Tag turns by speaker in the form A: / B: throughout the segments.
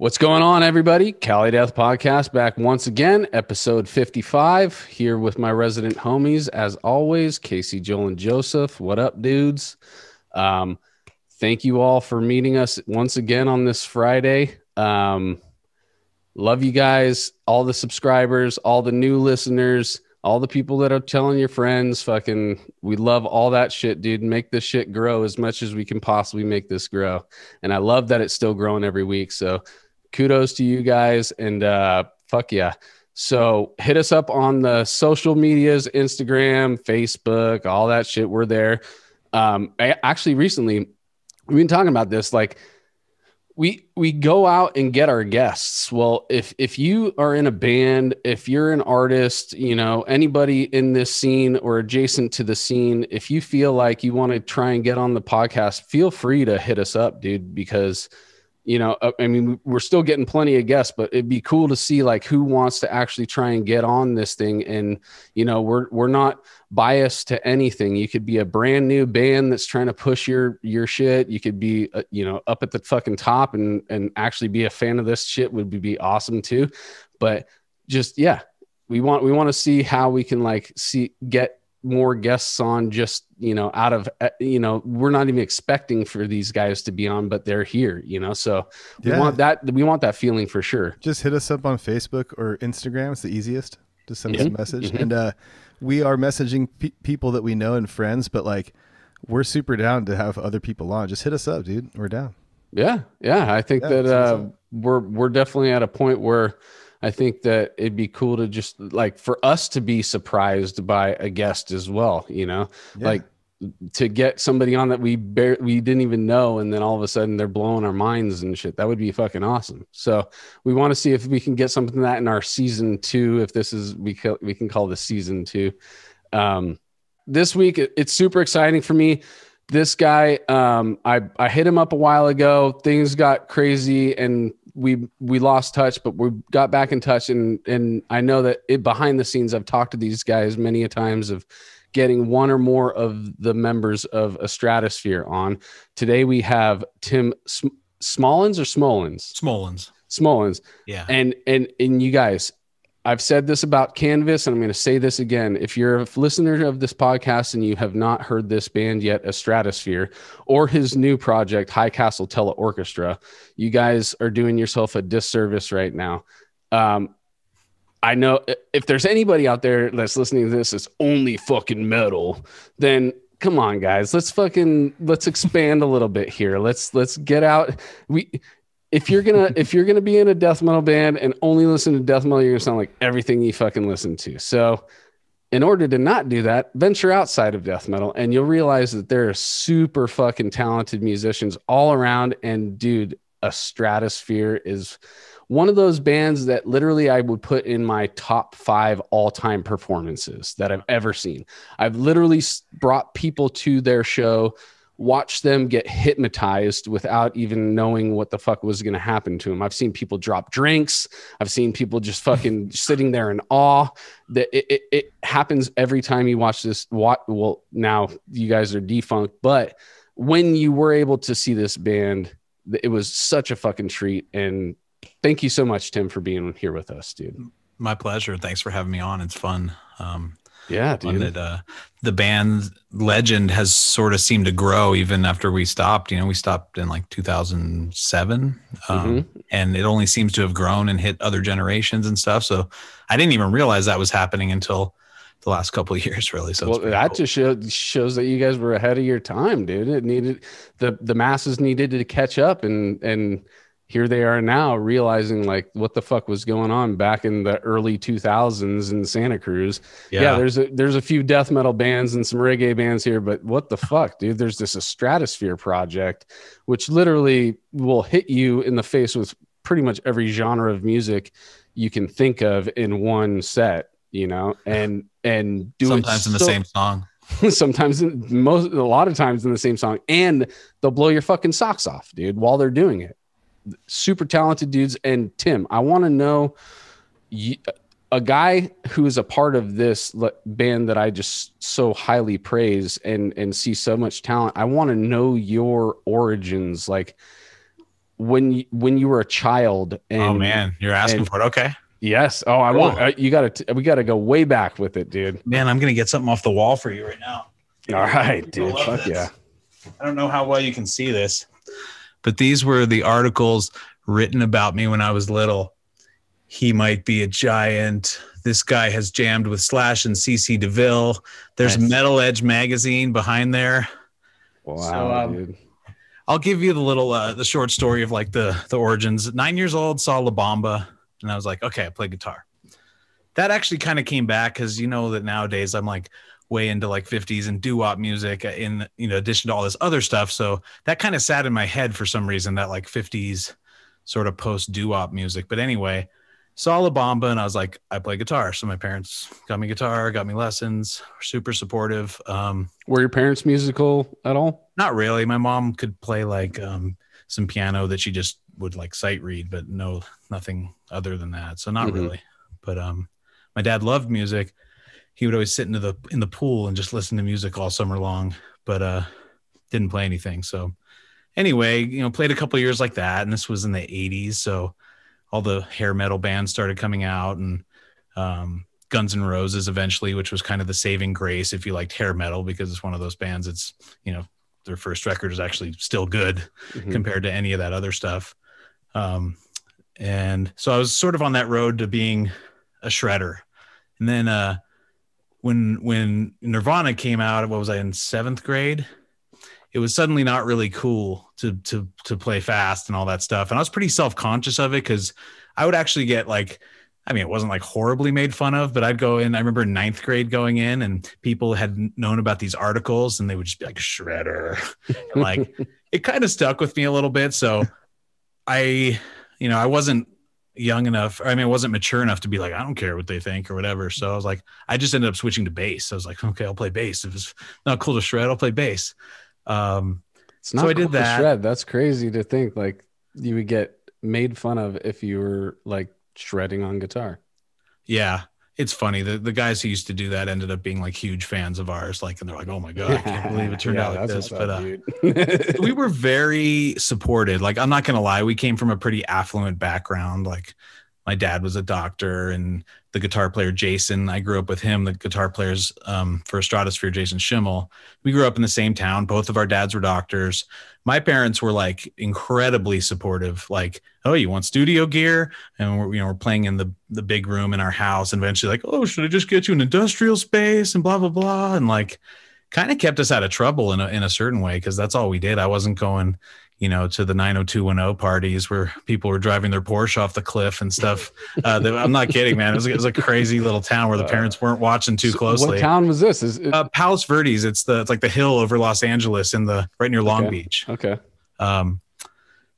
A: What's going on, everybody? Cali Death Podcast back once again, episode 55, here with my resident homies, as always, Casey, Joel, and Joseph. What up, dudes? Thank you all for meeting us once again on this Friday. Love you guys, all the subscribers, all the new listeners, all the people that are telling your friends. We love all that shit, dude. Make this shit grow as much as we can possibly make this grow. And I love that it's still growing every week. So kudos to you guys, and fuck yeah. So hit us up on the social medias, Instagram, Facebook, all that shit. We're there. Recently we've been talking about this, like we go out and get our guests. Well, if you are in a band, if you're an artist, you know, anybody in this scene or adjacent to the scene, if you feel like you want to try and get on the podcast, feel free to hit us up, dude, because you know, I mean, we're still getting plenty of guests, but it'd be cool to see like who wants to actually try and get on this thing. And, you know, we're not biased to anything. You could be a brand new band that's trying to push your shit. You could be, you know, up at the fucking top and actually be a fan of this shit would be awesome too. But just, yeah, we want to see how we can get more guests on, just, you know, out of, you know, we're not even expecting for these guys to be on, but they're here, you know, so we want that feeling for sure.
B: Just hit us up on Facebook or Instagram. It's the easiest to send us a message. And we are messaging people that we know and friends, but like we're super down to have other people on. Just hit us up, dude. We're down.
A: Yeah I think that we're definitely at a point where I think that it'd be cool to just like for us to be surprised by a guest as well, you know, like to get somebody on that we didn't even know. And then all of a sudden they're blowing our minds and shit. That would be fucking awesome. So we want to see if we can get something like that in our season 2. If this is, we can call this season 2. This week, it's super exciting for me. This guy, I hit him up a while ago. Things got crazy and we lost touch, but we got back in touch. And I know that behind the scenes, I've talked to these guys many a times of getting one or more of the members of Estradasphere on. Today we have Tim Smolens or Smolens? Smolens.
C: Yeah.
A: And you guys, I've said this about Canvas, and I'm going to say this again. If you're a listener of this podcast and you have not heard this band yet, Estradasphere, or his new project, High Castle Teleorkestra, you guys are doing yourself a disservice right now. I know if there's anybody out there that's listening to this that's only fucking metal, then come on, guys, let's expand a little bit here. Let's get out. If you're gonna be in a death metal band and only listen to death metal, you're gonna sound like everything you fucking listen to. So in order to not do that, venture outside of death metal and you'll realize that there are super fucking talented musicians all around. And dude, Estradasphere is one of those bands that literally I would put in my top 5 all-time performances that I've ever seen. I've literally brought people to their show, watch them get hypnotized without even knowing what the fuck was going to happen to them. I've seen people drop drinks. I've seen people just fucking sitting there in awe. That it happens every time you watch this. Well, now you guys are defunct, but when you were able to see this band, it was such a fucking treat. And thank you so much, Tim, for being here with us, dude.
C: My pleasure. Thanks for having me on. It's fun.
A: Yeah, dude.
C: The band legend has sort of seemed to grow even after we stopped. You know, we stopped in like 2007, and it only seems to have grown and hit other generations and stuff. So I didn't even realize that was happening until the last couple of years, really. So
A: that just shows that you guys were ahead of your time, dude. It needed the masses needed to catch up, and here they are now realizing like what the fuck was going on back in the early 2000s in Santa Cruz. Yeah, there's a few death metal bands and some reggae bands here, but what the fuck, dude? There's this Estradasphere project, which literally will hit you in the face with pretty much every genre of music you can think of in one set, you know, and do
C: sometimes in the same song.
A: Sometimes a lot of times in the same song, and they'll blow your fucking socks off, dude, while they're doing it. Super talented dudes. And Tim, I want to know a guy who is a part of this band that I just so highly praise and see so much talent. I want to know your origins. Like, when you were a child. And,
C: oh man, you're asking for it. Okay.
A: Yes. Oh, I want. We got to go way back with it, dude.
C: Man, I'm gonna get something off the wall for you right now.
A: All right, dude. Fuck yeah.
C: I don't know how well you can see this, but these were the articles written about me when I was little. He might be a giant. This guy has jammed with Slash and CC DeVille. There's nice. Metal Edge magazine behind there.
A: Wow, dude.
C: I'll give you the little, the short story of like the origins. 9 years old, saw La Bamba, and I was like, okay, I play guitar. That actually kind of came back because you know that nowadays I'm like way into like 50s and doo-wop music in addition to all this other stuff. So that kind of sat in my head for some reason, that like 50s sort of post doo-wop music. But anyway, saw La Bamba and I was like, I play guitar. So my parents got me guitar, got me lessons, were super supportive.
A: Were your parents musical at all?
C: Not really. My mom could play like some piano that she just would like sight read, but nothing other than that. So not really. But my dad loved music. He would always sit in the pool and just listen to music all summer long, but didn't play anything. So anyway, played a couple of years like that. And this was in the 80s. So all the hair metal bands started coming out, and Guns N' Roses eventually, which was kind of the saving grace if you liked hair metal, because it's one of those bands. It's, their first record is actually still good compared to any of that other stuff. And so I was sort of on that road to being a shredder. And then when Nirvana came out, what was I in 7th grade? It was suddenly not really cool to play fast and all that stuff. And I was pretty self-conscious of it because I would actually get it wasn't like horribly made fun of, but I'd go in. I remember 9th grade going in and people had known about these articles and they would just be like, shredder. And like, it kind of stuck with me a little bit. So I wasn't young enough. I wasn't mature enough to be like, I don't care what they think or whatever. So I was like, I just ended up switching to bass. I was like, okay, I'll play bass. If it's not cool to shred, I'll play bass.
A: It's not cool to shred. That's crazy to think like you would get made fun of if you were like shredding on guitar.
C: Yeah, it's funny. The guys who used to do that ended up being like huge fans of ours. Like, and they're like, oh my God, I can't believe it turned out like this. But we were very supported. Like, I'm not going to lie. We came from a pretty affluent background. Like my dad was a doctor, and the guitar player, Jason, I grew up with him. The guitar players for Estradasphere, Jason Schimmel. We grew up in the same town. Both of our dads were doctors. My parents were like incredibly supportive. Like, oh, you want studio gear? And we're playing in the big room in our house. And eventually like, oh, should I just get you an industrial space and blah, blah, blah. And like kind of kept us out of trouble in a certain way, because that's all we did. I wasn't going, to the 90210 parties where people were driving their Porsche off the cliff and stuff. I'm not kidding, man. It was a crazy little town where the parents weren't watching too closely.
A: What town was this?
C: Palos Verdes. It's like the hill over Los Angeles right near Long Beach.
A: Okay.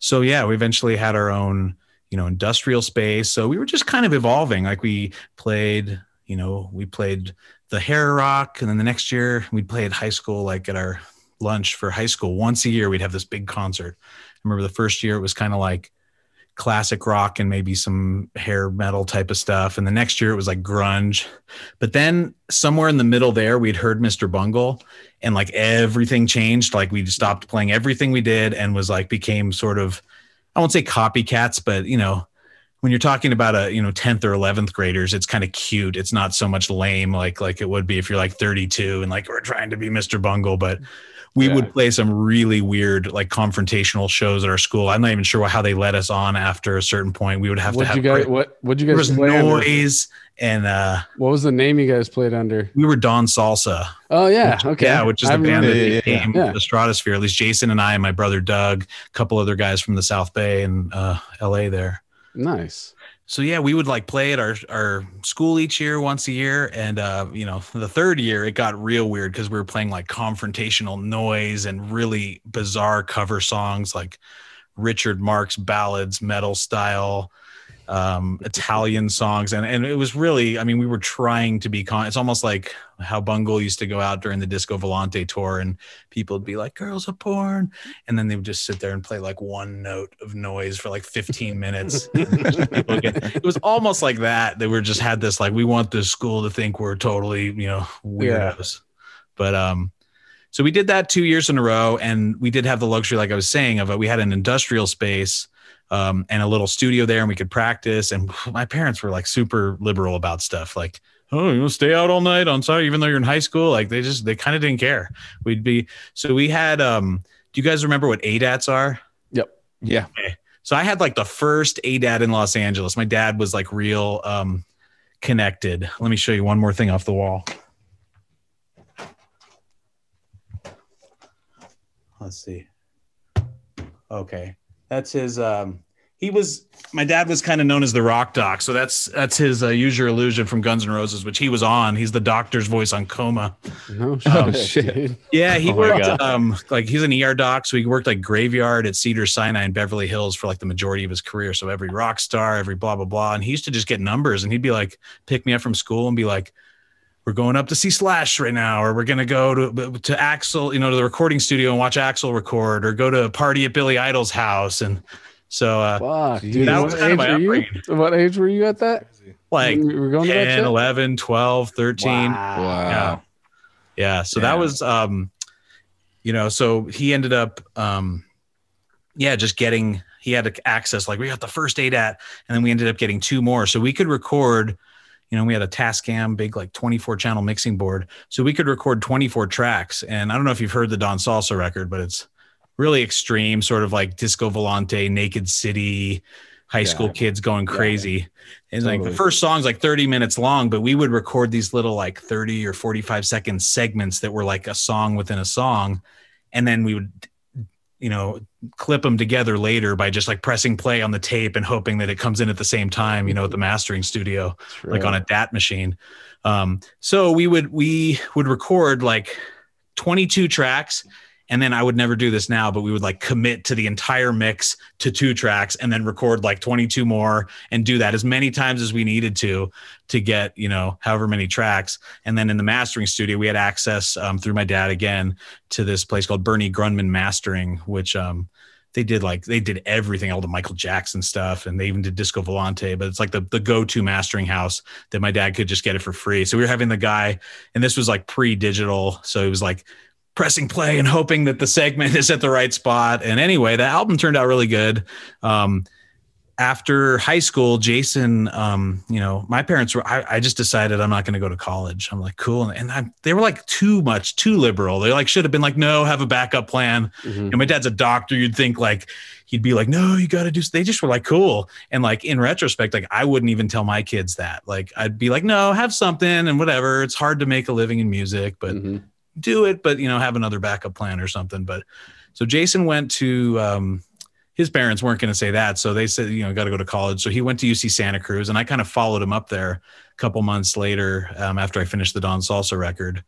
C: So yeah, we eventually had our own, industrial space. So we were just kind of evolving. Like we played the hair rock. And then the next year we'd play at high school, like at our lunch for high school. Once a year, we'd have this big concert. I remember the first year it was kind of like classic rock and maybe some hair metal type of stuff. And the next year it was like grunge. But then somewhere in the middle there, we'd heard Mr. Bungle and like everything changed. Like we stopped playing everything we did and was like, became sort of, I won't say copycats, but when you're talking about 10th or 11th graders, it's kind of cute. It's not so much lame like it would be if you're like 32 and like we're trying to be Mr. Bungle, but we would play some really weird, like confrontational shows at our school. I'm not even sure how they let us on after a certain point. We would have to have
A: what'd you guys
C: play noise under? And
A: what was the name you guys played under?
C: We were Don Salsa.
A: Oh yeah, okay.
C: Yeah, which is the band that became the Estradasphere. At least Jason and I and my brother Doug, a couple other guys from the South Bay and LA there.
A: Nice.
C: So yeah, we would like play at our school each year, once a year. And, the third year it got real weird because we were playing like confrontational noise and really bizarre cover songs like Richard Marx ballads, metal style, Italian songs. And it was really, we were trying to be, it's almost like how Bungle used to go out during the Disco Volante tour and people would be like, girls are porn. And then they would just sit there and play like one note of noise for like 15 minutes. It was almost like that. They were just had this, like, we want this school to think we're totally, weirdos. But, So we did that 2 years in a row, and we did have the luxury, like I was saying, of it. We had an industrial space and a little studio there, and we could practice. And my parents were like super liberal about stuff, like, oh, you want to stay out all night on Saturday, even though you're in high school? Like they kind of didn't care. So we had, do you guys remember what ADATs are?
A: Yep.
D: Yeah.
C: Okay. So I had like the first ADAT in Los Angeles. My dad was like real connected. Let me show you one more thing off the wall. Let's see. Okay. That's his, my dad was kind of known as the rock doc. So that's his Use Your Illusion from Guns N' Roses, which he was on. He's the doctor's voice on Coma.
A: No shit.
C: Yeah, he worked like he's an ER doc, so he worked like graveyard at Cedars-Sinai in Beverly Hills for like the majority of his career. So every rock star, every blah blah blah, and he used to just get numbers, and he'd be like, pick me up from school and be like, we're going up to see Slash right now, or we're gonna go to Axl, to the recording studio and watch Axl record, or go to a party at Billy Idol's house. And so
A: fuck, dude,
C: that was kind of my upbringing.
A: What age were you at that?
C: Like
A: we're going
C: 10, 11, 12, 13.
D: Wow.
C: Yeah. So that was, so he ended up, just he had access, like we got the first ADAT, and then we ended up getting 2 more. So we could record, we had a Tascam, big like 24 channel mixing board. So we could record 24 tracks. And I don't know if you've heard the Don Salsa record, but it's really extreme, sort of like Disco Volante, Naked City, high school kids going crazy. Yeah. And like the first song's like 30 minutes long, but we would record these little like 30 or 45 second segments that were like a song within a song. And then we would, clip them together later by just like pressing play on the tape and hoping that it comes in at the same time, at the mastering studio, like on a DAT machine. So we would record like 22 tracks. And then I would never do this now, but we would like commit to the entire mix to 2 tracks and then record like 22 more and do that as many times as we needed to get, however many tracks. And then in the mastering studio, we had access through my dad again to this place called Bernie Grunman Mastering, which they did everything, all the Michael Jackson stuff. And they even did Disco Volante, but it's like the go-to mastering house that my dad could just get it for free. So we were having the guy, and this was like pre-digital. So it was like pressing play and hoping that the segment is at the right spot. And anyway, the album turned out really good. After high school, Jason, my parents I just decided I'm not going to go to college. I'm like, cool. And they were like too liberal. They like should have been like, no, have a backup plan. Mm-hmm. And my dad's a doctor. You'd think like, he'd be like, no, you got to do, they just were like, cool. And like, in retrospect, like I wouldn't even tell my kids that. Like, I'd be like, no, have something and whatever. It's hard to make a living in music, but do it, but have another backup plan or something. But so Jason went to his parents weren't going to say that, so they said got to go to college. So he went to UC Santa Cruz, and I kind of followed him up there a couple months later after I finished the Don Salsa record.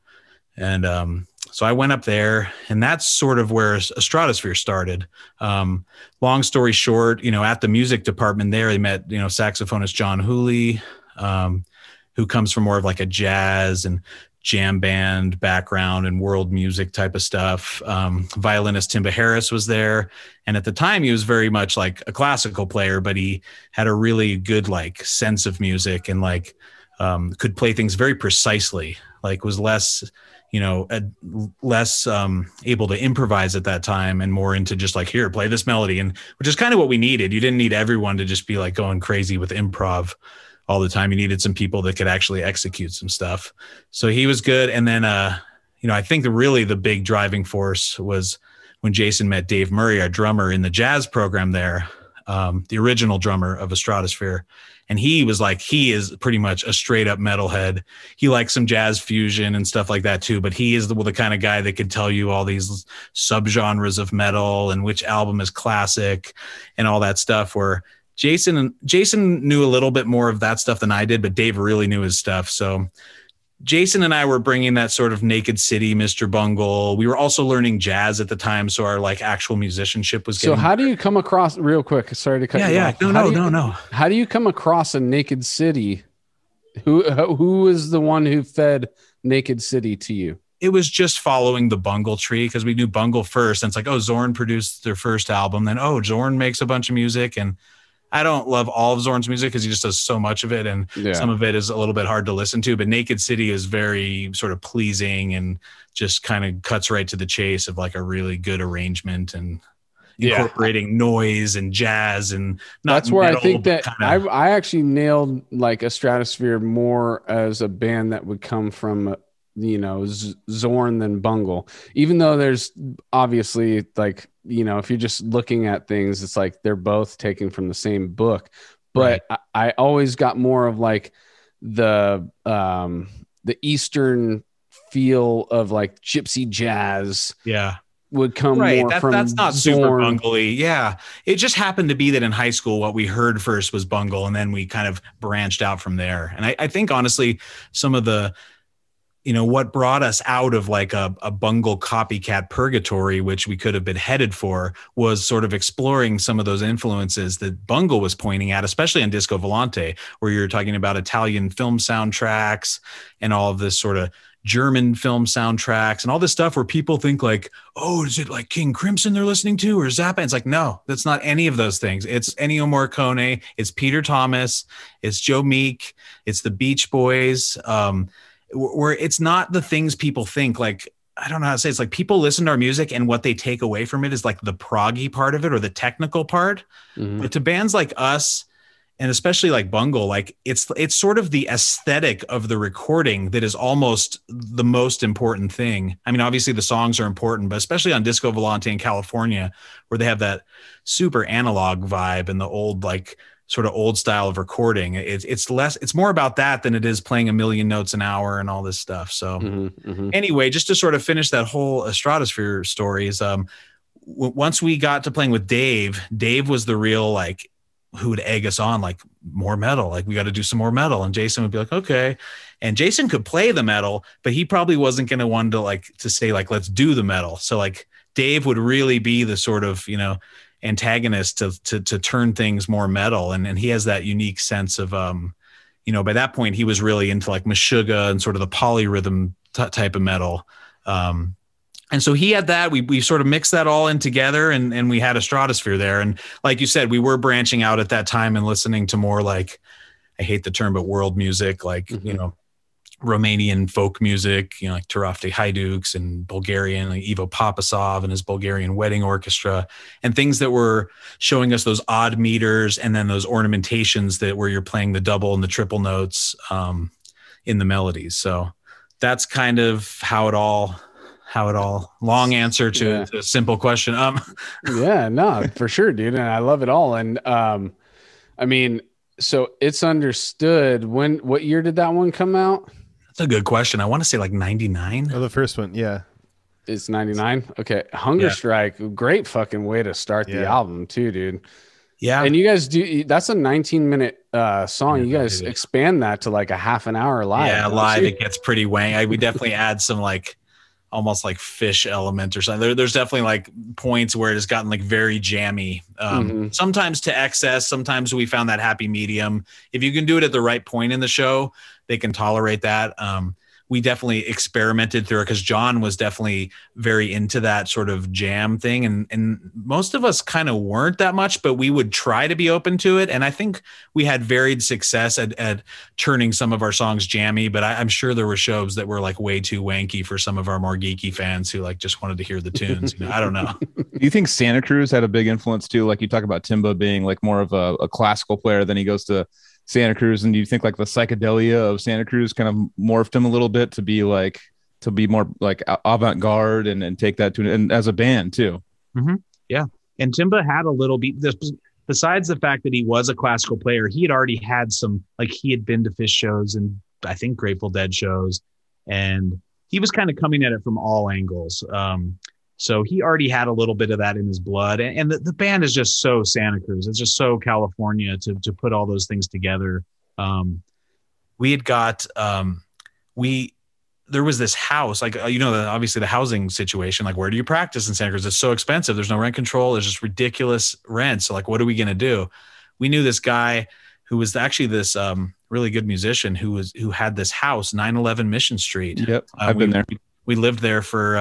C: And so I went up there, and that's sort of where Estradasphere started. Long story short, at the music department there, they met saxophonist John Hooley, who comes from more of like a jazz and jam band background and world music type of stuff. Violinist Timba Harris was there. And at the time he was very much like a classical player, but he had a really good like sense of music and like could play things very precisely, like was less able to improvise at that time and more into just like, here, play this melody. And which is kind of what we needed. You didn't need everyone to just be like going crazy with improv all the time. You needed some people that could actually execute some stuff. So he was good. And then, I think the big driving force was when Jason met Dave Murray, our drummer in the jazz program there, the original drummer of Estradasphere. And he is pretty much a straight up metalhead. He likes some jazz fusion and stuff like that too, but he is the kind of guy that could tell you all these subgenres of metal and which album is classic and all that stuff, where Jason knew a little bit more of that stuff than I did, but Dave really knew his stuff. So Jason and I were bringing that sort of Naked City, Mr. Bungle. We were also learning jazz at the time, so our like actual musicianship was getting.
A: So how do you come across, real quick, sorry to cut you off.
C: No.
A: How do you come across a Naked City? Who is the one who fed Naked City to you?
C: It was just following the Bungle tree, because we knew Bungle first. And it's like, oh, Zorn produced their first album. Then, oh, Zorn makes a bunch of music. And I don't love all of Zorn's music because he just does so much of it, and some of it is a little bit hard to listen to. But Naked City is very sort of pleasing and just kind of cuts right to the chase of like a really good arrangement and incorporating noise and jazz and
A: that's where I think that I actually nailed like Estradasphere more as a band that would come from Zorn than Bungle, even though there's obviously like, if you're just looking at things, it's like they're both taken from the same book, but I always got more of like the Eastern feel of like gypsy jazz.
C: Yeah.
A: Would come more from
C: that's not
A: Zorn.
C: Super Bungle-y. Yeah. It just happened to be that in high school, what we heard first was Bungle, and then we kind of branched out from there. And I think honestly, some of the, what brought us out of like a Bungle copycat purgatory, which we could have been headed for, was sort of exploring some of those influences that Bungle was pointing at, especially on Disco Volante, where you're talking about Italian film soundtracks and all of this sort of German film soundtracks and all this stuff where people think like, oh, is it like King Crimson they're listening to or Zappa? It's like, no, that's not any of those things. It's Ennio Morricone, it's Peter Thomas, it's Joe Meek, it's the Beach Boys, where it's not the things people think. Like, I don't know how to say it. It's like people listen to our music and what they take away from it is like the proggy part of it or the technical part. But to bands like us, and especially like Bungle, like it's sort of the aesthetic of the recording that is almost the most important thing. I mean, obviously the songs are important, but especially on Disco Volante in California, where they have that super analog vibe and the old, like sort of old style of recording. It's more about that than it is playing a million notes an hour and all this stuff. So anyway, just to sort of finish that whole Estradasphere story is, once we got to playing with Dave was the real, like, who would egg us on, like, more metal, like we got to do some more metal. And Jason would be like, okay. And Jason could play the metal, but he probably wasn't going to want to say like, let's do the metal. So like Dave would really be the sort of, antagonist to turn things more metal. And he has that unique sense of, by that point he was really into like Meshuggah and sort of the polyrhythm type of metal. And so he had that. We sort of mixed that all in together, and we had Estradasphere there. And like you said, we were branching out at that time and listening to more like, I hate the term, but world music, like, Romanian folk music, like Tarafte Haiduks, and Bulgarian, like Ivo Popasov and his Bulgarian wedding orchestra, and things that were showing us those odd meters and then those ornamentations that where you're playing the double and the triple notes in the melodies. So that's kind of how it all long answer to a simple question.
A: Yeah, no, for sure, dude. And I love it all. And I mean, so It's Understood. What year did that one come out?
C: That's a good question. I want to say like 99.
B: Oh, the first one. Yeah.
A: It's 99. Okay. Hunger Strike. Great fucking way to start the album too, dude. Yeah. And you guys that's a 19-minute song. You guys expand that to like a half an hour live.
C: Yeah, live it gets pretty wang. We definitely add some like almost like Fish element or something. There's definitely like points where it has gotten like very jammy, sometimes to excess. Sometimes we found that happy medium. If you can do it at the right point in the show, they can tolerate that. We definitely experimented through it because John was definitely very into that sort of jam thing. And most of us kind of weren't that much, but we would try to be open to it. And I think we had varied success at turning some of our songs jammy, but I'm sure there were shows that were like way too wanky for some of our more geeky fans who like just wanted to hear the tunes. I don't know.
D: Do you think Santa Cruz had a big influence too? Like you talk about Timba being like more of a classical player, then he goes to Santa Cruz, and do you think like the psychedelia of Santa Cruz kind of morphed him a little bit to be more like avant-garde and take that to, and as a band too?
C: Yeah. And Timba had a little bit, besides the fact that he was a classical player, he had already had some, like he had been to Fish shows and I think Grateful Dead shows, and he was kind of coming at it from all angles. So he already had a little bit of that in his blood. And the band is just so Santa Cruz. It's just so California to put all those things together. We had got, there was this house, like, obviously the housing situation, like where do you practice in Santa Cruz? It's so expensive. There's no rent control. There's just ridiculous rent. So like, what are we going to do? We knew this guy who was actually this really good musician who had this house, 911 Mission Street.
D: Yep. I've been there.
C: We lived there for,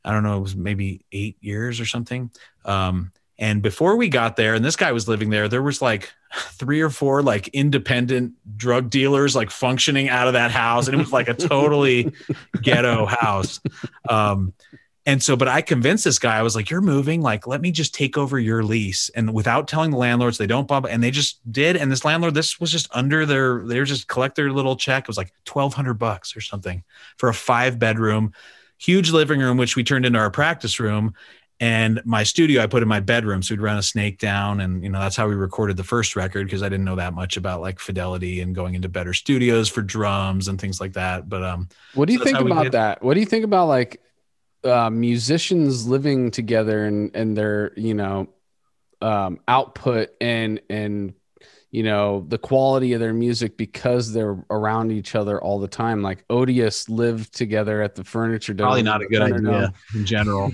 C: I don't know, it was maybe 8 years or something. And And before we got there, and this guy was living there, there was like 3 or 4 like independent drug dealers like functioning out of that house. And it was like a totally ghetto house. And so, but I convinced this guy, I was like, you're moving, like, let me just take over your lease. And without telling the landlords, they don't bump. And they just did. And this landlord, this was just under they were just collect their little check. It was like $1,200 or something for a 5-bedroom, huge living room, which we turned into our practice room. And my studio, I put in my bedroom. So we'd run a snake down. And, that's how we recorded the first record, because I didn't know that much about like fidelity and going into better studios for drums and things like that. But
A: what do you think about that? What do you think about like musicians living together and their, output and the quality of their music because they're around each other all the time? Like Odious lived together at the Furniture Dome.
C: Probably not a good idea in general.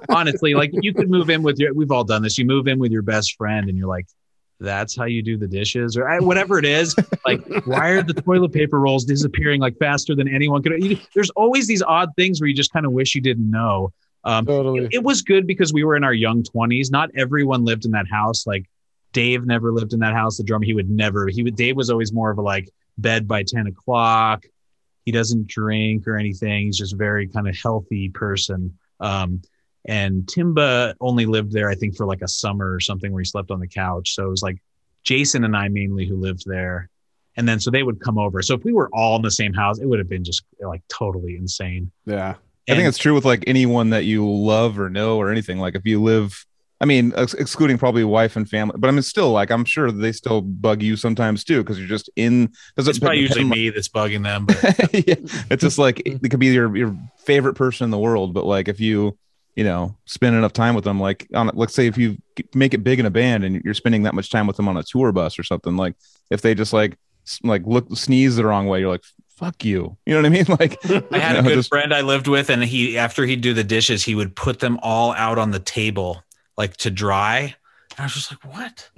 C: Honestly, like you could move in with we've all done this. You move in with your best friend and you're like, that's how you do the dishes or whatever it is. Like, why are the toilet paper rolls disappearing like faster than anyone could? There's always these odd things where you just kind of wish you didn't know.
A: Totally.
C: It was good because we were in our young 20s. Not everyone lived in that house. Like Dave never lived in that house. The drummer, Dave was always more of a like bed by 10 o'clock. He doesn't drink or anything. He's just a very kind of healthy person. And Timba only lived there, I think, for like a summer or something where he slept on the couch. So it was like Jason and I mainly who lived there. And then so they would come over. So if we were all in the same house, it would have been just like totally insane.
A: Yeah.
D: I think it's true with like anyone that you love or know or anything. Like if you live, I mean, excluding probably wife and family, but I mean, still, like, I'm sure they still bug you sometimes too, because you're just in.
C: It's probably usually me that's bugging them. But.
D: Yeah, it's just like it could be your favorite person in the world, but like if you spend enough time with them, like let's say if you make it big in a band and you're spending that much time with them on a tour bus or something, like if they just like sneeze the wrong way, you're like, fuck you. You know what I mean? Like
C: I had a good friend I lived with, and after he'd do the dishes, he would put them all out on the table, like to dry. And I was just like, what?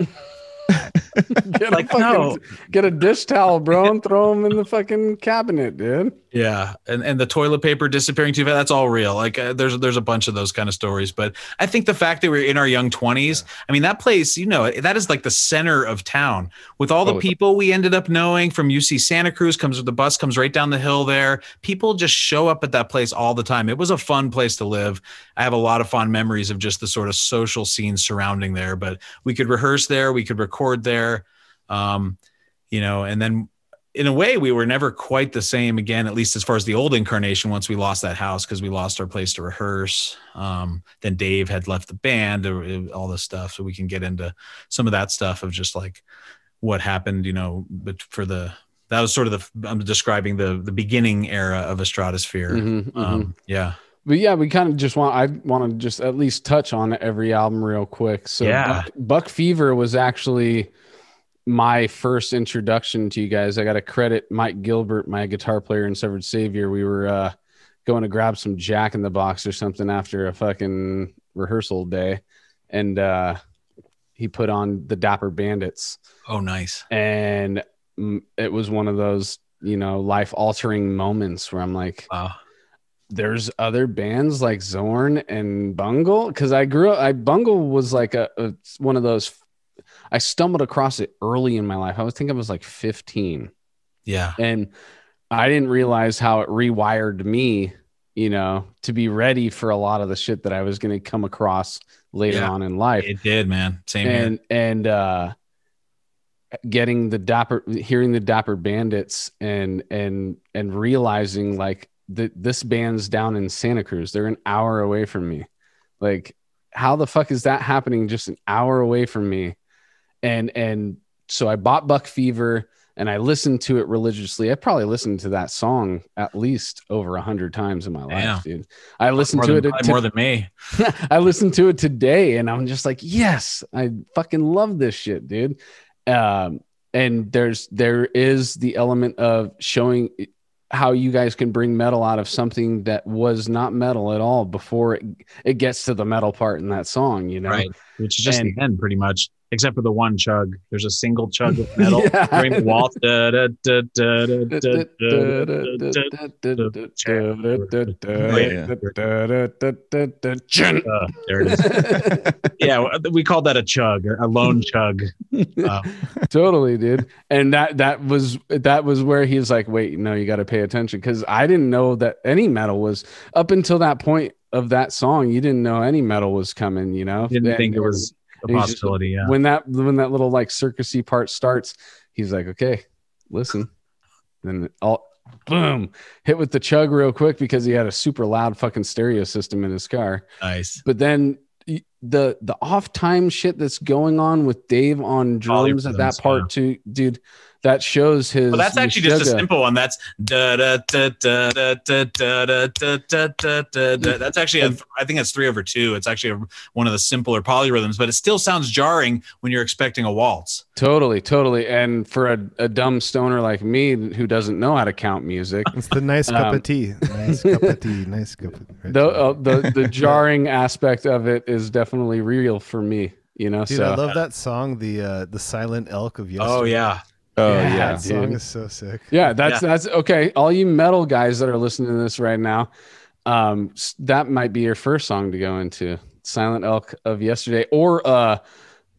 A: Get a dish towel, bro, and throw them in the fucking cabinet, dude.
C: Yeah, and the toilet paper disappearing too fast, that's all real. Like there's a bunch of those kind of stories. But I think the fact that we're in our young 20s, I mean, that place, that is like the center of town with all the people we ended up knowing from UC Santa Cruz. The bus comes right down the hill there. People just show up at that place all the time. It was a fun place to live. I have a lot of fond memories of just the sort of social scene surrounding there. But we could rehearse there, we could record there, and then in a way we were never quite the same again, at least as far as the old incarnation, once we lost that house, because we lost our place to rehearse. Then Dave had left the band, all this stuff. So we can get into some of that stuff of just like what happened, but that was sort of I'm describing the beginning era of Estradasphere. Yeah.
A: But yeah, we kind of I want to just at least touch on every album real quick. So
C: yeah.
A: Buck Fever was actually my first introduction to you guys. I got to credit Mike Gilbert, my guitar player in Severed Savior. We were going to grab some Jack in the Box or something after a fucking rehearsal day. And he put on the Dapper Bandits.
C: Oh, nice.
A: And it was one of those, life altering moments where I'm like,
C: wow.
A: There's other bands like Zorn and Bungle, because Bungle was like one of those. I stumbled across it early in my life. I think I was like 15.
C: Yeah,
A: and I didn't realize how it rewired me, to be ready for a lot of the shit that I was going to come across later on in life.
C: It did, man. Same here.
A: And hearing the Dapper Bandits and realizing like this band's down in Santa Cruz. They're an hour away from me. Like, how the fuck is that happening just an hour away from me? And so I bought Buck Fever and I listened to it religiously. I probably listened to that song at least over 100 times in my life, dude. I listened to it
C: more than me.
A: I listened to it today and I'm just like, yes, I fucking love this shit, dude. And there is the element of showing how you guys can bring metal out of something that was not metal at all before it gets to the metal part in that song,
C: Right. Which is just the end pretty much. except for the one chug. There's a single chug of metal
A: Yeah.
C: during the waltz. There it is. Yeah, we called that a chug, a lone chug.
A: Totally, dude. And that was where he's like, wait, no, you got to pay attention, because I didn't know that any metal was up until that point of that song. You didn't know any metal was coming, you know.
C: Didn't think it was a possibility. Yeah.
A: When that little like circusy part starts, he's like, okay, listen. Then all boom, hit with the chug real quick because he had a super loud fucking stereo system in his car.
C: Nice.
A: But then the off time shit that's going on with Dave on drums at that part too, dude, that shows his.
C: Well, that's actually just a simple one. That's that's actually I think that's 3/2. It's actually one of the simpler polyrhythms, but it still sounds jarring when you're expecting a waltz.
A: Totally. And for a dumb stoner like me who doesn't know how to count music,
B: it's the nice cup of tea. Nice cup of tea. Nice cup of tea.
A: The jarring aspect of it is definitely real for me, you know.
B: Dude,
A: so
B: I love that song, the Silent Elk of Yesterday.
C: Oh yeah.
B: That song is so sick.
A: Yeah, that's okay. All you metal guys that are listening to this right now, that might be your first song to go into. Silent Elk of Yesterday, or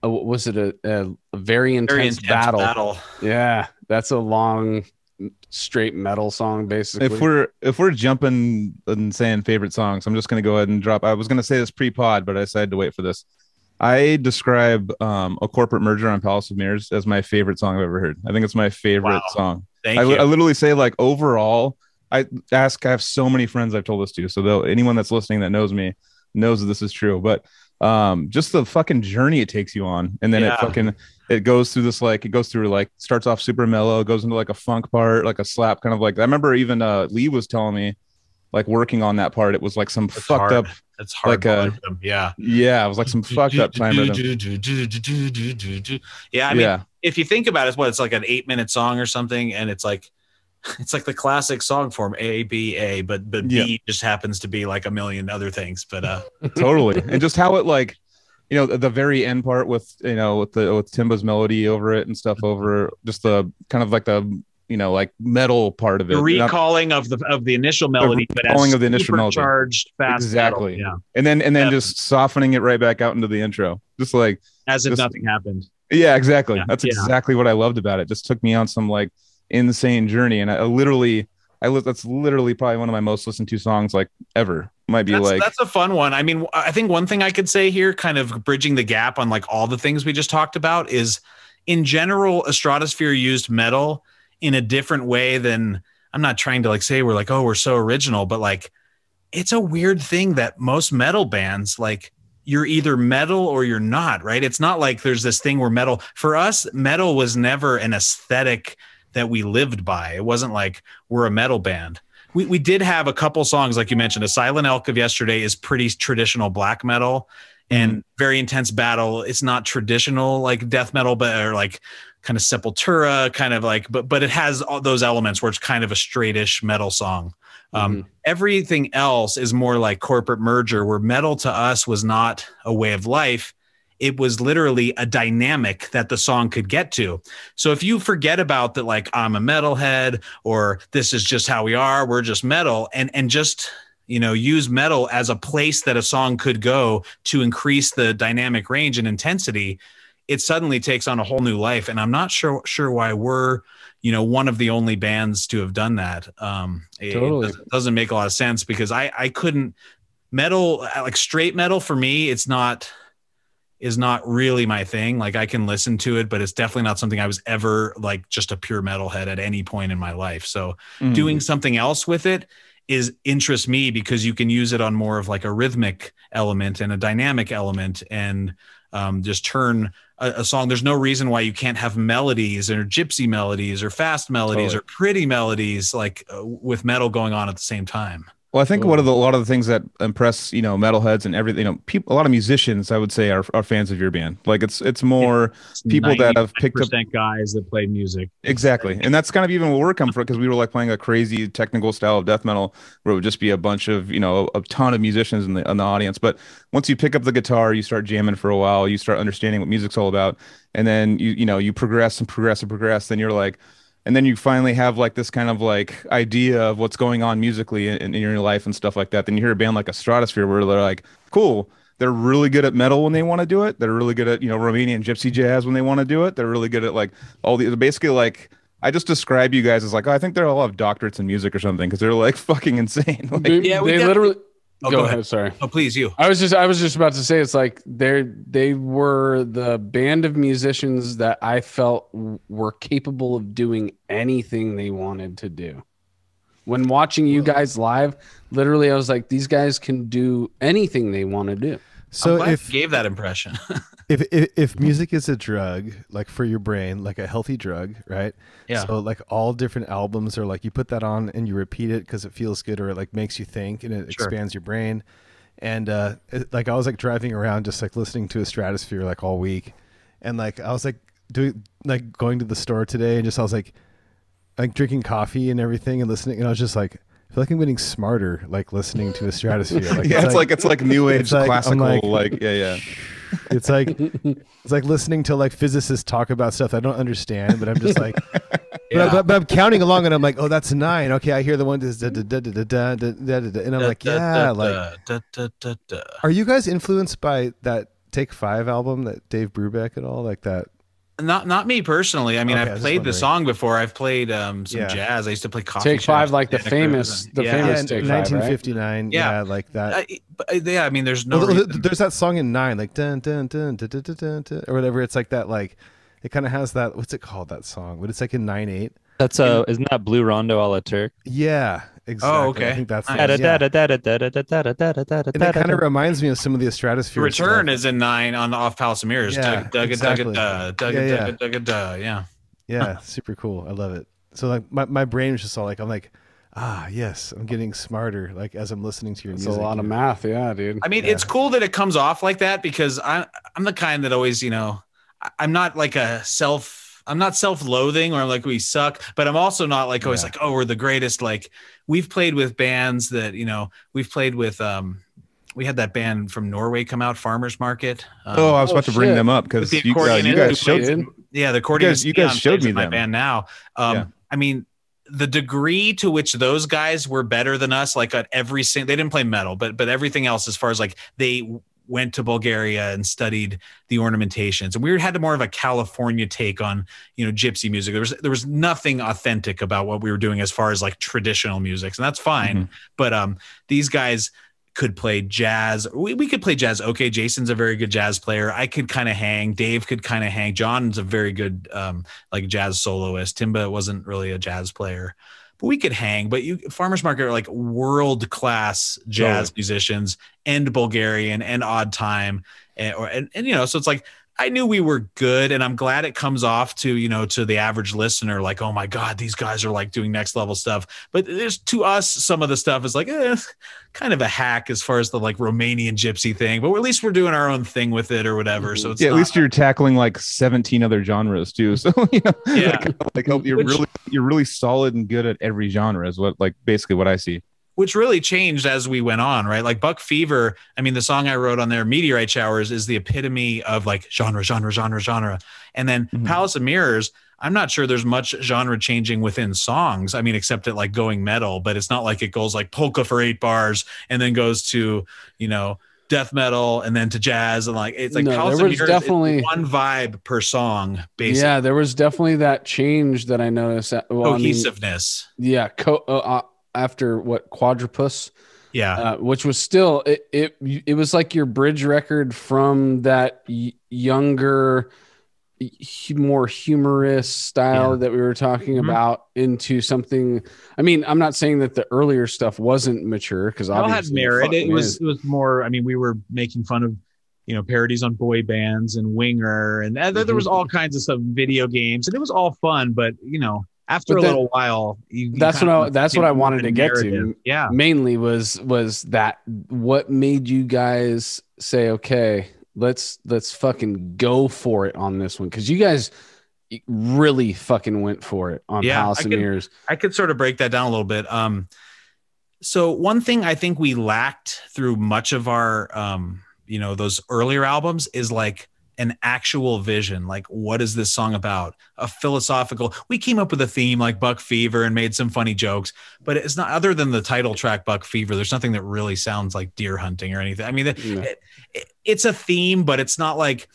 A: was it a very intense battle? Yeah, that's a long straight metal song basically.
D: If we're jumping and saying favorite songs, I'm just going to go ahead and drop. I was going to say this pre-pod, but I decided to wait for this. I describe A Corporate Merger on Palace of Mirrors as my favorite song I've ever heard. I think it's my favorite song.
C: Thank you.
D: I literally say, like, overall, I have so many friends I've told this to, so anyone that's listening that knows me knows that this is true. But just the fucking journey it takes you on, and then it goes through this, like, starts off super mellow, goes into like a funk part, like a slap, kind of like. I remember even Lee was telling me, like, working on that part, it was like some fucked up.
C: It's hard. Like yeah,
D: it was like some fucked up time rhythm.
C: Yeah, I mean, if you think about it, it's like an 8-minute song or something, and it's like the classic song form, A B A, but B just happens to be like a million other things. But
D: totally, and just how it, like, you know, the very end part with, you know, with Timba's melody over it and stuff, over just the kind of like the, you know, like metal part of it,
C: the recalling of the initial melody, but as
D: of the initial melody,
C: charged fast,
D: exactly.
C: Metal.
D: And then just softening it right back out into the intro, just like
C: as if nothing happened.
D: Yeah, exactly. That's exactly what I loved about it. Just took me on some like insane journey, and that's literally probably one of my most listened to songs like ever. That's a fun one. I mean, I think one thing I could say here, kind of bridging the gap on like all the things we just talked about, is in general, Estradasphere used metal in a different way than, I'm not trying to like say we're like, oh, we're so original, but like, it's a weird thing that most metal bands, like, you're either metal or you're not, right? It's not like there's this thing where metal, for us, metal was never an aesthetic that we lived by. It wasn't like we're a metal band. We did have a couple songs, like you mentioned, A Silent Elk of Yesterday is pretty traditional black metal, and Very Intense Battle. It's not traditional like death metal, but or like kind of Sepultura, kind of like, but it has all those elements where it's kind of a straightish metal song. Everything else is more like Corporate Merger, where metal to us was not a way of life. It was literally a dynamic that the song could get to. So if you forget about that, like, I'm a metalhead, or this is just how we are, we're just metal, and just, you know, use metal as a place that a song could go to increase the dynamic range and intensity, it suddenly takes on a whole new life. And I'm not sure why we're, you know, one of the only bands to have done that. Totally. It doesn't make a lot of sense, because I couldn't, metal, like straight metal for me, is not really my thing. Like, I can listen to it, but it's definitely not something I was ever like just a pure metalhead at any point in my life. So doing something else with it interests me, because you can use it on more of like a rhythmic element and a dynamic element, and just turn a song. There's no reason why you can't have melodies or gypsy melodies or fast melodies or pretty melodies, like with metal going on at the same time. Well, I think
A: Cool.
D: a lot of the things that impress, metalheads and everything, people, a lot of musicians, I would say, are fans of your band. Like it's more
E: It's
D: people that have picked up
E: 99% guys that play music.
D: exactly, and that's kind of even where we're coming from because we were like playing a crazy technical style of death metal where it would just be a bunch of, a ton of musicians in the audience. But once you pick up the guitar, you start jamming for a while, you start understanding what music's all about, and then you progress and progress and progress. Then you're like. And then you finally have like this kind of like idea of what's going on musically in your life and stuff like that. Then you hear a band like Estradasphere where they're like, cool, they're really good at metal when they want to do it. They're really good at, Romanian gypsy jazz when they want to do it. They're really good at like all the basically like I just describe you guys as like, oh, I think they all have doctorates in music or something because they're like fucking insane. Like,
A: They literally.
C: Oh,
A: go ahead. Sorry.
C: Oh, please, you.
A: I was just about to say it's like they were the band of musicians that I felt were capable of doing anything they wanted to do. When watching you guys live, literally I was like, these guys can do anything they want to do.
B: So
C: if you gave that impression,
B: if music is a drug, like for your brain, like a healthy drug, right?
C: Yeah.
B: So like all different albums are like you put that on and you repeat it because it feels good or it like makes you think and it expands your brain. And like I was like driving around just like listening to Estradasphere like all week, and like I was like going to the store today and just I was like drinking coffee and everything and listening, and I was just like. I feel like I'm getting smarter, like listening to Estradasphere. Like,
D: yeah, it's like new age classical, yeah.
B: It's like listening to like physicists talk about stuff I don't understand, but I'm just like, but I'm counting along and I'm like, oh, that's 9. Okay, I hear the one and I'm like, yeah, like. Are you guys influenced by that Take 5 album that Dave Brubeck and all like that?
C: Not me personally. I mean,
B: Okay,
C: I've played the song before. I've played some jazz. I used to play Coffee
A: Take 5, like the famous Take 5,
B: 1959.
A: right?
B: Yeah, like that.
C: Yeah, I mean, there's no.
B: There's that song in 9, like dun dun dun dun dun dun dun or whatever. It's like that. Like it kind of has that. What's it called? That song? But it's like in 9/8.
F: That's isn't that Blue Rondo a la Turk?
B: Yeah, exactly.
C: Oh, okay.
B: I think that's
F: And
B: it kind of reminds me of some of the Estradasphere.
C: Return
B: stuff.
C: is in 9 on the Off Palace of Mirrors.
B: Yeah,
C: Yeah.
B: Yeah, super cool. I love it. So like my brain was just all like, I'm like, yes, I'm getting smarter. Like as I'm listening to your
A: It's
B: music.
A: a lot of math, yeah, dude.
C: I mean, it's cool that it comes off like that because I'm the kind that always, I'm not like I'm not self-loathing or like we suck, but I'm also not like always like, oh, we're the greatest. Like we've played with bands that, we've played with, we had that band from Norway come out, Farmers Market.
D: I was about to bring them up because you guys showed
C: the accordion.
D: You guys showed me
C: my
D: them.
C: band now. I mean, the degree to which those guys were better than us, like at every single, they didn't play metal, but everything else, as far as like they went to Bulgaria and studied the ornamentations, and we had more of a California take on, gypsy music. There was nothing authentic about what we were doing as far as like traditional music, and that's fine. Mm-hmm. But these guys could play jazz. We could play jazz. Okay, Jason's a very good jazz player. I could kind of hang. Dave could kind of hang. John's a very good like jazz soloist. Timba wasn't really a jazz player, but we could hang. But Farmers Market are like world class jazz musicians and Bulgarian and Odd Time, and so it's like I knew we were good, and I'm glad it comes off to, to the average listener, like, oh my God, these guys are like doing next level stuff. But there's to us, some of the stuff is like, kind of a hack as far as the like Romanian gypsy thing, but at least we're doing our own thing with it or whatever. Mm-hmm. So it's
D: at least you're tackling like 17 other genres too. So, you're really solid and good at every genre is what, like, basically what I see.
C: Which really changed as we went on, right? Like Buck Fever, I mean, the song I wrote on there, Meteorite Showers, is the epitome of like genre. And then Palace of Mirrors, I'm not sure there's much genre changing within songs. I mean, except at like going metal, but it's not like it goes like polka for 8 bars and then goes to, death metal and then to jazz. And like, it's like Palace of Mirrors, definitely one vibe per song, basically.
A: Yeah, there was definitely that change that I noticed.
C: Cohesiveness.
A: After what Quadrupus, which was still it was like your bridge record from that younger, more humorous style that we were talking about into something. I mean, I'm not saying that the earlier stuff wasn't mature because obviously
E: it had merit. It was more. I mean, we were making fun of parodies on boy bands and Winger, and there was all kinds of stuff, video games, and it was all fun. But after a little while,
A: that's what I wanted to get to.
E: Yeah,
A: mainly was that what made you guys say, okay, let's fucking go for it on this one, because you guys really fucking went for it on Palace of Mirrors.
C: I could sort of break that down a little bit. So one thing I think we lacked through much of our those earlier albums is like an actual vision. Like, what is this song about? A philosophical. We came up with a theme like Buck Fever and made some funny jokes, but it's not, other than the title track Buck Fever, there's nothing that really sounds like deer hunting or anything. I mean, it's a theme, but it's not like,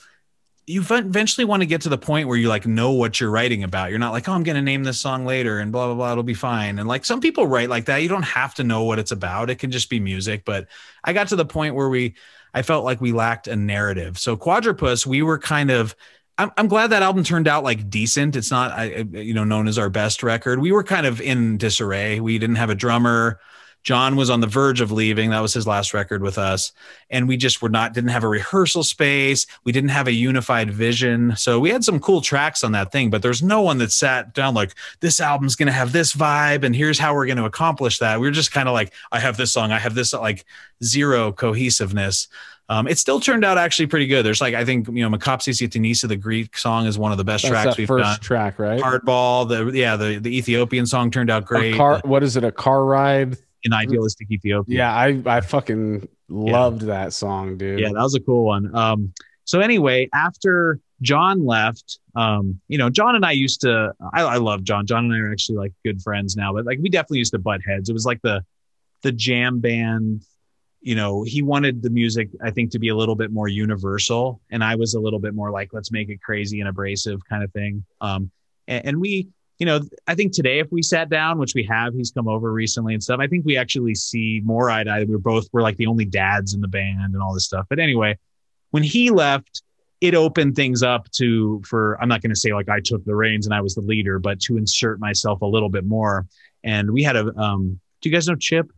C: you eventually want to get to the point where you like know what you're writing about. You're not like, oh, I'm going to name this song later and blah, blah, blah, it'll be fine. And like some people write like that. You don't have to know what it's about. It can just be music. But I got to the point where I felt like we lacked a narrative. So Quadrupus, we were kind of, I'm glad that album turned out like decent. It's not, known as our best record. We were kind of in disarray. We didn't have a drummer. John was on the verge of leaving. That was his last record with us. And we just didn't have a rehearsal space. We didn't have a unified vision. So we had some cool tracks on that thing, but there's no one that sat down like, this album's going to have this vibe and here's how we're going to accomplish that. We were just kind of like, I have this song. I have this, like zero cohesiveness. It still turned out actually pretty good. There's like, I think, Makopsis Yatinisa, the Greek song, is one of the best tracks we've done. First
A: track, right?
C: Hardball. The Ethiopian song turned out great.
A: What is it? A car ride?
E: In Idealistic Ethiopia.
A: Yeah, I fucking loved that song, dude.
E: Yeah, that was a cool one. So anyway, after John left, John and I used to, I love John. John and I are actually like good friends now, but like we definitely used to butt heads. It was like the jam band, he wanted the music, I think, to be a little bit more universal. And I was a little bit more like, let's make it crazy and abrasive kind of thing. And we, I think today, if we sat down, which we have, he's come over recently and stuff, I think we actually see more eye to eye. We're like the only dads in the band and all this stuff. But anyway, when he left, it opened things up I'm not going to say like I took the reins and I was the leader, but to insert myself a little bit more. And we had do you guys know Chip?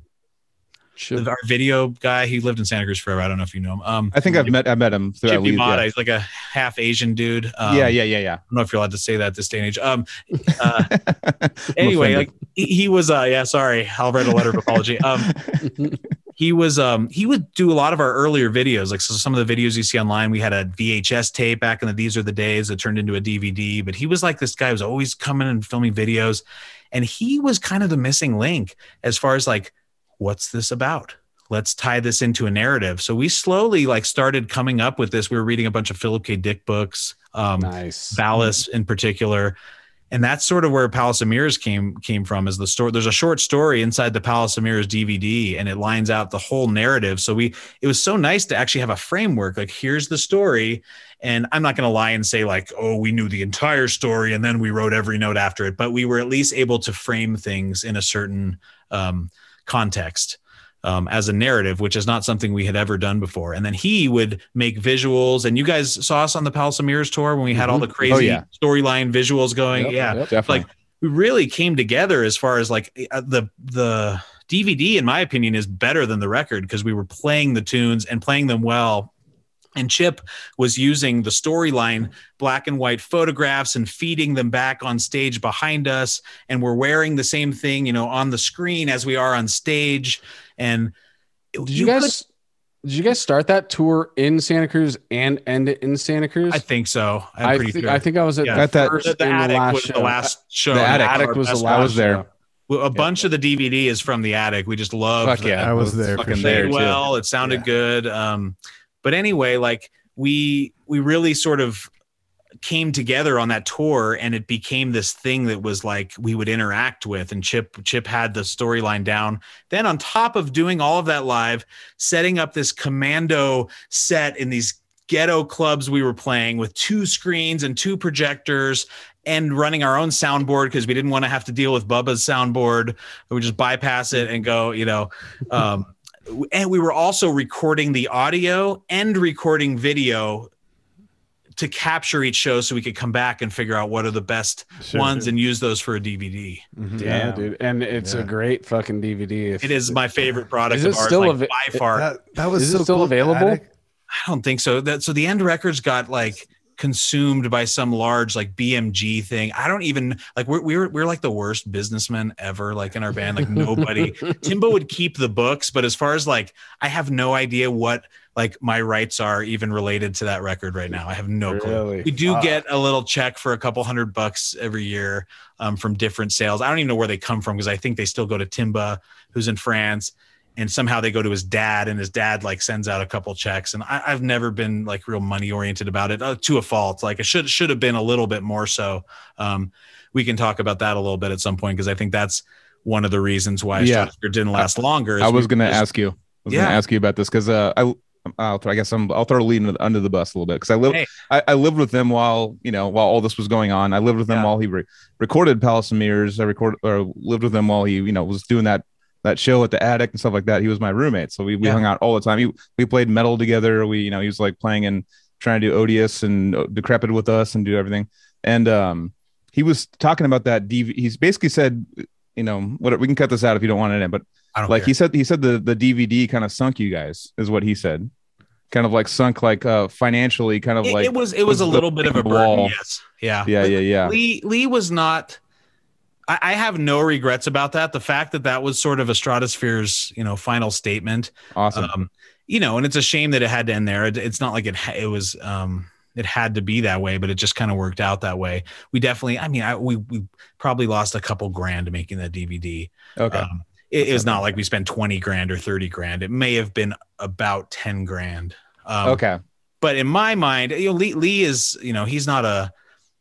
E: Our video guy, he lived in Santa Cruz forever. I don't know if you know him. I
D: think I met him through
C: Chip Yamada. He's like a half Asian dude.
D: Yeah.
C: I don't know if you're allowed to say that at this day and age. Anyway, like he was sorry, I'll write a letter of apology. He would do a lot of our earlier videos. Like, so some of the videos you see online, we had a VHS tape back in These Are the Days that turned into a DVD, but he was like, this guy was always coming and filming videos. And he was kind of the missing link as far as like, what's this about? Let's tie this into a narrative. So we slowly like started coming up with this. We were reading a bunch of Philip K. Dick books,
A: nice.
C: Valis in particular. And that's sort of where Palace of Mirrors came from, is the story. There's a short story inside the Palace of Mirrors DVD, and it lines out the whole narrative. So it was so nice to actually have a framework. Like, here's the story. And I'm not going to lie and say like, oh, we knew the entire story and then we wrote every note after it, but we were at least able to frame things in a certain context as a narrative, which is not something we had ever done before. And then he would make visuals, and you guys saw us on the Palace of Mirrors tour when we had all the crazy storyline visuals going.
A: Yep, definitely.
C: Like, we really came together as far as like the DVD, in my opinion, is better than the record because we were playing the tunes and playing them well. And Chip was using the storyline, black and white photographs, and feeding them back on stage behind us. And we're wearing the same thing, on the screen as we are on stage. And
A: did you guys start that tour in Santa Cruz and end it in Santa Cruz?
C: I think so.
A: I think I was at the first
C: the Attic was the last show.
A: The Attic was the last.
D: I was there.
C: A bunch of the DVD is from the Attic. We just love.
D: Fuck yeah, I was there.
C: Fucking there too. Well, it sounded good. But anyway, like we really sort of came together on that tour, and it became this thing that was like we would interact with, and Chip had the storyline down. Then on top of doing all of that live, setting up this commando set in these ghetto clubs we were playing with 2 screens and 2 projectors, and running our own soundboard because we didn't want to have to deal with Bubba's soundboard. We just bypass it and go, and we were also recording the audio and recording video to capture each show so we could come back and figure out what are the best ones and use those for a DVD.
A: Mm-hmm. Yeah, dude. And it's a great fucking DVD.
C: It is my favorite product
A: of
C: ours,
A: still
C: by far.
B: That was
A: still available?
C: I don't think so. So the End Records got like
E: consumed by some large like BMG thing. I don't even like we're like the worst businessmen ever, like in our band. Like nobody Timbo would keep the books, but as far as like I have no idea what like my rights are even related to that record right now. I have no clue. We do get a little check for a couple $100 every year from different sales. I don't even know where they come from because I think they still go to Timba, who's in France. And somehow they go to his dad, and his dad like sends out a couple checks. And I've never been like real money oriented about it to a fault. Like it should have been a little bit more so. We can talk about that a little bit at some point because I think that's one of the reasons why Estradasphere didn't last longer.
D: I was going to ask you. Going to ask you about this because I'll throw Lee under the bus a little bit because I lived with him while all this was going on. I lived with him while he recorded Palace of Mirrors. I lived with him while he was doing that show at the Attic and stuff like that. He was my roommate, so we hung out all the time. We played metal together. He was like playing and trying to do Odious and Decrepit with us and do everything. And he was talking about that DVD. He's basically said, whatever, we can cut this out if you don't want it in, but like care. he said the DVD kind of sunk you guys, is what he said. Kind of like sunk like financially, kind of like
E: it was a little bit of a burden. Yes. Yeah. Lee was not. I have no regrets about that. The fact that was sort of Estradasphere's, final statement.
D: Awesome.
E: And it's a shame that it had to end there. It's not like it was, it had to be that way, but it just kind of worked out that way. We definitely, we probably lost a couple grand making that DVD.
D: Okay.
E: It was not like we spent 20 grand or 30 grand. It may have been about 10 grand.
D: Okay.
E: But in my mind, Lee is, he's not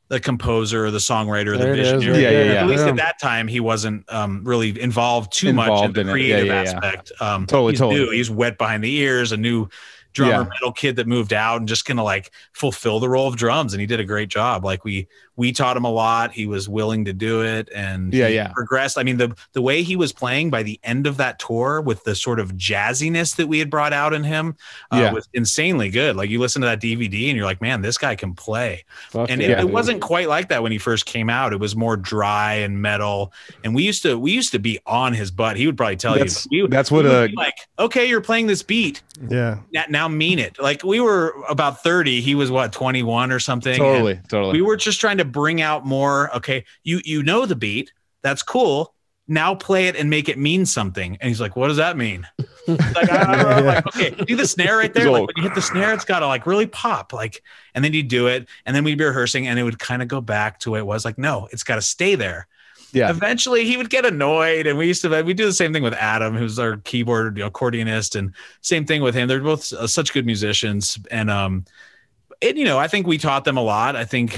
E: the composer or the songwriter or the visionary. At least at that time, he wasn't really involved too much in the creative aspect.
D: Totally.
E: He's wet behind the ears, a new drummer metal kid that moved out and just gonna like fulfill the role of drums, and he did a great job. Like we taught him a lot. He was willing to do it, and he progressed. I mean, the way he was playing by the end of that tour with the sort of jazziness that we had brought out in him was insanely good. Like you listen to that DVD and you're like, man, this guy can play. It wasn't quite like that when he first came out. It was more dry and metal, and we used to be on his butt. He would probably tell you
D: that's what
E: like, okay, you're playing this beat, now mean it. Like we were about 30, he was what, 21 or something.
D: Totally.
E: We were just trying to bring out more. Okay, you know the beat, that's cool, now play it and make it mean something. And he's like, what does that mean? Like I'm like, okay, do the snare right there. Like when you hit the snare, it's gotta like really pop, like, and then you do it, and then we'd be rehearsing and it would kind of go back to what it was. Like, no, it's got to stay there. Eventually he would get annoyed, and we do the same thing with Adam, who's our keyboard accordionist, and same thing with him. They're both such good musicians, and I think we taught them a lot. I think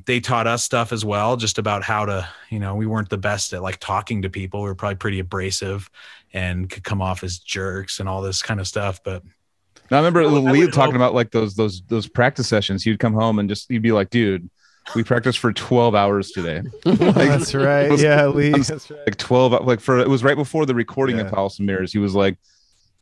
E: they taught us stuff as well, just about how to, we weren't the best at like talking to people. We were probably pretty abrasive and could come off as jerks and all this kind of stuff. But
D: now I remember Lee talking about like those practice sessions. He'd come home and he'd be like, dude, we practiced for 12 hours today.
B: That's right. Lee. That's right.
D: Like 12, it was right before the recording of Palace of Mirrors. He was like,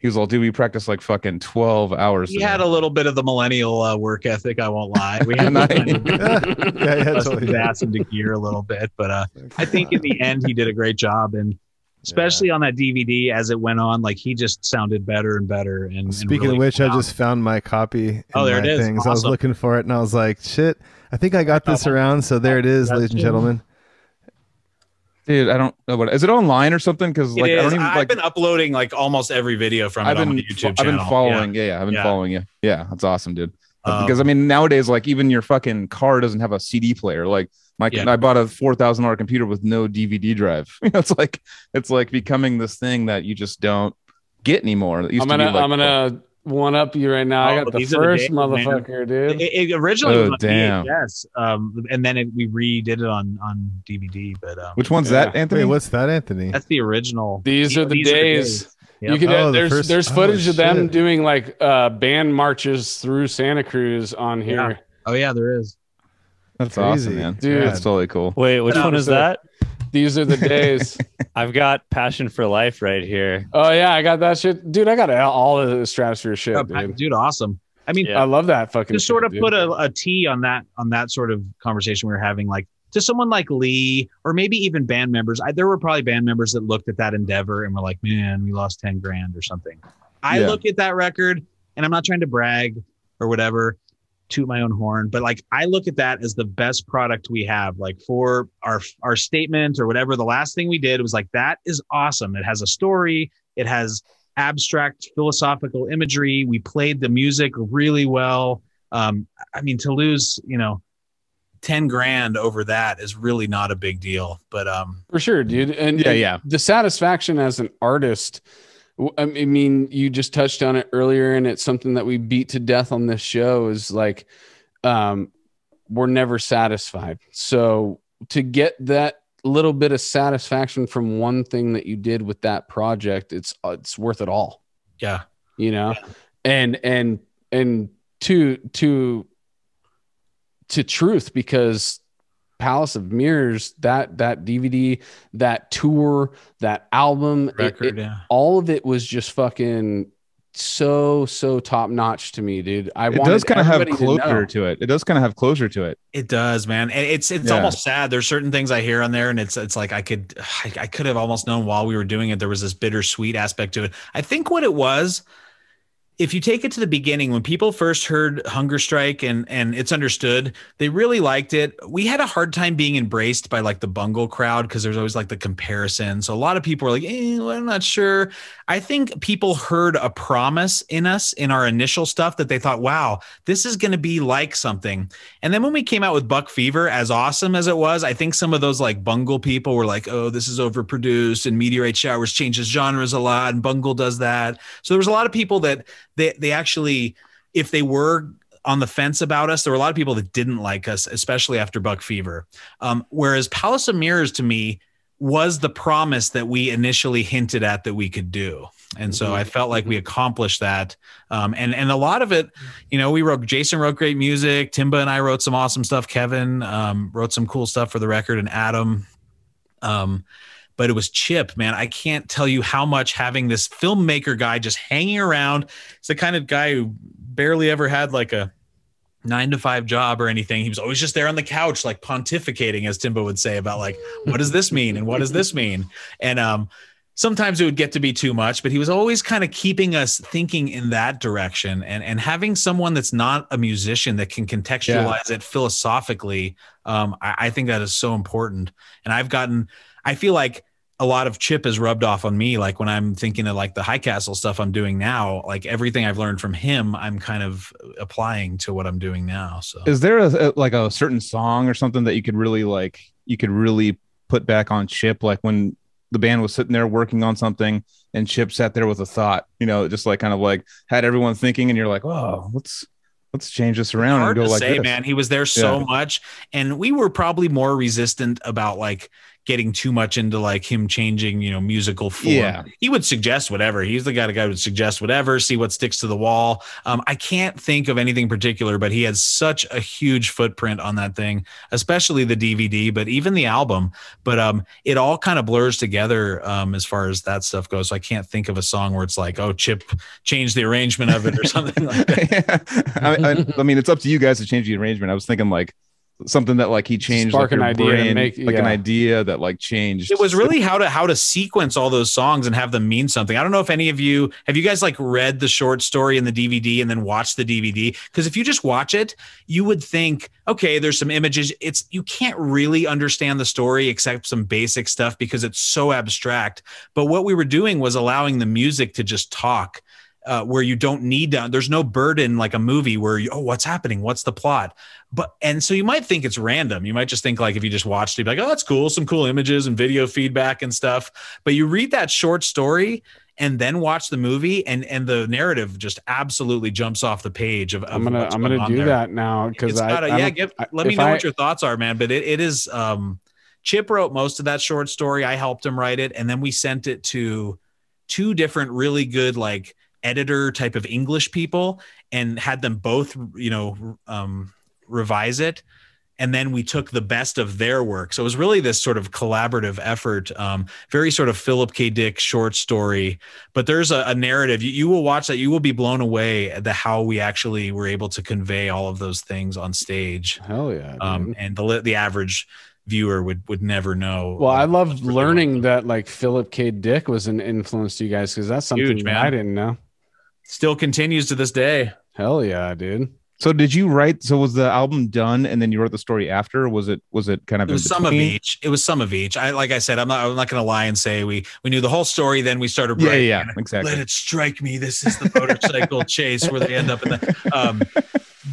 D: dude, we practiced like fucking 12 hours.
E: He had a little bit of the millennial work ethic. I won't lie. We had to ass into gear a little bit, but I think in the end he did a great job, and especially on that DVD as it went on, like he just sounded better and better. And
B: speaking of which, I just found my copy.
E: There it is.
B: Things.
E: Awesome.
B: I was looking for it, and I was like, shit, I think I got this around. So there it is, ladies and gentlemen.
D: Dude, I don't know what is it online or something? Because like
E: I've been uploading like almost every video from it on my YouTube channel.
D: I've been following. I've been following you. Yeah, that's awesome, dude. Because I mean, nowadays, like even your fucking car doesn't have a CD player. Like I bought a $4,000 computer with no DVD drive. It's like becoming this thing that you just don't get anymore.
A: I'm gonna one up you right now. I got the first motherfucker, dude.
E: It originally was VHS, and then we redid it on DVD. But
D: which one's that, Anthony?
B: Wait, what's that, Anthony?
E: That's the original.
A: These are the days. Yep. You can there's footage of them doing like band marches through Santa Cruz on here.
E: Yeah. Oh yeah, there is.
D: That's crazy, awesome, man. Dude, that's totally cool.
F: Wait, which one is that?
A: These are the days.
F: I've got Passion for Life right here.
A: Oh yeah, I got that shit, dude. I got all of the Estradasphere shit,
E: dude. Awesome. I mean,
A: I love that fucking.
E: To sort of put a T on that sort of conversation we were having, like to someone like Lee, or maybe even band members. There were probably band members that looked at that endeavor and were like, "Man, we lost 10 grand or something." I look at that record, and I'm not trying to brag or whatever. toot my own horn, but like I look at that as the best product we have, like for our statement or whatever. The last thing we did was like, that is awesome. It has a story. It has abstract philosophical imagery. We played the music really well. I mean, to lose, 10 grand over that is really not a big deal, but
A: for sure, dude. And
D: yeah,
A: the satisfaction as an artist, I mean, you just touched on it earlier, and it's something that we beat to death on this show is like, we're never satisfied. So to get that little bit of satisfaction from one thing that you did with that project, it's worth it all.
E: Yeah.
A: And to truth, because Palace of Mirrors, that DVD, that tour, that album,
E: record,
A: all of it was just fucking so top notch to me, dude.
D: It does kind of have closure to it. It does kind of have closure to it.
E: It does, man. And it's almost sad. There's certain things I hear on there, and it's like I could have almost known while we were doing it. There was this bittersweet aspect to it. I think what it was, if you take it to the beginning, when people first heard Hunger Strike and It's Understood, they really liked it. We had a hard time being embraced by like the Bungle crowd because there's always like the comparison. So a lot of people were like, well, I'm not sure. I think people heard a promise in us in our initial stuff that they thought, wow, this is going to be like something. And then when we came out with Buck Fever, as awesome as it was, I think some of those like Bungle people were like, oh, this is overproduced, and Meteorite Showers changes genres a lot, and Bungle does that. So there was a lot of people that they actually, if they were on the fence about us, there were a lot of people that didn't like us, especially after Buck Fever. Whereas Palace of Mirrors to me was the promise that we initially hinted at that we could do. And so I felt like we accomplished that. And a lot of it, Jason wrote great music. Timba and I wrote some awesome stuff. Kevin wrote some cool stuff for the record, and Adam. But it was Chip, man. I can't tell you how much having this filmmaker guy just hanging around. He's the kind of guy who barely ever had like a 9-to-5 job or anything. He was always just there on the couch, like pontificating, as Timbo would say, about like, what does this mean? And what does this mean? And sometimes it would get to be too much, but he was always kind of keeping us thinking in that direction. And having someone that's not a musician that can contextualize it philosophically, I think that is so important. And I feel like a lot of Chip has rubbed off on me. Like when I'm thinking of like the High Castle stuff I'm doing now, like everything I've learned from him, I'm kind of applying to what I'm doing now. So
D: is there a certain song or something that you could really put back on Chip? Like when the band was sitting there working on something and Chip sat there with a thought, just like kind of like had everyone thinking, and you're like, oh, let's change this around and go like this.
E: Man, he was there so much, and we were probably more resistant about like getting too much into like him changing, musical form. Yeah. He would suggest whatever. He's the guy who would suggest whatever, see what sticks to the wall. I can't think of anything particular, but he had such a huge footprint on that thing, especially the DVD, but even the album. But it all kind of blurs together as far as that stuff goes. So I can't think of a song where it's like, oh, Chip changed the arrangement of it or something like that.
D: I mean, it's up to you guys to change the arrangement. I was thinking like something that like he changed
A: like
D: an
A: idea
D: idea that like changed.
E: It was really how to sequence all those songs and have them mean something. I don't know if any of you have guys like read the short story in the DVD and then watched the DVD, because if you just watch it, you would think, okay, there's some images. You can't really understand the story except some basic stuff because it's so abstract. But what we were doing was allowing the music to just talk. Where you don't need to, there's no burden like a movie where what's happening? What's the plot? And so you might think it's random. You might just think like, if you just watched it, you'd be like, oh, that's cool. Some cool images and video feedback and stuff. But you read that short story and then watch the movie, and the narrative just absolutely jumps off the page of
A: I'm gonna do that now, because
E: let me know what your thoughts are, man. But it is Chip wrote most of that short story. I helped him write it, and then we sent it to 2 different really good like editor type of English people and had them both, revise it. And then we took the best of their work. So it was really this sort of collaborative effort, very sort of Philip K. Dick short story. But there's a narrative. You will watch that. You will be blown away at how we actually were able to convey all of those things on stage.
A: Hell yeah.
E: And the average viewer would never know.
A: Well, I love learning that like Philip K. Dick was an influence to you guys, because that's something
E: huge, man.
A: I didn't know.
E: Still continues to this day.
A: Hell yeah, dude.
D: So did you write? So was the album done, and then you wrote the story after? Or was it kind of?
C: It was some of each. It was some of each. Like I said, I'm not going to lie and say we knew the whole story. Then we started writing.
D: Yeah, exactly.
C: Let it strike me. This is the motorcycle chase where they end up in the.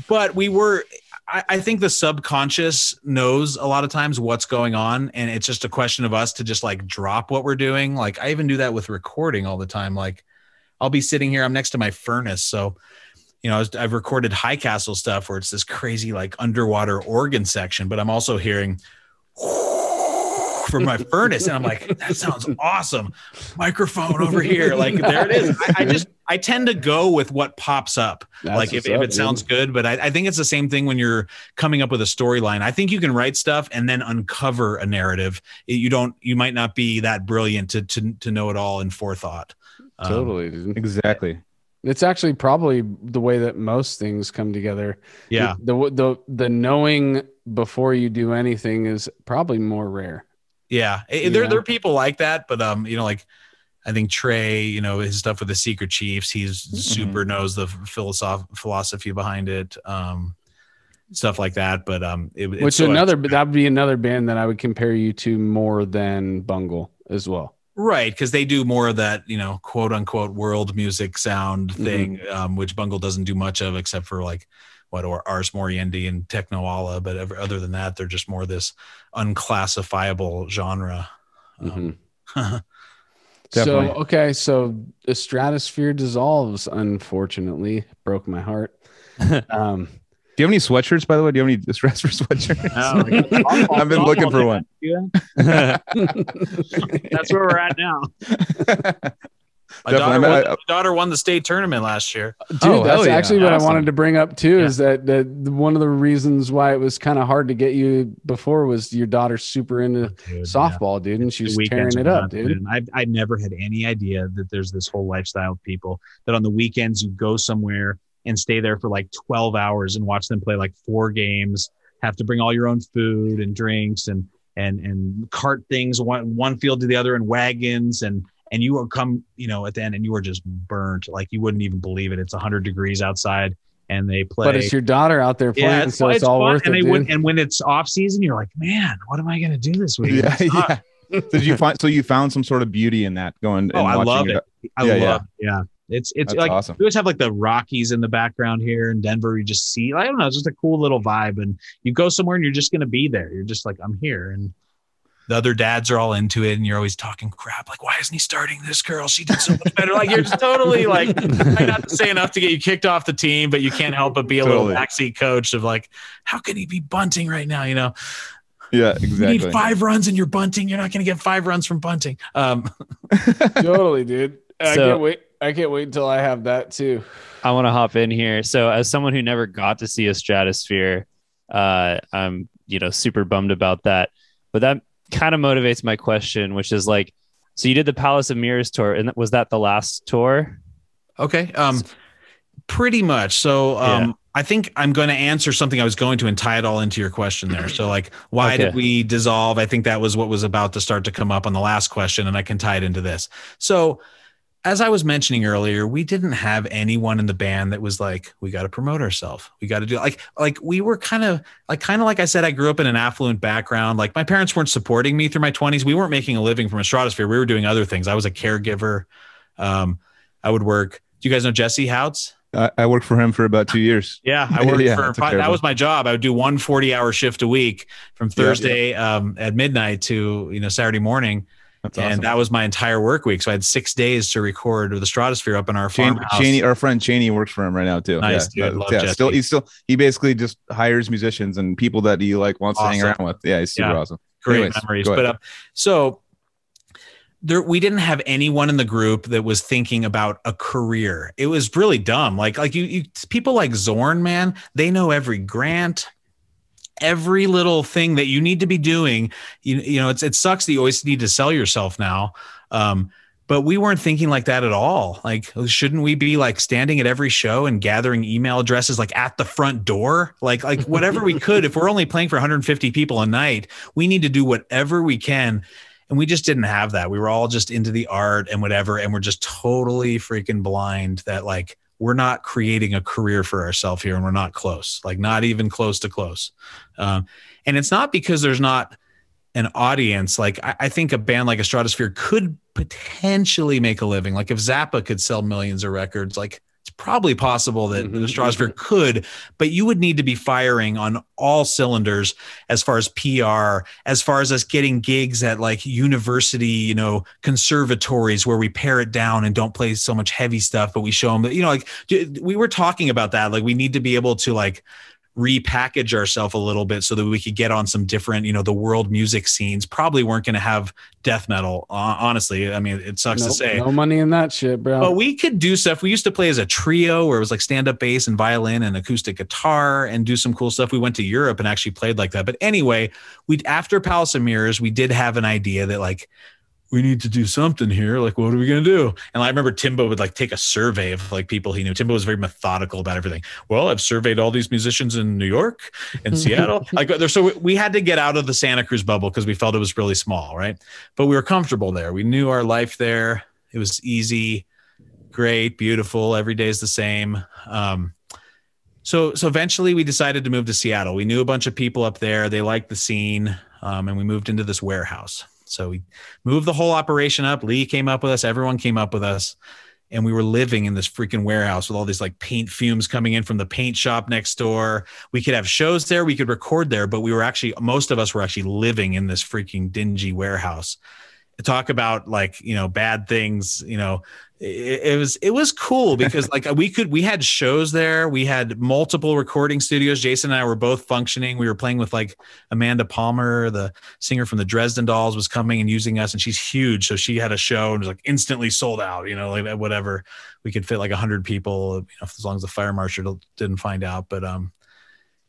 C: But we were. I think the subconscious knows a lot of times what's going on, and it's just a question of us to just like drop what we're doing. Like I even do that with recording all the time. Like I'll be sitting here. I'm next to my furnace, so. I've recorded High Castle stuff where it's this crazy like underwater organ section, but I'm also hearing from my furnace, and I'm like, that sounds awesome. Microphone over here, like there it is. I tend to go with what pops up, like if it sounds good. But I think it's the same thing when you're coming up with a storyline. I think you can write stuff and then uncover a narrative. You might not be that brilliant to know it all in forethought.
A: Totally, dude.
D: Exactly.
A: It's actually probably the way that most things come together.
E: Yeah.
A: The knowing before you do anything is probably more rare.
C: Yeah. There are people like that, but like I think Trey, his stuff with the Secret Chiefs, he's super knows the philosophy behind it. Stuff like that. But that would be another band that I would compare you to more than Bungle as well. Right, because they do more of that, quote unquote world music sound thing, which Bungle doesn't do much of, except for like or Ars Moriendi and Techno Alla. But other than that, they're just more this unclassifiable genre.
A: So Estradasphere dissolves. Unfortunately, broke my heart.
D: Do you have any sweatshirts, by the way? Do you have any Estradasphere sweatshirts? I've been looking for one.
E: That's where we're at now.
C: My daughter won the state tournament last year.
A: Dude, that's actually what I wanted to bring up too, is that one of the reasons why it was kind of hard to get you before was your daughter's super into softball, dude, and she's tearing it up, dude.
E: I never had any idea that there's this whole lifestyle of people that on the weekends you go somewhere and stay there for like 12 hours and watch them play like 4 games, have to bring all your own food and drinks and cart things one field to the other in wagons. And you will come, at the end and you are just burnt. Like you wouldn't even believe it. It's 100 degrees outside and they play.
A: But it's your daughter out there playing, so it's all worth it.
E: And when it's off season, you're like, man, what am I going to do this week?
D: Yeah. Did you found some sort of beauty in that going?
E: Oh, I love it. I love it. Yeah. It's like
D: awesome.
E: We always have like the Rockies in the background here in Denver. You just see, I don't know, it's just a cool little vibe. And you go somewhere and you're just going to be there. You're just like, I'm here. And
C: the other dads are all into it, and you're always talking crap. Like, why isn't he starting this girl? She did so much better. Like, you're just totally like, I got to say enough to get you kicked off the team, but you can't help but be a little backseat coach of like, how can he be bunting right now?
D: Yeah, exactly.
C: You need 5 runs and you're bunting. You're not going to get 5 runs from bunting.
A: Totally, dude. I can't wait until I have that too.
F: I want to hop in here. So as someone who never got to see Estradasphere, I'm, super bummed about that. But that kind of motivates my question, which is like, so you did the Palace of Mirrors tour, and was that the last tour?
C: Okay. Pretty much. So, I think I'm going to answer something I was going to and tie it all into your question there. So like, why did we dissolve? I think that was what was about to start to come up on the last question, and I can tie it into this. So as I was mentioning earlier, we didn't have anyone in the band that was like, we got to promote ourselves. We got to do like we were kind of like I said, I grew up in an affluent background. Like my parents weren't supporting me through my 20s. We weren't making a living from Estradasphere. We were doing other things. I was a caregiver. I would work. Do you guys know Jesse Houts?
D: I worked for him for about 2 years.
C: Yeah, I worked for 5. That was my job. I would do 1 40-hour shift a week from Thursday at midnight to Saturday morning. That's awesome. And that was my entire work week. So I had 6 days to record with the Estradasphere up in our farmhouse.
D: Cheney, our friend Cheney works for him right now too.
C: Nice, dude. Love Jesse.
D: He basically just hires musicians and people that he wants to hang around with. Yeah, he's super awesome.
C: Great memories. But we didn't have anyone in the group that was thinking about a career. It was really dumb. Like you people like Zorn, man, they know every grant, every little thing that you need to be doing. It sucks that you always need to sell yourself now. But we weren't thinking like that at all. Like, shouldn't we be like standing at every show and gathering email addresses like at the front door? Like whatever we could. If we're only playing for 150 people a night, we need to do whatever we can. And we just didn't have that. We were all just into the art and whatever. And we're just totally freaking blind that like we're not creating a career for ourselves here, and we're not close, like not even close to close. And it's not because there's not an audience. Like I think a band like Estradasphere could potentially make a living. Like if Zappa could sell millions of records, like it's probably possible that the Estradasphere could, but you would need to be firing on all cylinders as far as PR, as far as us getting gigs at like university, you know, conservatories where we pare it down and don't play so much heavy stuff, but we show them that, you know, like we were talking about that. Like we need to be able to like repackage ourselves a little bit so that we could get on some different, you know, the world music scenes. Probably weren't going to have death metal. Honestly, I mean, it sucks to say.
A: No money in that shit, bro.
C: But we could do stuff. We used to play as a trio where it was like stand-up bass and violin and acoustic guitar and do some cool stuff. We went to Europe and actually played like that. But anyway, after Palace of Mirrors, we did have an idea that like, we need to do something here. Like, what are we going to do? And I remember Timbo would like take a survey of like people he knew. Timbo was very methodical about everything. Well, I've surveyed all these musicians in New York and Seattle. Like, so we had to get out of the Santa Cruz bubble because we felt it was really small, right? But we were comfortable there. We knew our life there. It was easy, great, beautiful. Every day is the same. So eventually we decided to move to Seattle. We knew a bunch of people up there. They liked the scene, and we moved into this warehouse. So we moved the whole operation up. Lee came up with us. Everyone came up with us. And we were living in this freaking warehouse with all these like paint fumes coming in from the paint shop next door. We could have shows there. We could record there. But most of us were actually living in this freaking dingy warehouse. Talk about like, you know, bad things, you know, it was cool because like we had shows there. We had multiple recording studios. Jason and I were both functioning. We were playing with like Amanda Palmer, the singer from the Dresden Dolls, was coming and using us, and she's huge. So she had a show and was like instantly sold out, you know, like whatever. We could fit like 100 people, you know, as long as the fire marshal didn't find out. But,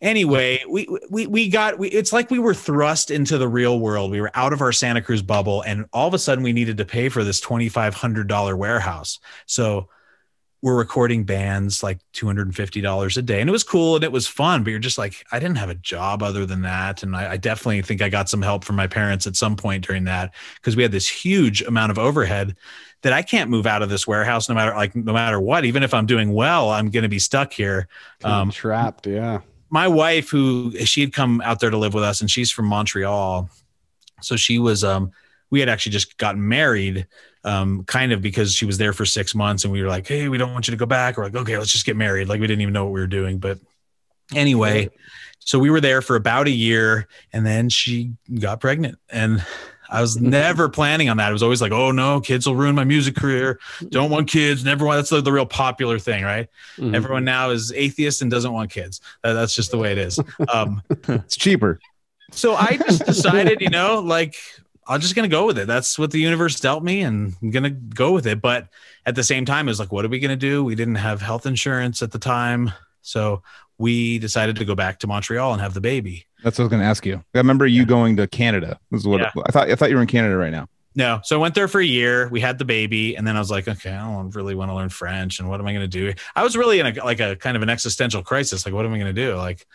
C: anyway, it's like we were thrust into the real world. We were out of our Santa Cruz bubble, and all of a sudden we needed to pay for this $2,500 warehouse. So we're recording bands like $250 a day, and it was cool and it was fun, but you're just like, I didn't have a job other than that. And I definitely think I got some help from my parents at some point during that, because we had this huge amount of overhead that I can't move out of this warehouse no matter what. Even if I'm doing well, I'm going to be stuck here.
A: Trapped. Yeah.
C: My wife, she had come out there to live with us, and she's from Montreal. So she was, we had actually just gotten married, kind of because she was there for 6 months, and we were like, hey, we don't want you to go back. We're like, okay, let's just get married. Like we didn't even know what we were doing. But anyway, so we were there for about a year, and then she got pregnant, and I was never planning on that. It was always like, oh no, kids will ruin my music career. Don't want kids. Never want. That's the real popular thing, right? Mm-hmm. Everyone now is atheist and doesn't want kids. That's just the way it is.
D: It's cheaper.
C: So I just decided, you know, like I'm just going to go with it. That's what the universe dealt me, and I'm going to go with it. But at the same time, it was like, what are we going to do? We didn't have health insurance at the time. So we decided to go back to Montreal and have the baby.
D: That's what I was going to ask you. I remember you going to Canada. This is what I thought you were in Canada right now.
C: No. So I went there for a year. We had the baby, and then I was like, okay, I don't really want to learn French, and what am I going to do? I was really in a kind of an existential crisis. Like, what am I going to do? Like,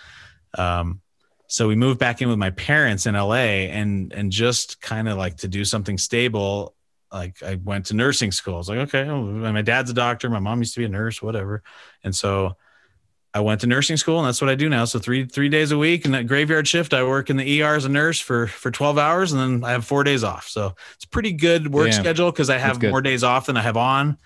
C: so we moved back in with my parents in LA, and just kind of like to do something stable. Like I went to nursing school. I was like, okay, my dad's a doctor. My mom used to be a nurse, whatever. And so I went to nursing school, and that's what I do now. So three days a week, and that graveyard shift, I work in the ER as a nurse for 12 hours, and then I have 4 days off. So it's a pretty good work schedule because I have more days off than I have on.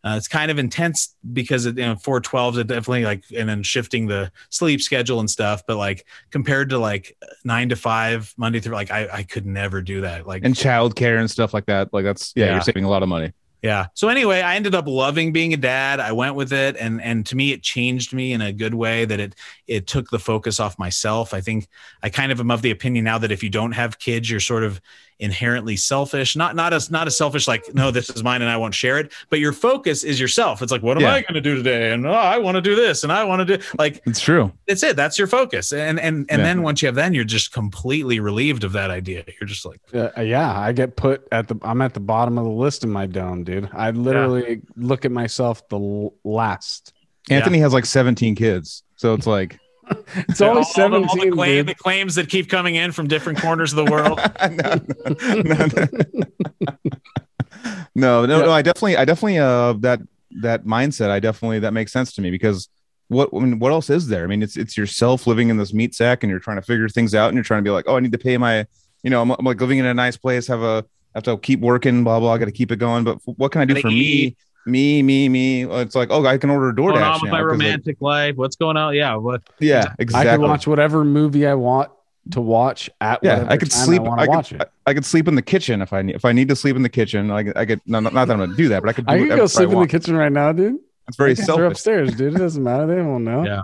C: It's kind of intense because 4/12s, it definitely like, and then shifting the sleep schedule and stuff. But like compared to like 9 to 5 Monday through, like I could never do that. Like,
D: and childcare and stuff like that. Like that's you're saving a lot of money.
C: Yeah. So anyway, I ended up loving being a dad. I went with it. And to me, it changed me in a good way, that it took the focus off myself. I think I kind of am of the opinion now that if you don't have kids, you're sort of inherently selfish, not as selfish, like, no, this is mine and I won't share it, but your focus is yourself. It's like, what am I going to do today? And I want to do this, and I want to do, like,
D: it's true.
C: It's it. That's your focus. And then once you have that, you're just completely relieved of that idea. You're just like,
A: I get I'm at the bottom of the list in my dome, dude. I literally look at myself the last.
D: Anthony has like 17 kids. So it's like,
A: it's only 17.
C: All the claims that keep coming in from different corners of the world.
D: No. I definitely that that mindset, I definitely, that makes sense to me, because what else is there? I mean, it's yourself living in this meat sack, and you're trying to figure things out, and you're trying to be like, oh, I need to pay my, I'm like living in a nice place, have to keep working, blah blah, I got to keep it going. But what can I do for me? Me. Well, it's like, oh, I can order a DoorDash.
E: What's going on with my romantic life? What's going on? Yeah,
D: exactly.
A: I can watch whatever movie I want to watch at whatever
D: I could
A: time
D: sleep.
A: I
D: could sleep in the kitchen if I need to sleep in the kitchen. I could not that I'm gonna do that, but I could.
A: I could go sleep in the kitchen right now, dude.
D: It's very selfish.
A: They're upstairs, dude. It doesn't matter. They won't know.
E: Yeah.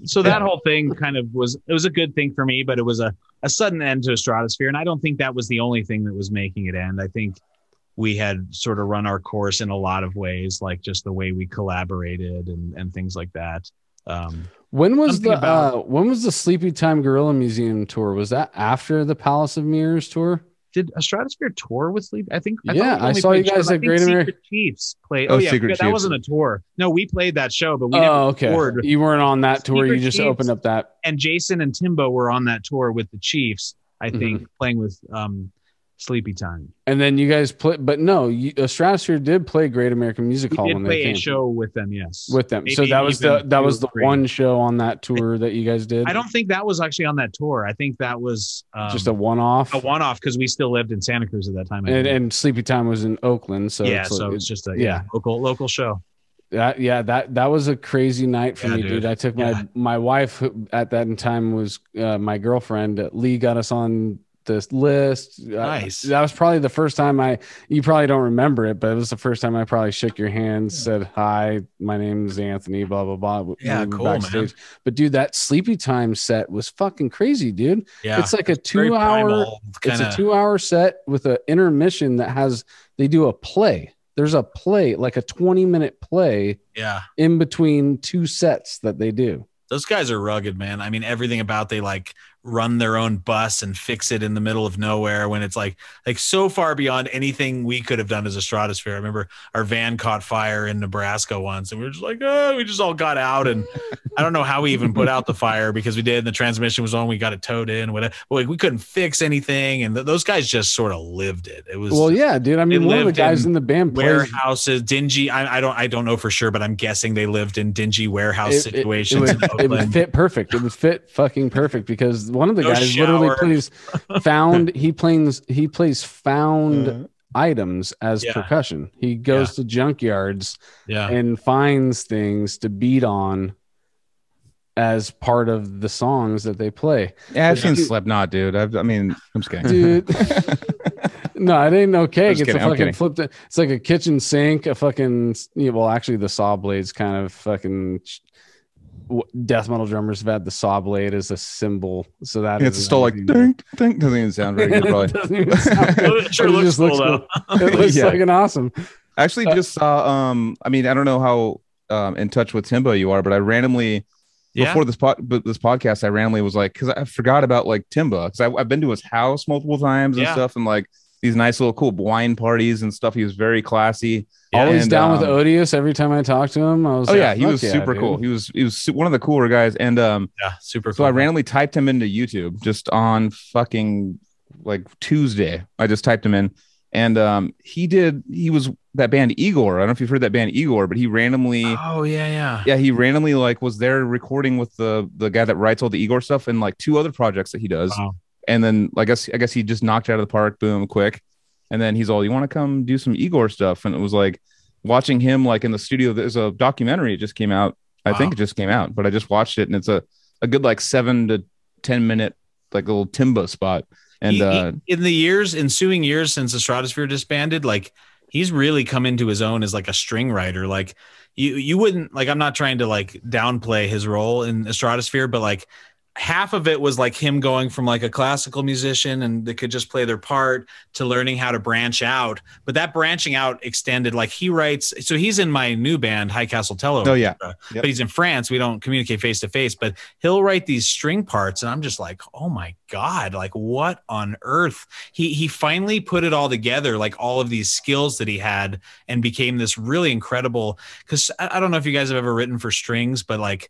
E: So that whole thing kind of was a good thing for me, but it was a sudden end to Estradasphere, and I don't think that was the only thing that was making it end. I think we had sort of run our course in a lot of ways, like just the way we collaborated and things like that.
A: When was the Sleepy Time Gorilla Museum tour? Was that after the Palace of Mirrors tour?
E: Did Estradasphere tour with Sleep? I think.
A: I saw you guys at Great American
E: Chiefs play. Oh yeah,
D: Secret
E: that
D: Chiefs.
E: wasn't a tour. No, we played that show, but we never toured.
A: You weren't on that tour.
E: Secret
A: You just
E: Chiefs,
A: opened up that.
E: And Jason and Timbo were on that tour with the Chiefs, I think, playing with Sleepy Time.
A: And then you guys play, but no, Estradasphere did play Great American Music Hall when they came.
E: A show with them, yes.
A: With them.
E: Maybe
A: so that was the one show on that tour that you guys did?
E: I don't think that was actually on that tour. I think that was
A: just a one-off.
E: A one-off, because we still lived in Santa Cruz at that time.
A: And Sleepy Time was in Oakland. So
E: it's just a local show.
A: That was a crazy night for me, dude. I took my wife, who at that time was my girlfriend. Lee got us on this list.
C: Nice.
A: That was probably the first time you probably don't remember it, but it was the first time I probably shook your hand, said hi, my name is Anthony, blah blah blah.
C: Yeah, cool, man.
A: But dude, that Sleepy Time set was fucking crazy, dude.
C: Yeah,
A: it's like a 2-hour. It's a 2-hour set with an intermission that they do a play. There's a play, like a 20-minute play.
C: Yeah. In
A: between two sets that they do.
C: Those guys are rugged, man. I mean, everything about they like run their own bus and fix it in the middle of nowhere when it's like so far beyond anything we could have done as a Stratosphere. I remember our van caught fire in Nebraska once, and we were just like, oh, we just all got out, and I don't know how we even put out the fire, because we did, and the transmission was on, we got it towed in, whatever. But like, we couldn't fix anything, and those guys just sort of lived it. It was
A: dude. I mean, one of the guys in the band
C: warehouses, dingy. I don't know for sure, but I'm guessing they lived in dingy warehouse situations.
A: It would fit perfect. It would fit fucking perfect, because one of the guys literally plays found. He plays found items as percussion. He goes to junkyards and finds things to beat on as part of the songs that they play.
D: Yeah, I've seen Slipknot, dude. I'm just kidding,
A: dude. No, it ain't no cake. It's a fucking flipped. It's like a kitchen sink. A fucking actually, the saw blade's kind of fucking. Death metal drummers have had the saw blade as a symbol, so that
D: it's still like ding. Doesn't even sound very good. Probably
A: doesn't even sound good.
E: It sure looks cool though.
A: It looks fucking awesome.
D: I actually just saw. I mean, I don't know how in touch with Timbo you are, but I randomly before this podcast, I randomly was like, because I forgot about like Timbo, because I've been to his house multiple times and stuff, and like these nice little cool wine parties and stuff. He was very classy.
A: Always down with Odious every time I talked to him. I was
D: he was super cool. He was one of the cooler guys. And
C: super cool.
D: So I randomly typed him into YouTube just on fucking like Tuesday. I just typed him in, and he was that band Igor. I don't know if you've heard that band Igor, but he randomly he randomly like was there recording with the guy that writes all the Igor stuff and like 2 other projects that he does.
E: Wow.
D: And then I guess he just knocked it out of the park, boom, quick. And then he's all, you want to come do some Igor stuff? And it was like watching him like in the studio. There's a documentary. It just came out. I think it just came out, but I just watched it, and it's a good like 7 to 10 minute like little Timbo spot. And
C: in the ensuing years since the Stratosphere disbanded, like he's really come into his own as like a string writer. Like you wouldn't like, I'm not trying to like downplay his role in the Stratosphere, but like half of it was like him going from like a classical musician and they could just play their part to learning how to branch out. But that branching out extended, like he writes. So he's in my new band, High Castle Teleorkestra.
D: Oh yeah.
C: But he's in France. We don't communicate face to face, but he'll write these string parts. And I'm just like, oh my God, like what on earth? He finally put it all together, like all of these skills that he had, and became this really incredible. Cause I don't know if you guys have ever written for strings, but like,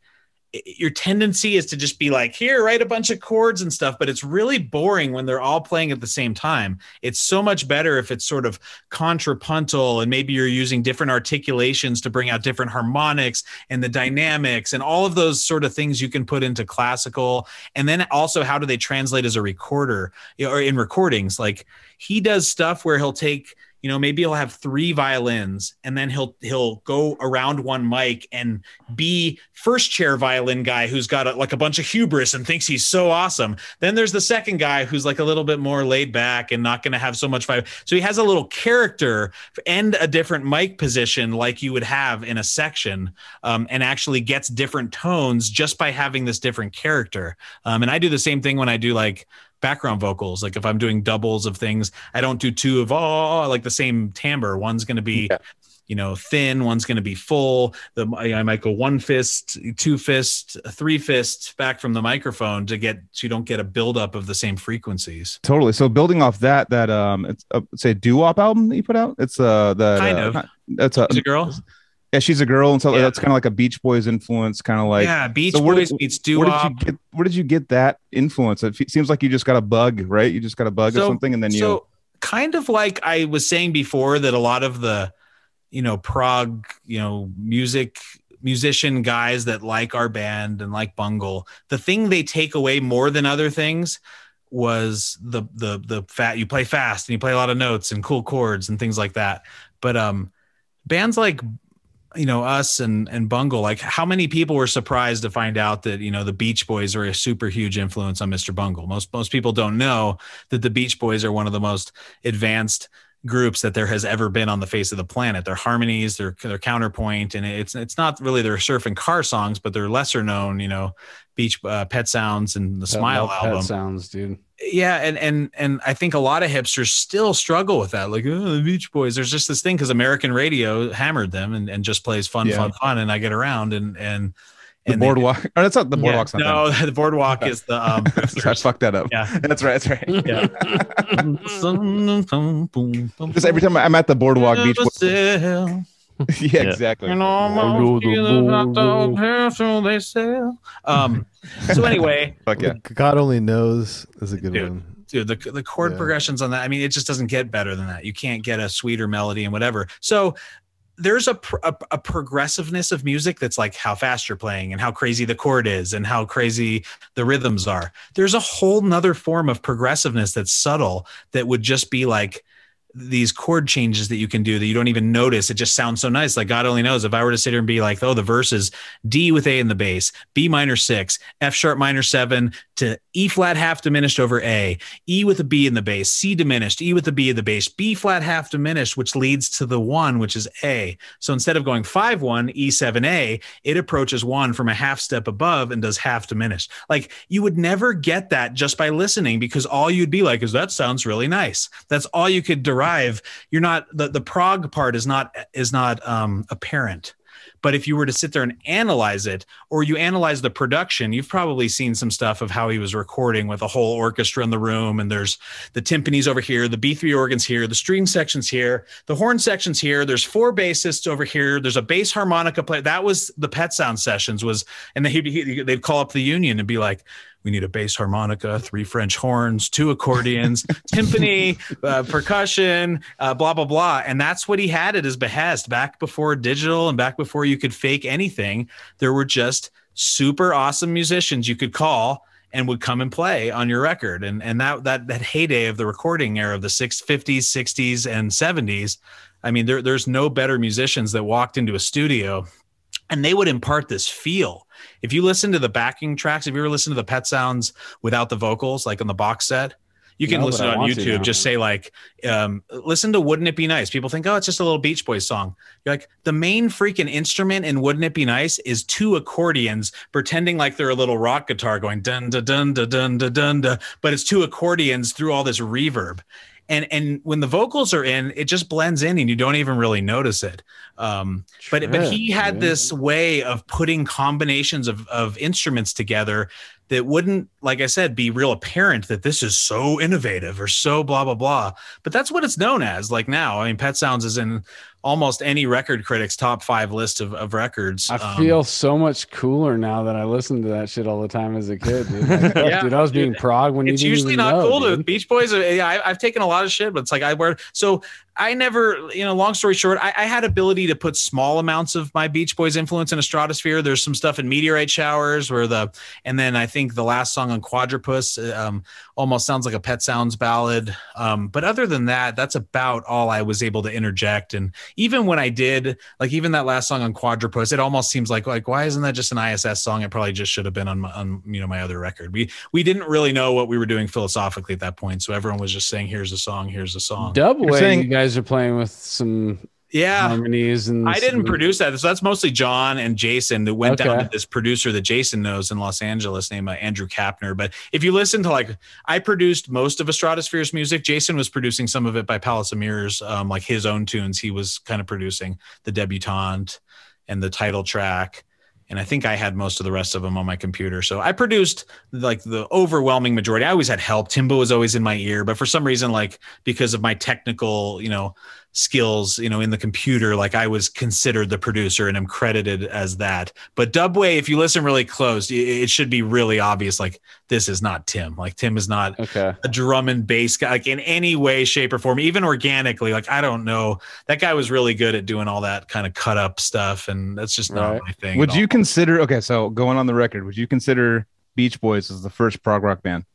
E: your tendency is to just be like, here, write a bunch of chords and stuff, but it's really boring when they're all playing at the same time. It's so much better if it's sort of contrapuntal, and maybe you're using different articulations to bring out different harmonics and the dynamics and all of those sort of things you can put into classical. And then also, how do they translate as a recorder, or in recordings? Like, he does stuff where he'll take, maybe he'll have 3 violins, and then he'll go around one mic and be first chair violin guy who's got a bunch of hubris and thinks he's so awesome. Then there's the second guy who's like a little bit more laid back and not going to have so much vibe. So he has a little character and a different mic position like you would have in a section, and actually gets different tones just by having this different character. And I do the same thing when I do like background vocals. Like if I'm doing doubles of things, I don't do 2 of like the same timbre. One's going to be, thin. One's going to be full. I might go 1 fist, 2 fist, 3 fist back from the microphone so you don't get a buildup of the same frequencies.
D: Totally. So building off that it's say doo-wop album that you put out. It's that's a girl. Yeah, she's a girl, and so that's kind of like a Beach Boys influence, kind of like
E: Beach Boys meets doo-wop.
D: Where did you get that influence? It seems like you just got a bug, right? You just got a bug or something, and then
E: kind of like I was saying before, that a lot of the prog musician guys that like our band and like Bungle, the thing they take away more than other things was the you play fast and you play a lot of notes and cool chords and things like that. But bands like us and Bungle, like how many people were surprised to find out that, the Beach Boys are a super huge influence on Mr. Bungle. Most people don't know that the Beach Boys are one of the most advanced groups that there has ever been on the face of the planet. Their harmonies, their counterpoint, and it's not really their surf and car songs, but they're lesser known, Beach Pet Sounds and the Smile album.
A: Pet Sounds, dude.
E: Yeah, and I think a lot of hipsters still struggle with that. Like, the Beach Boys. There's just this thing because American radio hammered them and just plays fun. And I get around and
D: the Boardwalk. That's not the Boardwalk's not
E: no, the Boardwalk is the.
D: I fucked that up.
E: Yeah,
D: that's right.
E: Yeah.
D: Just every time I'm at the Boardwalk, Beach Boys. Yeah, exactly.
E: So anyway,
B: God Only Knows is a good one.
E: Dude, the chord progressions on that, I mean, it just doesn't get better than that. You can't get a sweeter melody and whatever. So there's a progressiveness of music that's like how fast you're playing and how crazy the chord is and how crazy the rhythms are. There's a whole nother form of progressiveness that's subtle that would just be like these chord changes that you can do that you don't even notice. It just sounds so nice. Like God Only Knows. If I were to sit here and be like, oh, the verse is D with A in the bass, B minor 6, F sharp minor 7 to E flat half diminished over A, E with a B in the bass, C diminished, E with a B in the bass, B flat half diminished, which leads to the 1, which is A. So instead of going 5-1, E7A, it approaches 1 from a half step above and does half diminished. Like you would never get that just by listening, because all you'd be like is that sounds really nice. That's all you could derive. You're not the prog part is not apparent. But if you were to sit there and analyze it, or you analyze the production, you've probably seen some stuff of how he was recording with a whole orchestra in the room. And there's the timpanis over here, the B3 organs here, the string sections here, the horn sections here. There's 4 bassists over here. There's a bass harmonica player. That was the Pet Sound sessions and they'd call up the union and be like, we need a bass harmonica, 3 French horns, 2 accordions, timpani, percussion, blah, blah, blah. And that's what he had at his behest back before digital and back before you could fake anything. There were just super awesome musicians you could call and would come and play on your record. And that heyday of the recording era of the 50s, 60s, and 70s, I mean, there's no better musicians that walked into a studio and they would impart this feel. If you listen to the backing tracks, if you ever listen to the Pet Sounds without the vocals, like on the box set, you can listen on YouTube. Just say like, listen to Wouldn't It Be Nice? People think, oh, it's just a little Beach Boys song. You're like, the main freaking instrument in Wouldn't It Be Nice is 2 accordions pretending like they're a little rock guitar going dun dun dun dun dun dun dun dun, but it's 2 accordions through all this reverb. And when the vocals are in, it just blends in and you don't even really notice it. But he had this way of putting combinations of instruments together that wouldn't, like I said, be real apparent that this is so innovative or so blah, blah, blah. But that's what it's known as. Like now, I mean, Pet Sounds is in almost any record critic's top 5 list of records.
A: I feel so much cooler now that I listened to that shit all the time as a kid. Dude, like,
E: Yeah,
A: dude I was being prog when
E: it's
A: you didn't
E: usually
A: even
E: not
A: know,
E: cool
A: dude.
E: to Beach Boys. Yeah, I've taken a lot of shit, but it's like I never, long story short, I had ability to put small amounts of my Beach Boys influence in Estradasphere. There's some stuff in Meteorite Showers and then I think the last song on Quadrupus almost sounds like a Pet Sounds ballad. But other than that, that's about all I was able to interject. And even when I did, like even that last song on Quadrupus, it almost seems like why isn't that just an ISS song? It probably just should have been on my other record. We didn't really know what we were doing philosophically at that point, so everyone was just saying, here's a song.
A: Dubway, you guys are playing with some harmonies, and
E: I didn't produce that. So that's mostly John and Jason that went down to this producer that Jason knows in Los Angeles named Andrew Kapner. But if you listen to I produced most of Estradasphere's music. Jason was producing some of it by Palace of Mirrors, like his own tunes. He was kind of producing the Debutante and the title track. And I think I had most of the rest of them on my computer. So I produced like the overwhelming majority. I always had help. Timbo was always in my ear, but for some reason, because of my technical, skills, in the computer, I was considered the producer and am credited as that. But Dubway, if you listen really close, it should be really obvious. This is not Tim. Tim is not a drum and bass guy, in any way, shape, or form, even organically. I don't know. That guy was really good at doing all that kind of cut up stuff, and that's just not my thing.
D: Would you consider? Okay, so going on the record, would you consider Beach Boys as the first prog rock band?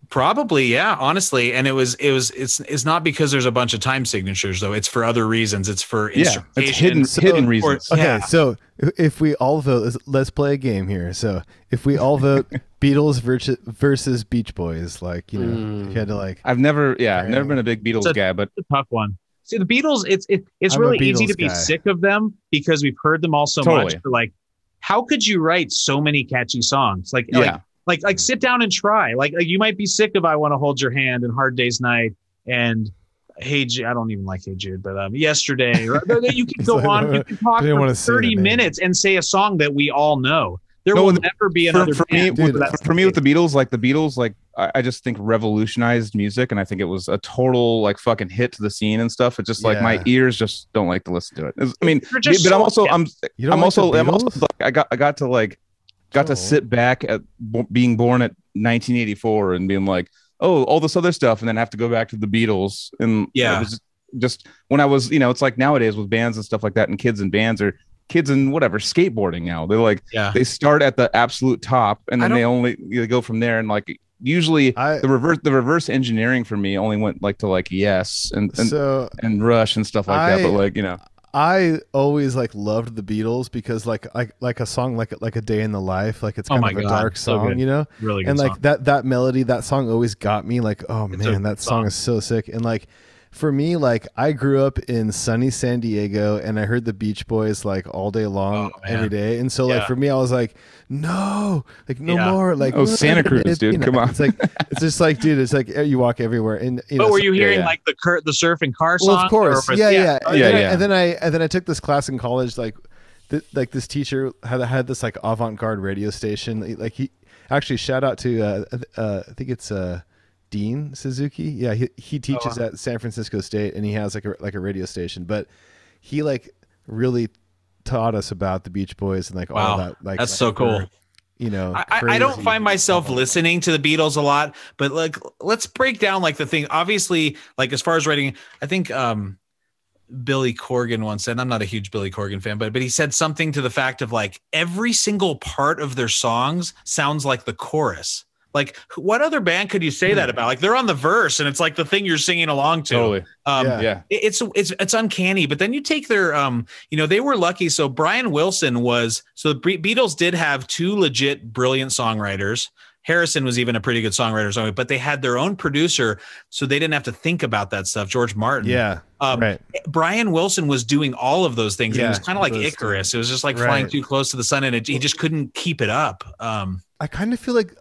E: Probably, yeah, honestly. And it's not because there's a bunch of time signatures, though. It's for other reasons. It's for instrumentation.
D: It's hidden reasons.
B: Okay, so if we all vote, let's play a game here. So if we all vote Beatles versus Beach Boys, you had to
D: I've never been a big Beatles guy, but
E: it's a tough one. See, the Beatles, it's really easy to be sick of them because we've heard them all so much. But how could you write so many catchy songs? Like sit down and try. Like you might be sick of I Want to Hold Your Hand and Hard Day's Night and Hey Jude. I don't even like Hey Jude, but Yesterday. Or, you can go on. You can talk for 30 minutes and say a song that we all know. There will never be another
D: for me with the Beatles, I just think revolutionized music, and I think it was a total fucking hit to the scene and stuff. It's just my ears just don't like to listen to it. But I got to sit back at being born at 1984 and being like, oh, all this other stuff, and then have to go back to the Beatles. And it was just when I was, it's like nowadays with bands and stuff like that, and kids and bands or kids and whatever skateboarding now, they're they start at the absolute top and then they go from there. And usually the reverse engineering for me only went to Yes and Rush and stuff like that. But
B: I always loved the Beatles because like a song like A Day in the Life, it's kind of a dark song,
E: really good
B: and
E: song.
B: that melody, that song always got me that song is so sick. And for me, I grew up in sunny San Diego and I heard the Beach Boys all day long every day. And so for me, I was no more
D: Santa Cruz, dude, come on.
B: It's just dude, you walk everywhere. And
E: but were you hearing the surf and car song?
B: Well, of course. Yeah. And then I took this class in college, this teacher had this avant-garde radio station. He actually, shout out to I think it's Dean Suzuki. Yeah, he teaches at San Francisco State, and he has a radio station. But he really taught us about the Beach Boys and all that.
E: That's so cool. I don't find myself listening to the Beatles a lot, but let's break down the thing. Obviously, as far as writing, I think Billy Corgan once said, I'm not a huge Billy Corgan fan, but he said something to the fact of every single part of their songs sounds like the chorus. What other band could you say that about? They're on the verse and it's the thing you're singing along to.
D: Totally.
E: It's uncanny. But then you take their, they were lucky. So Brian Wilson the Beatles did have 2 legit brilliant songwriters. Harrison was even a pretty good songwriter, but they had their own producer, so they didn't have to think about that stuff. George Martin.
B: Yeah. Right.
E: Brian Wilson was doing all of those things. It was kind of like Icarus. It was just flying too close to the sun, and he just couldn't keep it up.
B: I kind of feel like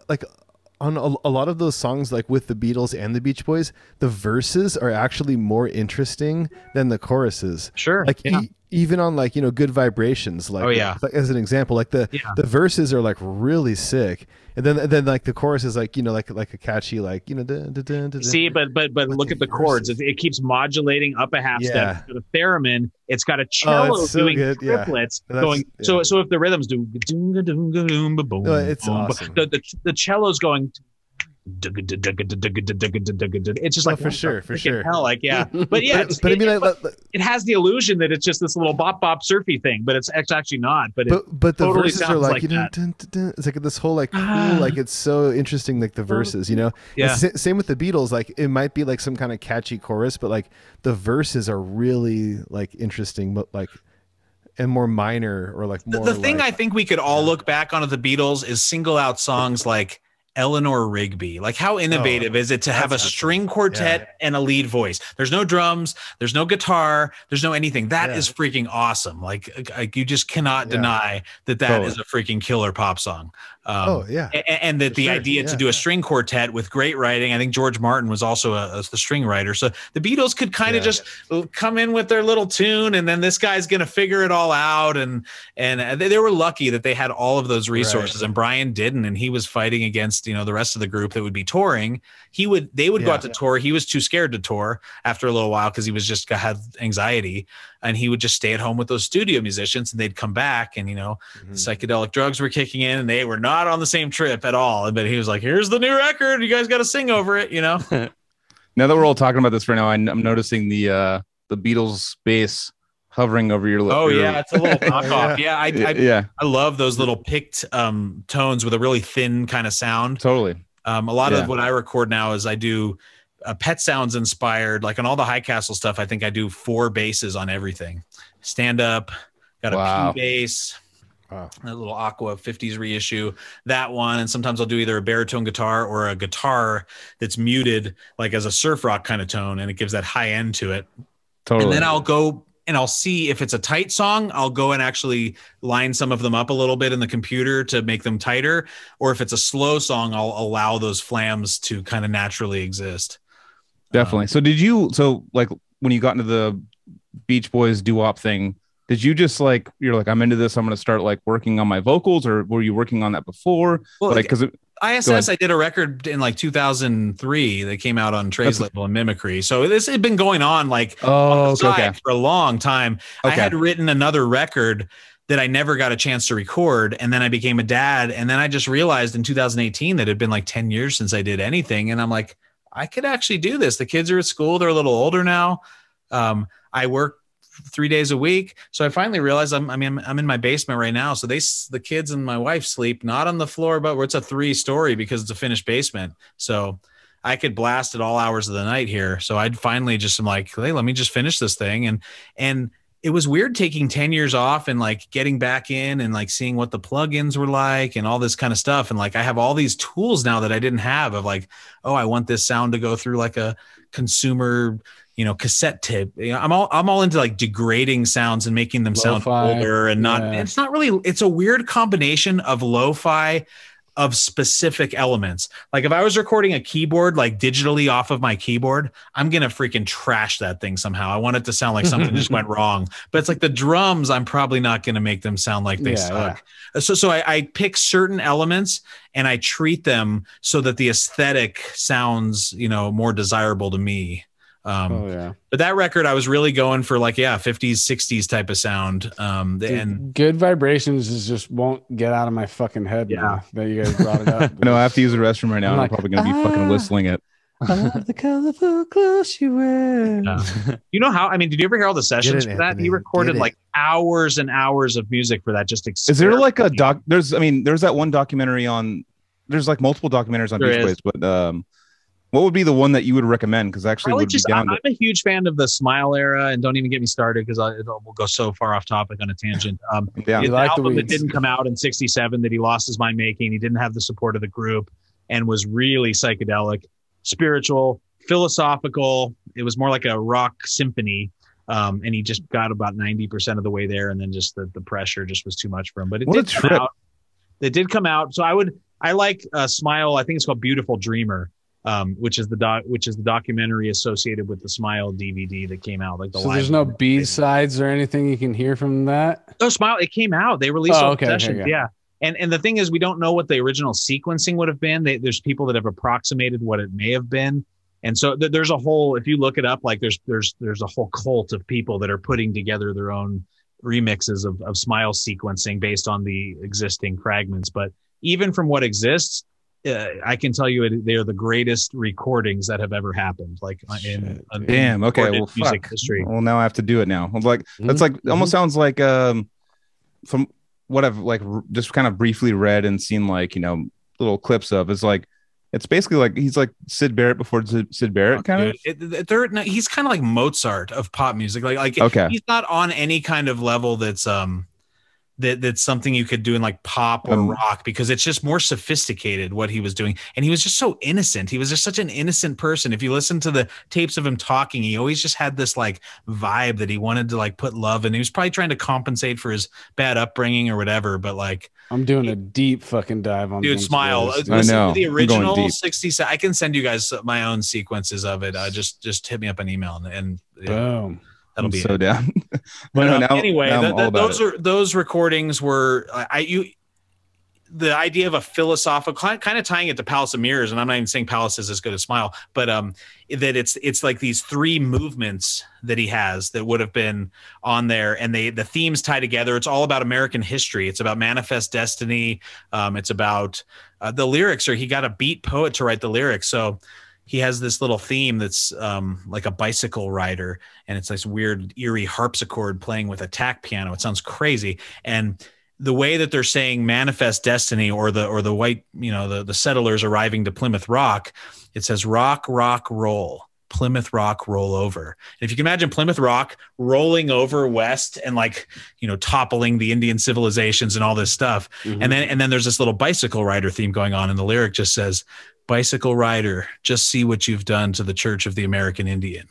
B: on a lot of those songs, with the Beatles and the Beach Boys, the verses are actually more interesting than the choruses.
E: Sure.
B: even on like, you know, Good Vibrations, like, like as an example, like the verses are like really sick, and then like the chorus is like, you know, like a catchy, like, you know,
E: see, but look at the chords. It keeps modulating up a half step. It's got a theremin. It's got a cello doing triplets going. So if the rhythms do, it's awesome. The cello's going. It's just like
B: for sure
E: hell, like but it has the illusion that it's just this little bop surfy thing, but it's actually not. But
B: the
E: totally
B: verses are like, you know, it's like this whole like cool, like it's so interesting, like the verses, you know. Same with the Beatles, like it might be like some kind of catchy chorus, but like the verses are really like interesting, but like and more minor, or like more
C: the thing, I think we could all look back on the Beatles is single out songs like Eleanor Rigby. Like, how innovative is it to have a string quartet and a lead voice? There's no drums, there's no guitar, there's no anything. That is freaking awesome. Like you just cannot deny that is a freaking killer pop song. And that the idea to do a string quartet with great writing. I think George Martin was also the string writer. So the Beatles could kind of just come in with their little tune, and then this guy's going to figure it all out. And they were lucky that they had all of those resources, and Brian didn't, and he was fighting against, you know, the rest of the group that would be touring. They would go out to tour. He was too scared to tour after a little while because he was just had anxiety, and he would just stay at home with those studio musicians, and they'd come back, and, you know, psychedelic drugs were kicking in, and they were not on the same trip at all. But he was like, here's the new record, you guys got to sing over it, you know.
D: Now that we're all talking about this right now, I'm noticing the Beatles bass hovering over your lip.
E: It's a little knockoff. I love those little picked tones with a really thin kind of sound.
D: Totally.
E: A lot of what I record now is I do Pet Sounds inspired, like on all the High Castle stuff. I think I do 4 basses on everything. Stand up, got a P bass, a little Aqua 50s reissue, that one. And sometimes I'll do either a baritone guitar or a guitar that's muted, like as a surf rock kind of tone, and it gives that high end to it.
D: Totally.
E: And then I'll go and I'll see if it's a tight song, I'll go and actually line some of them up a little bit in the computer to make them tighter. Or if it's a slow song, I'll allow those flams to kind of naturally exist.
D: Definitely. So like when you got into the Beach Boys doo-wop thing, did you just like, you're like, I'm into this, I'm going to start like working on my vocals, or were you working on that before?
E: Well,
D: like, because
E: ISS, I did a record in like 2003 that came out on Trey's label and Mimicry. So this had been going on like on the side for a long time. I had written another record that I never got a chance to record. And then I became a dad. And then I just realized in 2018 that it had been like 10 years since I did anything. And I'm like, I could actually do this. The kids are at school. They're a little older now. I work 3 days a week. So I finally realized I'm in my basement right now. So the kids and my wife sleep not on the floor, but where it's a 3-story because it's a finished basement. So I could blast at all hours of the night here. So I'd finally just am like, hey, let me just finish this thing. And it was weird taking 10 years off and like getting back in and like seeing what the plugins were like and all this kind of stuff. And like, I have all these tools now that I didn't have of like, oh, I want this sound to go through like a consumer, cassette tape. I'm all into like degrading sounds and making them sound older and not, it's not really, it's a weird combination of lo-fi of specific elements. Like if I was recording a keyboard, like digitally off of my keyboard, I'm going to freaking trash that thing somehow. I want it to sound like something just went wrong, but it's like the drums, I'm probably not going to make them sound like they suck. Yeah. So I pick certain elements and I treat them so that the aesthetic sounds, more desirable to me. But that record, I was really going for like, 50s, 60s type of sound. And
A: Good Vibrations just won't get out of my fucking head. Now that you guys brought it up.
D: No, I have to use the restroom right now. I'm probably going to be fucking whistling it.
A: I love the colorful clothes you wear.
E: You know how, did you ever hear all the sessions for that? He recorded like hours and hours of music for that. Just
D: is there like a doc? There's that one documentary on, there's like multiple documentaries on Beach Boys, but what would be the one that you would recommend? Because actually,
E: I'm a huge fan of the Smile era, and don't even get me started because we'll go so far off topic on a tangent. The album that didn't come out in '67 that he lost his mind making. He didn't have the support of the group, and was really psychedelic, spiritual, philosophical. It was more like a rock symphony, and he just got about 90% of the way there, and then just the pressure just was too much for him. But it did come out. It did come out. So I like Smile. I think it's called Beautiful Dreamer. which is the documentary associated with the Smile DVD that came out. Like
A: so there's no B-sides or anything you can hear from that?
E: No, Smile, it came out. They released all the sessions.
A: Okay.
E: Yeah. And the thing is, we don't know what the original sequencing would have been. There's people that have approximated what it may have been. And so there's a whole, if you look it up, like there's a whole cult of people that are putting together their own remixes of Smile sequencing based on the existing fragments. But even from what exists, I can tell you they are the greatest recordings that have ever happened. Like in music history.
D: Well, now I have to do it now. Like that's like almost sounds like from what I've like just kind of briefly read and seen, like, you know, little clips of, is like it's basically like he's like Syd Barrett before Syd Barrett kind of.
C: He's kind of like Mozart of pop music. Like
D: okay,
C: he's not on any kind of level that's that's something you could do in like pop or rock, because it's just more sophisticated what he was doing. And he was just so innocent. He was just such an innocent person. If you listen to the tapes of him talking, he always just had this like vibe that he wanted to like put love in. He was probably trying to compensate for his bad upbringing or whatever, but like,
A: I'm doing a deep fucking dive on
C: dude, Smile.
D: I know.
C: The original 60s. I can send you guys my own sequences of it. Just hit me up an email and
A: boom.
C: That'll be
D: so down.
C: But anyway, those recordings were the idea of a philosophical kind of tying it to Palace of Mirrors, and I'm not even saying Palace is as good as Smile, but that it's like these three movements that he has that would have been on there, and the themes tie together. It's all about American history. It's about Manifest Destiny. It's about the lyrics, or he got a beat poet to write the lyrics. So he has this little theme that's like a bicycle rider, and it's this weird, eerie harpsichord playing with a tack piano. It sounds crazy. And the way that they're saying Manifest Destiny, or the white, you know, the settlers arriving to Plymouth Rock, it says rock, rock, roll. Plymouth Rock, roll over. And if you can imagine Plymouth Rock rolling over west and like, you know, toppling the Indian civilizations and all this stuff. Mm-hmm. And then there's this little bicycle rider theme going on, and the lyric just says, bicycle rider, just see what you've done to the Church of the American Indian.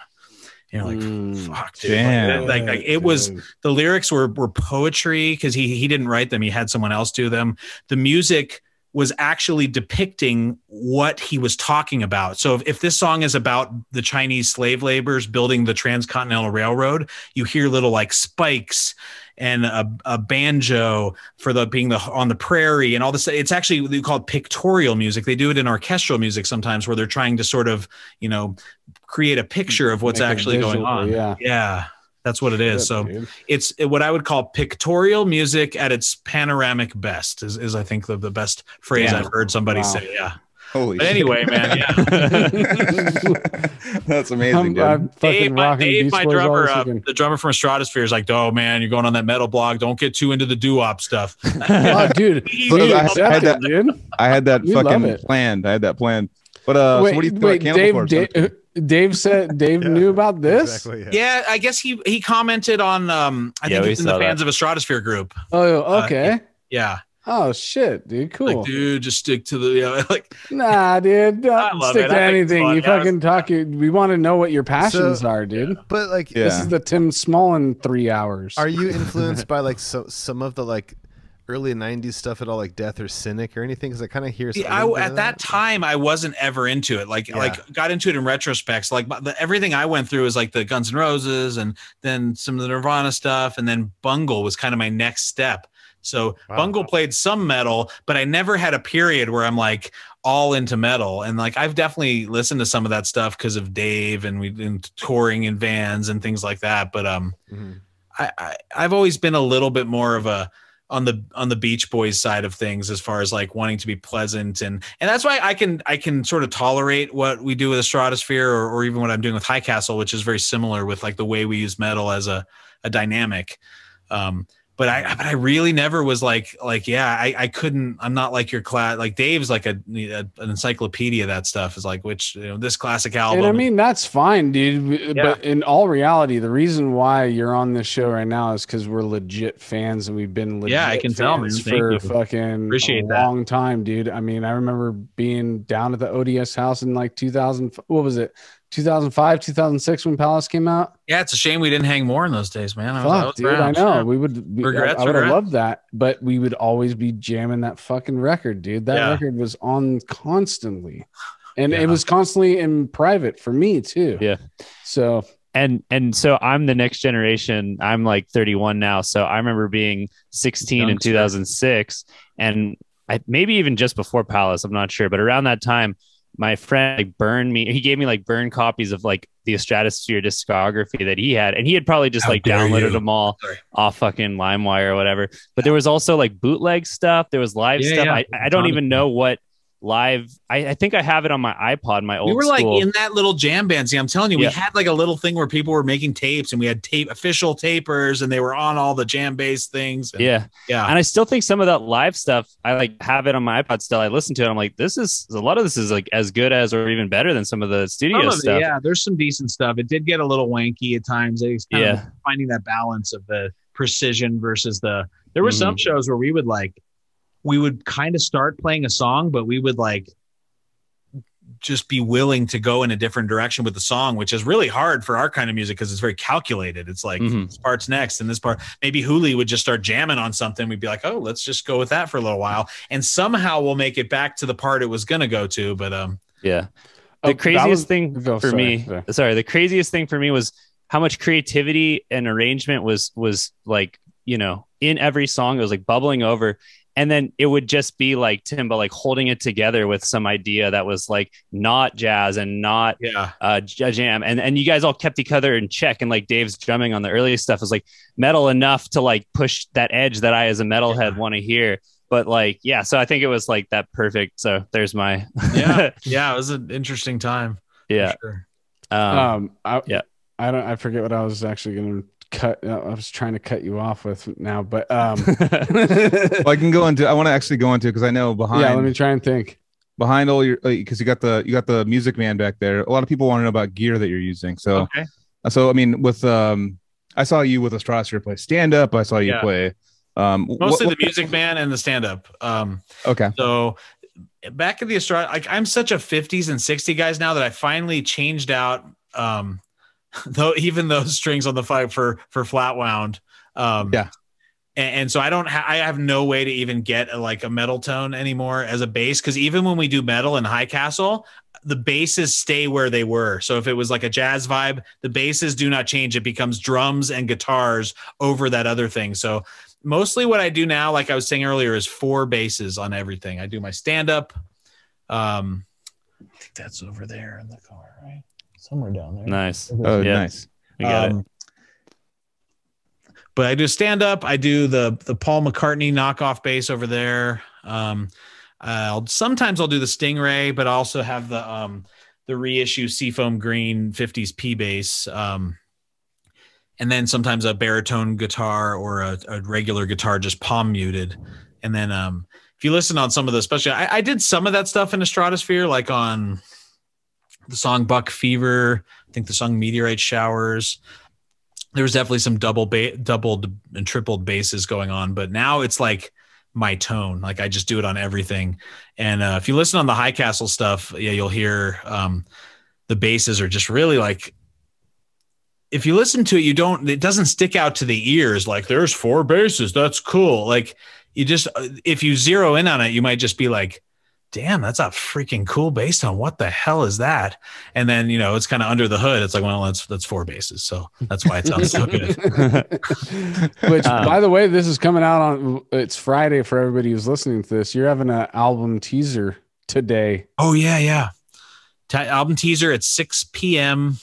C: And you're like, fuck, dude.
D: Damn.
C: Like it was, the lyrics were poetry, because he didn't write them. He had someone else do them. The music was actually depicting what he was talking about. So if this song is about the Chinese slave laborers building the Transcontinental Railroad, you hear little like spikes and a banjo for being on the prairie and all this. It's actually called pictorial music. They do it in orchestral music sometimes, where they're trying to sort of, you know, create a picture of what's actually going on. Yeah. That's what it is. So it's what I would call pictorial music at its panoramic best is I think the best phrase I've heard somebody say. Yeah.
D: Holy
C: but anyway, man, yeah.
D: That's amazing, dude.
C: Dave, my drummer, the drummer from Estradasphere, is like, oh man, you're going on that metal blog. Don't get too into the doo-wop stuff.
A: Oh, dude.
D: I had that fucking planned. I had that planned. But so what do you think about Cannibal
A: Dave said knew about this.
D: Exactly,
C: yeah, I guess he commented on I think it's in the fans of Estradasphere group.
A: Oh, okay.
C: Yeah.
A: Oh shit, dude, cool.
C: Like, dude, just stick to the like.
A: Nah, dude, don't stick to anything. You fucking talk. We want to know what your passions are, dude.
B: But like,
A: this is the Tim Smolens 3 hours.
B: Are you influenced by like some of the like early 90s stuff at all, like Death or Cynic or anything? Because I kind of hear
C: at that time I wasn't ever into it, like got into it in retrospect. So like everything I went through was like the Guns N' Roses, and then some of the Nirvana stuff, and then Bungle was kind of my next step. So Bungle played some metal, but I never had a period where I'm like all into metal. And like I've definitely listened to some of that stuff because of Dave, and we've been touring in vans and things like that. But I've always been a little bit more of a on the Beach Boys side of things, as far as like wanting to be pleasant, and that's why I can sort of tolerate what we do with Estradasphere, or even what I'm doing with High Castle, which is very similar with like the way we use metal as a dynamic. But I really never was like I couldn't. I'm not like your class. Like Dave's like an encyclopedia of that stuff. Is like, which, you know, this classic album.
A: And I mean, that's fine, dude. But in all reality, the reason why you're on this show right now is because we're legit fans, and we've been legit
E: I can tell, man.
A: for fucking
E: appreciate
A: long time, dude. I mean, I remember being down at the ODS house in like 2000. What was it? 2005, 2006 when Palace came out.
C: Yeah, it's a shame we didn't hang more in those days, man.
A: Fuck, dude, I know. We would. I would have loved that, but we would always be jamming that fucking record, dude. That record was on constantly. And it was constantly in private for me too.
F: Yeah.
A: So
F: and so I'm the next generation. I'm like 31 now. So I remember being 16 in 2006, and maybe even just before Palace, I'm not sure, but around that time, my friend like burned me. He gave me like burned copies of like the Estradasphere discography that he had, and he had probably just like downloaded them all off fucking LimeWire or whatever. But there was also like bootleg stuff. There was live stuff. I don't even know what live. I think I have it on my iPod. My old.
E: We were
F: school.
E: like in that little jam band. See, I'm telling you, we had like a little thing where people were making tapes, and we had official tapers, and they were on all the jam bass things. And,
F: yeah.
E: And
F: I still think some of that live stuff, I like have it on my iPod still. I listen to it. I'm like, a lot of this is like as good as or even better than some of the studio stuff.
E: Yeah, there's some decent stuff. It did get a little wanky at times. It's kind of finding that balance of the precision versus there were some shows where we would kind of start playing a song, but we would like just be willing to go in a different direction with the song, which is really hard for our kind of music because it's very calculated. It's like this part's next and this part. Maybe Hooli would just start jamming on something. We'd be like, oh, let's just go with that for a little while, and somehow we'll make it back to the part it was going to go to. But
F: the craziest thing for me was how much creativity and arrangement was like, you know, in every song. It was like bubbling over. And then it would just be like Timba, like holding it together with some idea that was like not jazz and not jam. And you guys all kept each other in check. And like Dave's drumming on the earliest stuff was like metal enough to like push that edge that I as a metalhead want to hear. But like, so I think it was like that perfect. So there's my
E: it was an interesting time.
F: Yeah.
E: Sure.
A: I forget what I was actually going to cut. I was trying to cut you off with now, but
D: well, I can go into. I want to actually go into because I know behind.
A: Yeah, let me try and think.
D: Behind all your, because you got the Music Man back there. A lot of people want to know about gear that you're using. So, I mean, with I saw you with Estradasphere play stand up. I saw you play
E: mostly the Music Man and the stand up.
D: Okay,
E: so back at the Estrada, like I'm such a 50s and 60s guys now that I finally changed out. Though even those strings on the five for flat wound, and so I have no way to even get a metal tone anymore as a bass, because even when we do metal in High Castle, the basses stay where they were. So if it was like a jazz vibe, the basses do not change. It becomes drums and guitars over that other thing. So mostly what I do now, like I was saying earlier, is 4 basses on everything. I do my stand up. I think that's over there in the car, right? Somewhere down there.
F: Nice.
D: Oh, nice.
F: We got it.
E: But I do stand up. I do the Paul McCartney knockoff bass over there. Sometimes I'll do the Stingray, but I also have the reissue Seafoam Green 50s P bass. And then sometimes a baritone guitar or a regular guitar just palm muted. And then if you listen on some of the, especially I did some of that stuff in Estradasphere, like on the song Buck Fever, I think the song Meteorite Showers. There was definitely some doubled and tripled basses going on, but now it's like my tone. Like I just do it on everything. And if you listen on the High Castle stuff, you'll hear the basses are just really like, if you listen to it, it doesn't stick out to the ears. Like there's 4 basses. That's cool. Like you just, if you zero in on it, you might just be like, damn, that's a freaking cool bass tone. What the hell is that? And then, it's kind of under the hood. It's like, well, that's 4 basses. So that's why it sounds so good.
A: Which, by the way, this is coming out it's Friday for everybody who's listening to this. You're having an album teaser today.
E: Oh, yeah. Album teaser at 6 p.m.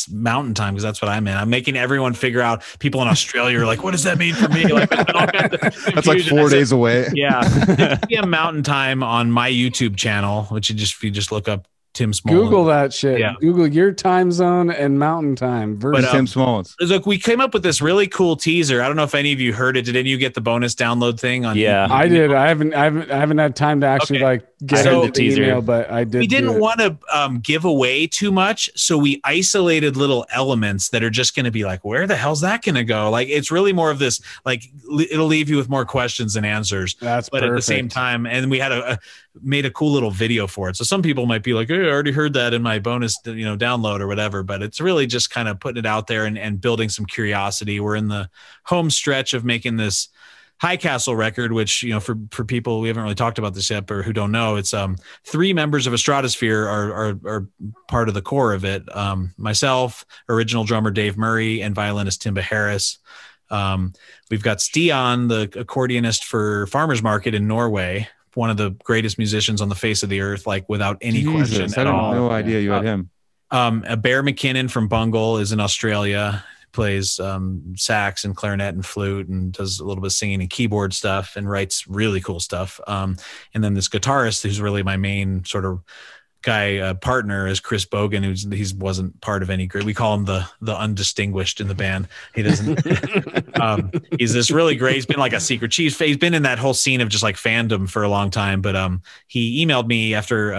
E: Mountain time, because that's what I'm in. I'm making everyone figure out. People in Australia are like, what does that mean for me? Like,
D: that's like 4 days away.
E: Yeah. 6 p.m. Mountain time on my YouTube channel, which if you just look up Tim Smolens.
A: Google that shit.
E: Yeah.
A: Google your time zone and mountain time versus
D: Tim Smolens.
E: Look, we came up with this really cool teaser. I don't know if any of you heard it. Did any of you get the bonus download thing on?
F: Yeah,
A: I did. I haven't had time to actually get the teaser, email, but I did.
E: We didn't want to give away too much, so we isolated little elements that are just going to be like, where the hell's that going to go? Like, it's really more of this, like, it'll leave you with more questions than answers.
A: But
E: perfect. At the same time, and we had made a cool little video for it. So some people might be like, hey, I already heard that in my bonus, download or whatever, but it's really just kind of putting it out there and building some curiosity. We're in the home stretch of making this High Castle record, which, you know, for people, we haven't really talked about this yet, or who don't know, it's 3 members of Estradasphere are part of the core of it. Myself, original drummer Dave Murray, and violinist Timba Harris. We've got Stian, the accordionist for Farmers Market in Norway, one of the greatest musicians on the face of the earth, like without any question
D: I
E: at
D: had
E: all.
D: no idea you had him.
E: A Bear McKinnon from Bungle is in Australia, plays sax and clarinet and flute, and does a little bit of singing and keyboard stuff, and writes really cool stuff. And then this guitarist, who's really my main sort of guy partner, is Chris Bogan, he wasn't part of any group. We call him the undistinguished in the band. He doesn't. He's this really great. He's been like a secret chief. He's been in that whole scene of just like fandom for a long time. But he emailed me after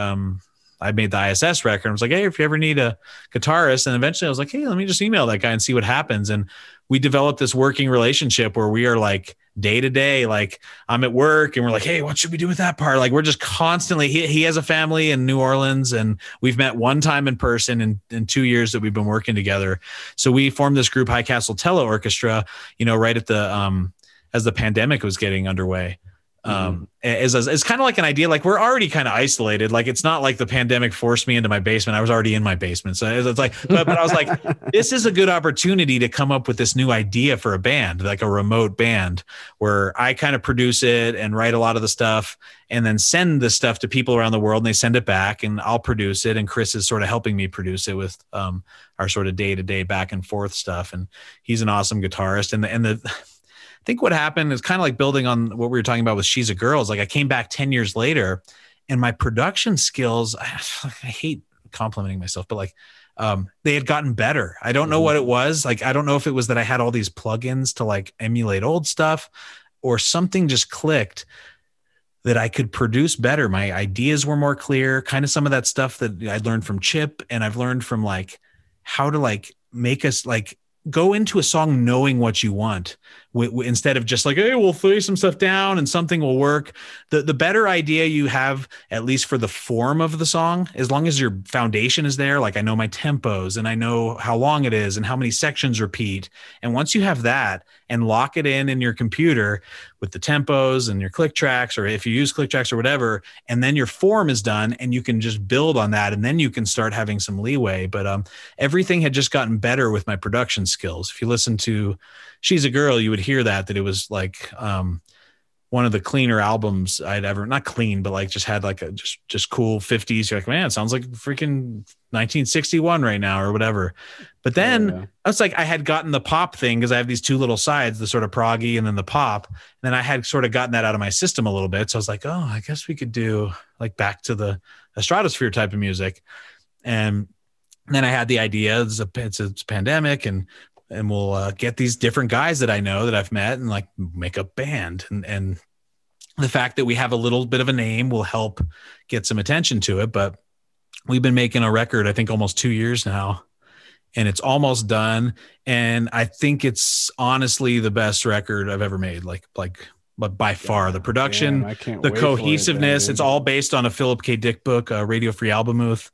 E: I made the ISS record. I was like, hey, if you ever need a guitarist, and eventually I was like, hey, let me just email that guy and see what happens. And we developed this working relationship where we are like day to day, like I'm at work and we're like, hey, what should we do with that part? Like we're just constantly, he has a family in New Orleans, and we've met one time in person in 2 years that we've been working together. So we formed this group, High Castle Teleorkestra, you know, right at the, as the pandemic was getting underway. It's kind of like an idea, like we're already kind of isolated. Like it's not like the pandemic forced me into my basement. I was already in my basement. So it's like, but I was like, this is a good opportunity to come up with this new idea for a band, like a remote band where I kind of produce it and write a lot of the stuff and then send the stuff to people around the world, and they send it back and I'll produce it. And Chris is sort of helping me produce it with our sort of day-to-day back and forth stuff. And he's an awesome guitarist. And I think what happened is kind of like building on what we were talking about with She's a Girl. Is like I came back 10 years later, and my production skills, I hate complimenting myself, but like they had gotten better. I don't know what it was. Like, I don't know if it was that I had all these plugins to like emulate old stuff, or something just clicked that I could produce better. My ideas were more clear, kind of some of that stuff that I'd learned from Chip, and I've learned from like how to like make us like go into a song knowing what you want, instead of just like, hey, we'll throw some stuff down and something will work. The better idea you have, at least for the form of the song, as long as your foundation is there, like I know my tempos and I know how long it is and how many sections repeat. And once you have that and lock it in your computer with the tempos and your click tracks, or if you use click tracks or whatever, and then your form is done and you can just build on that, and then you can start having some leeway. But everything had just gotten better with my production skills. If you listen to She's a Girl, you would hear that it was like one of the cleaner albums I'd ever, not clean, but like just had like a just cool 50s. You're like, man, it sounds like freaking 1961 right now or whatever. But then I was like, I had gotten the pop thing, because I have these two little sides, the sort of proggy and then the pop. And then I had sort of gotten that out of my system a little bit. So I was like, oh, I guess we could do like back to the Estradasphere type of music. And then I had the idea, it's a pandemic, and we'll get these different guys that I know that I've met and like make a band. And the fact that we have a little bit of a name will help get some attention to it. But we've been making a record, I think almost 2 years now, and it's almost done. And I think it's honestly the best record I've ever made. But by far, the production, the cohesiveness, it's all based on a Philip K. Dick book, Radio Free Albemuth.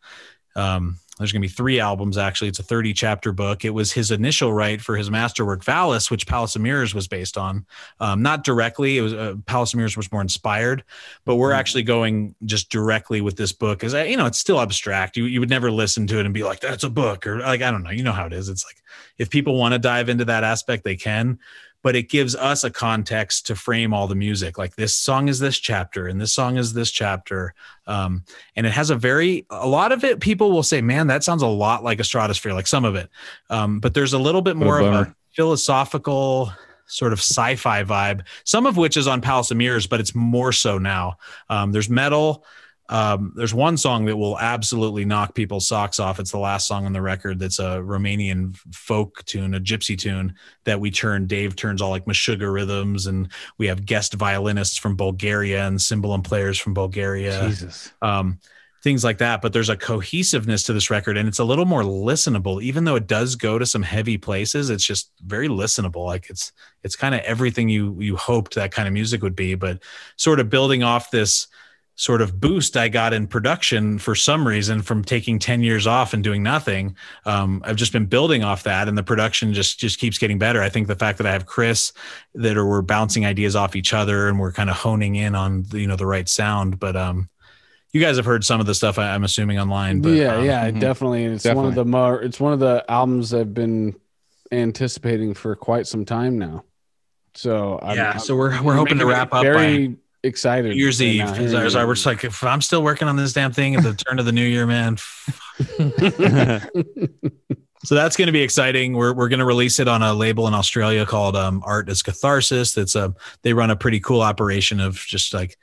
E: There's going to be 3 albums, actually. It's a 30-chapter book. It was his initial write for his masterwork, Valis, which Palace of Mirrors was based on. Not directly. It was Palace of Mirrors was more inspired, but we're actually going just directly with this book, because it's still abstract. You would never listen to it and be like, that's a book, or like, I don't know. You know how it is. It's like, if people want to dive into that aspect, they can. But it gives us a context to frame all the music. Like, this song is this chapter and this song is this chapter. And it has a lot of it, people will say, man, that sounds a lot like Estradasphere, like some of it. But there's a little bit more of a philosophical sort of sci-fi vibe, some of which is on Palace of Mirrors, but it's more so now. There's metal. There's one song that will absolutely knock people's socks off. It's the last song on the record. That's a Romanian folk tune, a gypsy tune that Dave turns all like Meshuggah rhythms, and we have guest violinists from Bulgaria and cymbalum players from Bulgaria. Jesus. Things like that. But there's a cohesiveness to this record, and it's a little more listenable, even though it does go to some heavy places. It's just very listenable. Like it's kind of everything you hoped that kind of music would be, but sort of building off this
C: sort of boost I got in production for some reason from taking 10 years off and doing nothing. I've just been building off that, and the production just keeps getting better. I think the fact that I have Chris, that we're bouncing ideas off each other and we're kind of honing in on the right sound. But you guys have heard some of the stuff I'm assuming online. But
A: yeah, definitely. It's
B: Definitely.
A: one of the albums I've been anticipating for quite some time now. So
C: so we're hoping to wrap up
A: very excited.
C: New Year's
A: right
C: Eve.
A: now,
C: Because we're just like, if I'm still working on this damn thing at the turn of the new year, man. So that's going to be exciting. We're going to release it on a label in Australia called Art as Catharsis. They run a pretty cool operation of just like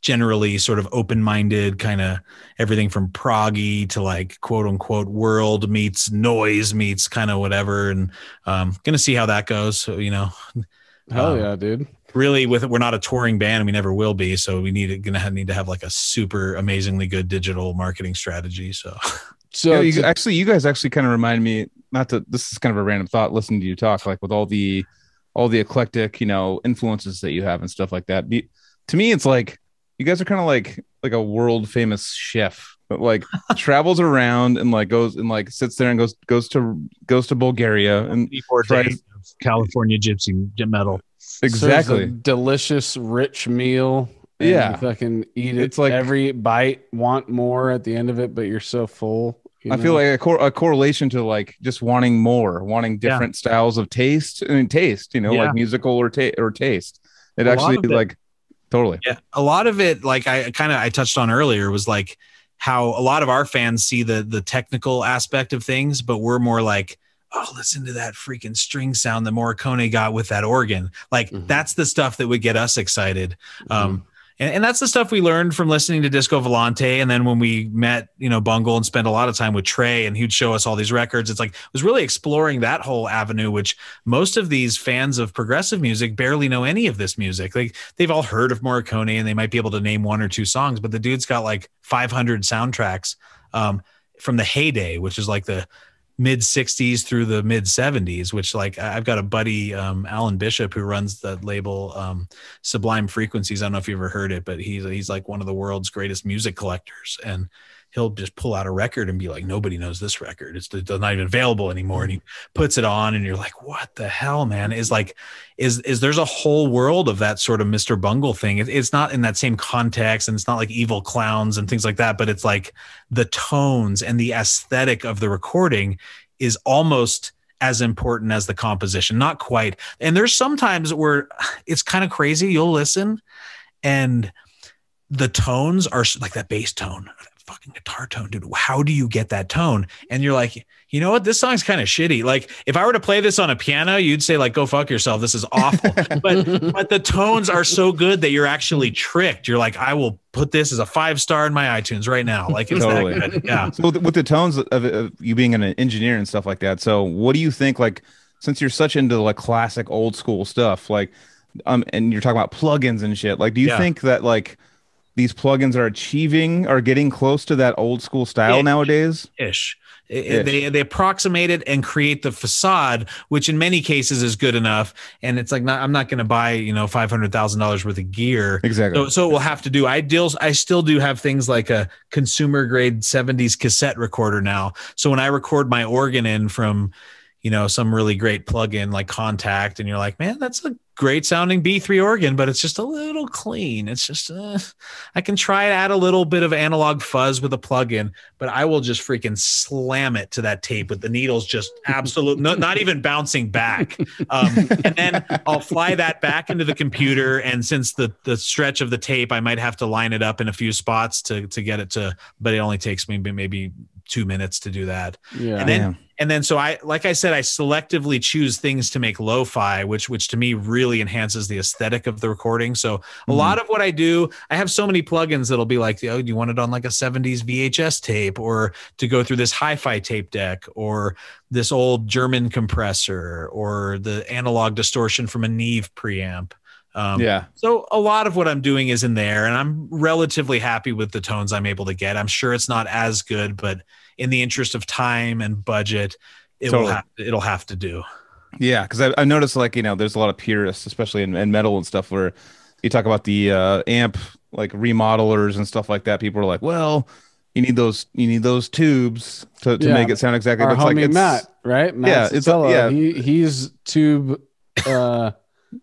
C: generally sort of open-minded, kind of everything from proggy to like quote unquote world meets noise meets kind of whatever. And going to see how that goes. So,
A: hell yeah, dude.
C: Really, we're not a touring band and we never will be. So we need to have like a super amazingly good digital marketing strategy. So
D: you guys actually kind of remind me, this is kind of a random thought listening to you talk, like with all the eclectic, influences that you have and stuff like that. To me, it's like you guys are kind of like a world famous chef, but like travels around and like goes and like sits there and goes to Bulgaria and
E: 24 days of California gypsy metal.
D: Exactly.
A: A delicious, rich meal. And you fucking eat it.
D: It's like
A: every bite, want more at the end of it, but you're so full.
D: I feel like a correlation to like just wanting more, wanting different styles of taste, like musical or taste. It actually like totally.
C: Yeah. A lot of it, like I touched on earlier, was like how a lot of our fans see the technical aspect of things, but we're more like, oh, listen to that freaking string sound that Morricone got with that organ. Like that's the stuff that would get us excited. And that's the stuff we learned from listening to Disco Volante. And then when we met, Bungle and spent a lot of time with Trey, and he'd show us all these records, it's like, it was really exploring that whole avenue, which most of these fans of progressive music barely know any of this music. Like they've all heard of Morricone and they might be able to name one or two songs, but the dude's got like 500 soundtracks from the heyday, which is like the mid 60s through the mid 70s, which like I've got a buddy, Alan Bishop, who runs the label Sublime Frequencies. I don't know if you ever heard it, but he's like one of the world's greatest music collectors, and he'll just pull out a record and be like, nobody knows this record. It's not even available anymore. And he puts it on and you're like, what the hell, man? Is there's a whole world of that sort of Mr. Bungle thing. It's not in that same context, and it's not like evil clowns and things like that, but it's like the tones and the aesthetic of the recording is almost as important as the composition. Not quite. And there's sometimes where it's kind of crazy. You'll listen and the tones are like that bass tone, fucking guitar tone, dude. How do you get that tone? And you're like, you know what? This song's kind of shitty. Like if I were to play this on a piano, you'd say like, go fuck yourself. This is awful. but the tones are so good that you're actually tricked. You're like, I will put this as a 5-star in my iTunes right now. Like it's totally that good. Yeah.
D: So with the tones of you being an engineer and stuff like that. So what do you think, like, since you're such into like classic old school stuff, like, and you're talking about plugins and shit, like, do you think that like these plugins are getting close to that old school style nowadays?
C: They approximate it and create the facade, which in many cases is good enough. And it's like, I'm not going to buy, $500,000 worth of gear.
D: Exactly.
C: So it will have to do. I still do have things like a consumer grade 70s cassette recorder now. So when I record my organ in from, some really great plugin like Contact, and you're like, man, that's a great sounding B3 organ, but it's just a little clean. It's just, I can try to add a little bit of analog fuzz with a plugin, but I will just freaking slam it to that tape with the needles just absolute, not even bouncing back. And then I'll fly that back into the computer. And since the stretch of the tape, I might have to line it up in a few spots to get it to, but it only takes me maybe 2 minutes to do that. Yeah. And then, so I selectively choose things to make lo-fi, which to me really enhances the aesthetic of the recording. So a lot of what I do, I have so many plugins that'll be like, do you want it on like a 70s VHS tape, or to go through this hi-fi tape deck, or this old German compressor, or the analog distortion from a Neve preamp. So a lot of what I'm doing is in there, and I'm relatively happy with the tones I'm able to get. I'm sure it's not as good, but in the interest of time and budget, it'll have to do.
D: Yeah, because I noticed, like, there's a lot of purists, especially in metal and stuff, where you talk about the amp like remodelers and stuff like that. People are like, well, you need those tubes to make it sound exactly.
A: Our
D: But
A: homie
D: it's like
A: Matt, right? Matt Cicella, he's tube.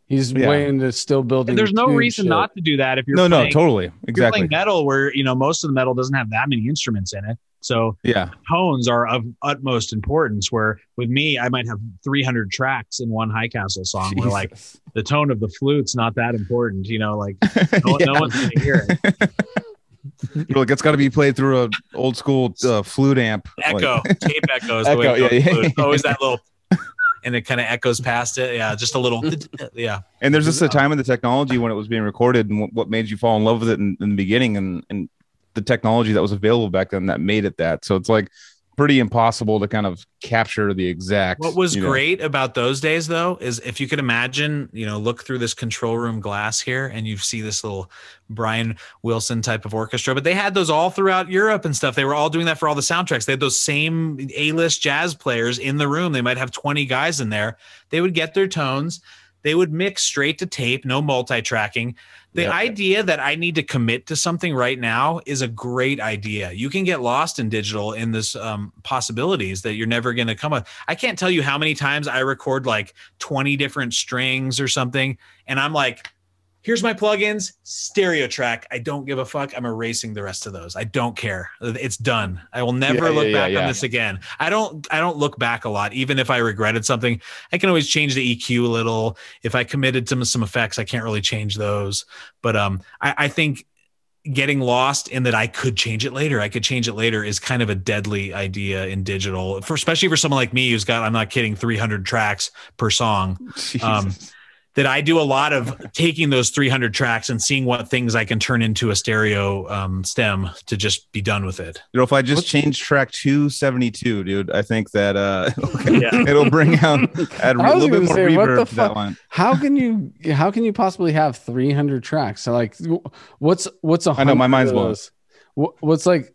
A: He's way into still building.
E: And there's no reason
A: shit.
E: not to do that if you're
D: no, totally, exactly.
E: If you're playing metal where most of the metal doesn't have that many instruments in it. So tones are of utmost importance. Where with me, I might have 300 tracks in one High Castle song. Where like the tone of the flute's not that important. Like no one's gonna hear it.
D: You're like, it's got to be played through an old school flute amp.
E: Echo, tape echoes. Always that little, and it kind of echoes past it. Yeah, just a little. Yeah.
D: And there's just a time in the technology when it was being recorded, and what made you fall in love with it in the beginning, and the technology that was available back then that made it that. So it's like pretty impossible to kind of capture the exact.
E: What was great about those days, though, is if you could imagine, look through this control room glass here and you see this little Brian Wilson type of orchestra, but they had those all throughout Europe and stuff. They were all doing that for all the soundtracks. They had those same A-list jazz players in the room. They might have 20 guys in there. They would get their tones. They would mix straight to tape, no multi-tracking. The idea that I need to commit to something right now is a great idea. You can get lost in digital in this possibilities that you're never going to come up. I can't tell you how many times I record like 20 different strings or something. And I'm like, here's my plugins, stereo track. I don't give a fuck. I'm erasing the rest of those. I don't care. It's done. I will never look back on this again. I don't look back a lot. Even if I regretted something, I can always change the EQ a little. If I committed to some effects, I can't really change those. But I think getting lost in that I could change it later. Is kind of a deadly idea in digital, especially for someone like me who's got, I'm not kidding, 300 tracks per song. That I do a lot of taking those 300 tracks and seeing what things I can turn into a stereo stem to just be done with it.
D: If I just change track 272, dude, I think that it'll bring out add a little bit more reverb to that line.
A: How can you possibly have 300 tracks? So like, what's 100?
D: I know my mind's blown.
A: What's like?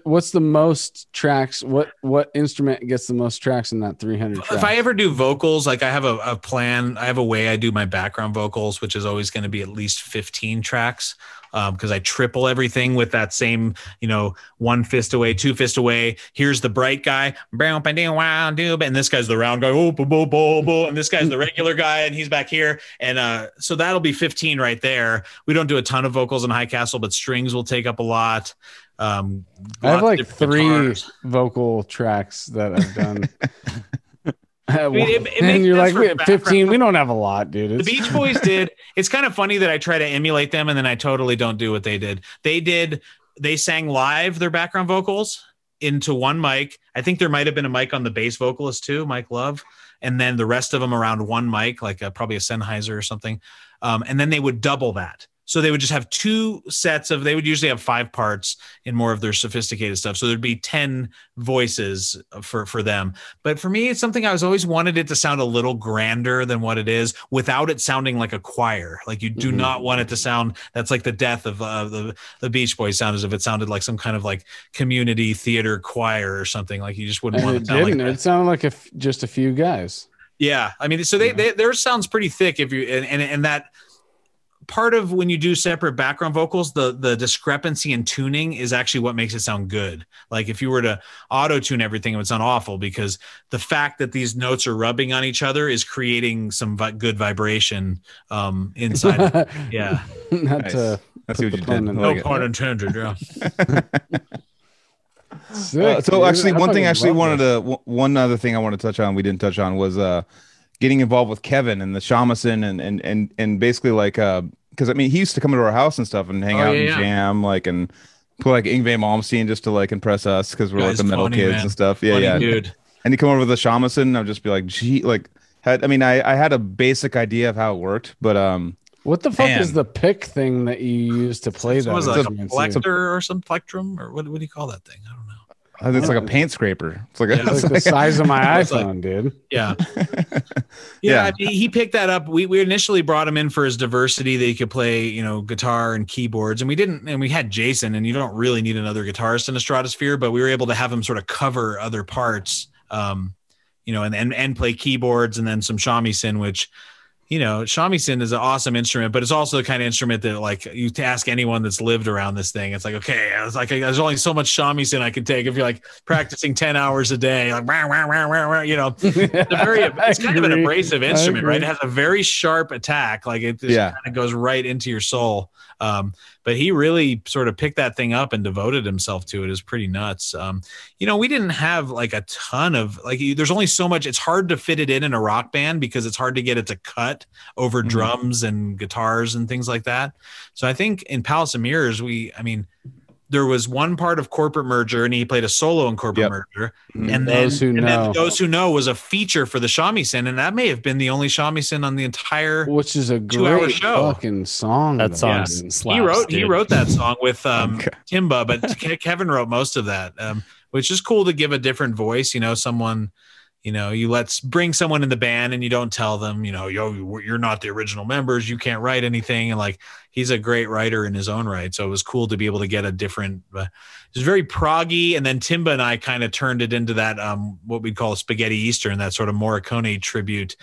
A: What's the most tracks? What instrument gets the most tracks in that 300 tracks?
E: If I ever do vocals, like I have a plan, I have a way I do my background vocals, which is always going to be at least 15 tracks. Because I triple everything with that same, one fist away, two fist away. Here's the bright guy, and this guy's the round guy, and this guy's the regular guy, and he's back here. And so that'll be 15 right there. We don't do a ton of vocals in High Castle, but strings will take up a lot.
A: I have like 3 vocal tracks that I've done. And you're like, 15. We don't have a lot, dude.
E: The Beach Boys did. It's kind of funny that I try to emulate them and then I totally don't do what they did. They sang live their background vocals into one mic. I think there might have been a mic on the bass vocalist too, Mike Love, and then the rest of them around one mic, like probably a Sennheiser or something. And then they would double that. So they would just have 2 sets they would usually have 5 parts in more of their sophisticated stuff. So there'd be 10 voices for them. But for me, it's something I was always wanted it to sound a little grander than what it is without it sounding like a choir. Like you do not want it to sound, that's like the death of the Beach Boys sound, as if it sounded like some kind of like community theater choir or something. Like you just wouldn't want it to sound like that.
A: It sounded like just a few guys.
E: Yeah. I mean, so theirs sounds pretty thick if you, and that, part of when you do separate background vocals, the discrepancy in tuning is actually what makes it sound good. Like if you were to auto tune everything, it would sound awful because the fact that these notes are rubbing on each other is creating some good vibration inside. Yeah.
D: Nice. That's what you did.
E: No pun intended. Yeah.
D: So actually, one other thing I want to touch on, we didn't touch on, was getting involved with Kevin and the shamisen and basically like because I mean he used to come into our house and stuff and hang out and jam and put like Yngwie Malmsteen just to like impress us because we're like the metal kids and stuff. Funny dude. And he come over with the shamisen and I'd just be like, gee, like I had a basic idea of how it worked, but
A: what the fuck is the pick thing that you use to play that?
E: Was it like a plector or some plectrum or what do you call that thing? I don't know.
D: It's like a paint scraper. It's like,
A: it's like the size of my iPhone, dude.
E: Yeah. I mean, he picked that up. We initially brought him in for his diversity that he could play, guitar and keyboards. And we had Jason, and you don't really need another guitarist in Estradasphere, but we were able to have him sort of cover other parts, and play keyboards and then some shamisen, which you know, shamisen is an awesome instrument, but it's also the kind of instrument that, like, you ask anyone that's lived around this thing, it's like, okay, it's like there's only so much shamisen I can take if you're like practicing 10 hours a day, like, you know, it's kind of an abrasive instrument, right? It has a very sharp attack, like it just kind of goes right into your soul. But he really sort of picked that thing up and devoted himself to it. Is pretty nuts. You know, we didn't have like a ton of, like, there's only so much. It's hard to fit it in a rock band because it's hard to get it to cut over drums and guitars and things like that. So I think in Palace of Mirrors, there was one part of Corporate Merger, and he played a solo in Corporate Merger. And Those Who Know was a feature for the shamisen, and that may have been the only shamisen on the entire,
A: which is a great fucking song.
F: That song slaps,
E: he wrote that song with Timba, but Kevin wrote most of that, which is cool to give a different voice. You know, someone, you know, bring someone in the band and you don't tell them, you know, you're not the original members, you can't write anything. And like, he's a great writer in his own right. So it was cool to be able to get a different, it was very proggy. And then Timba and I kind of turned it into that, what we'd call a Spaghetti Eastern, that sort of Morricone tribute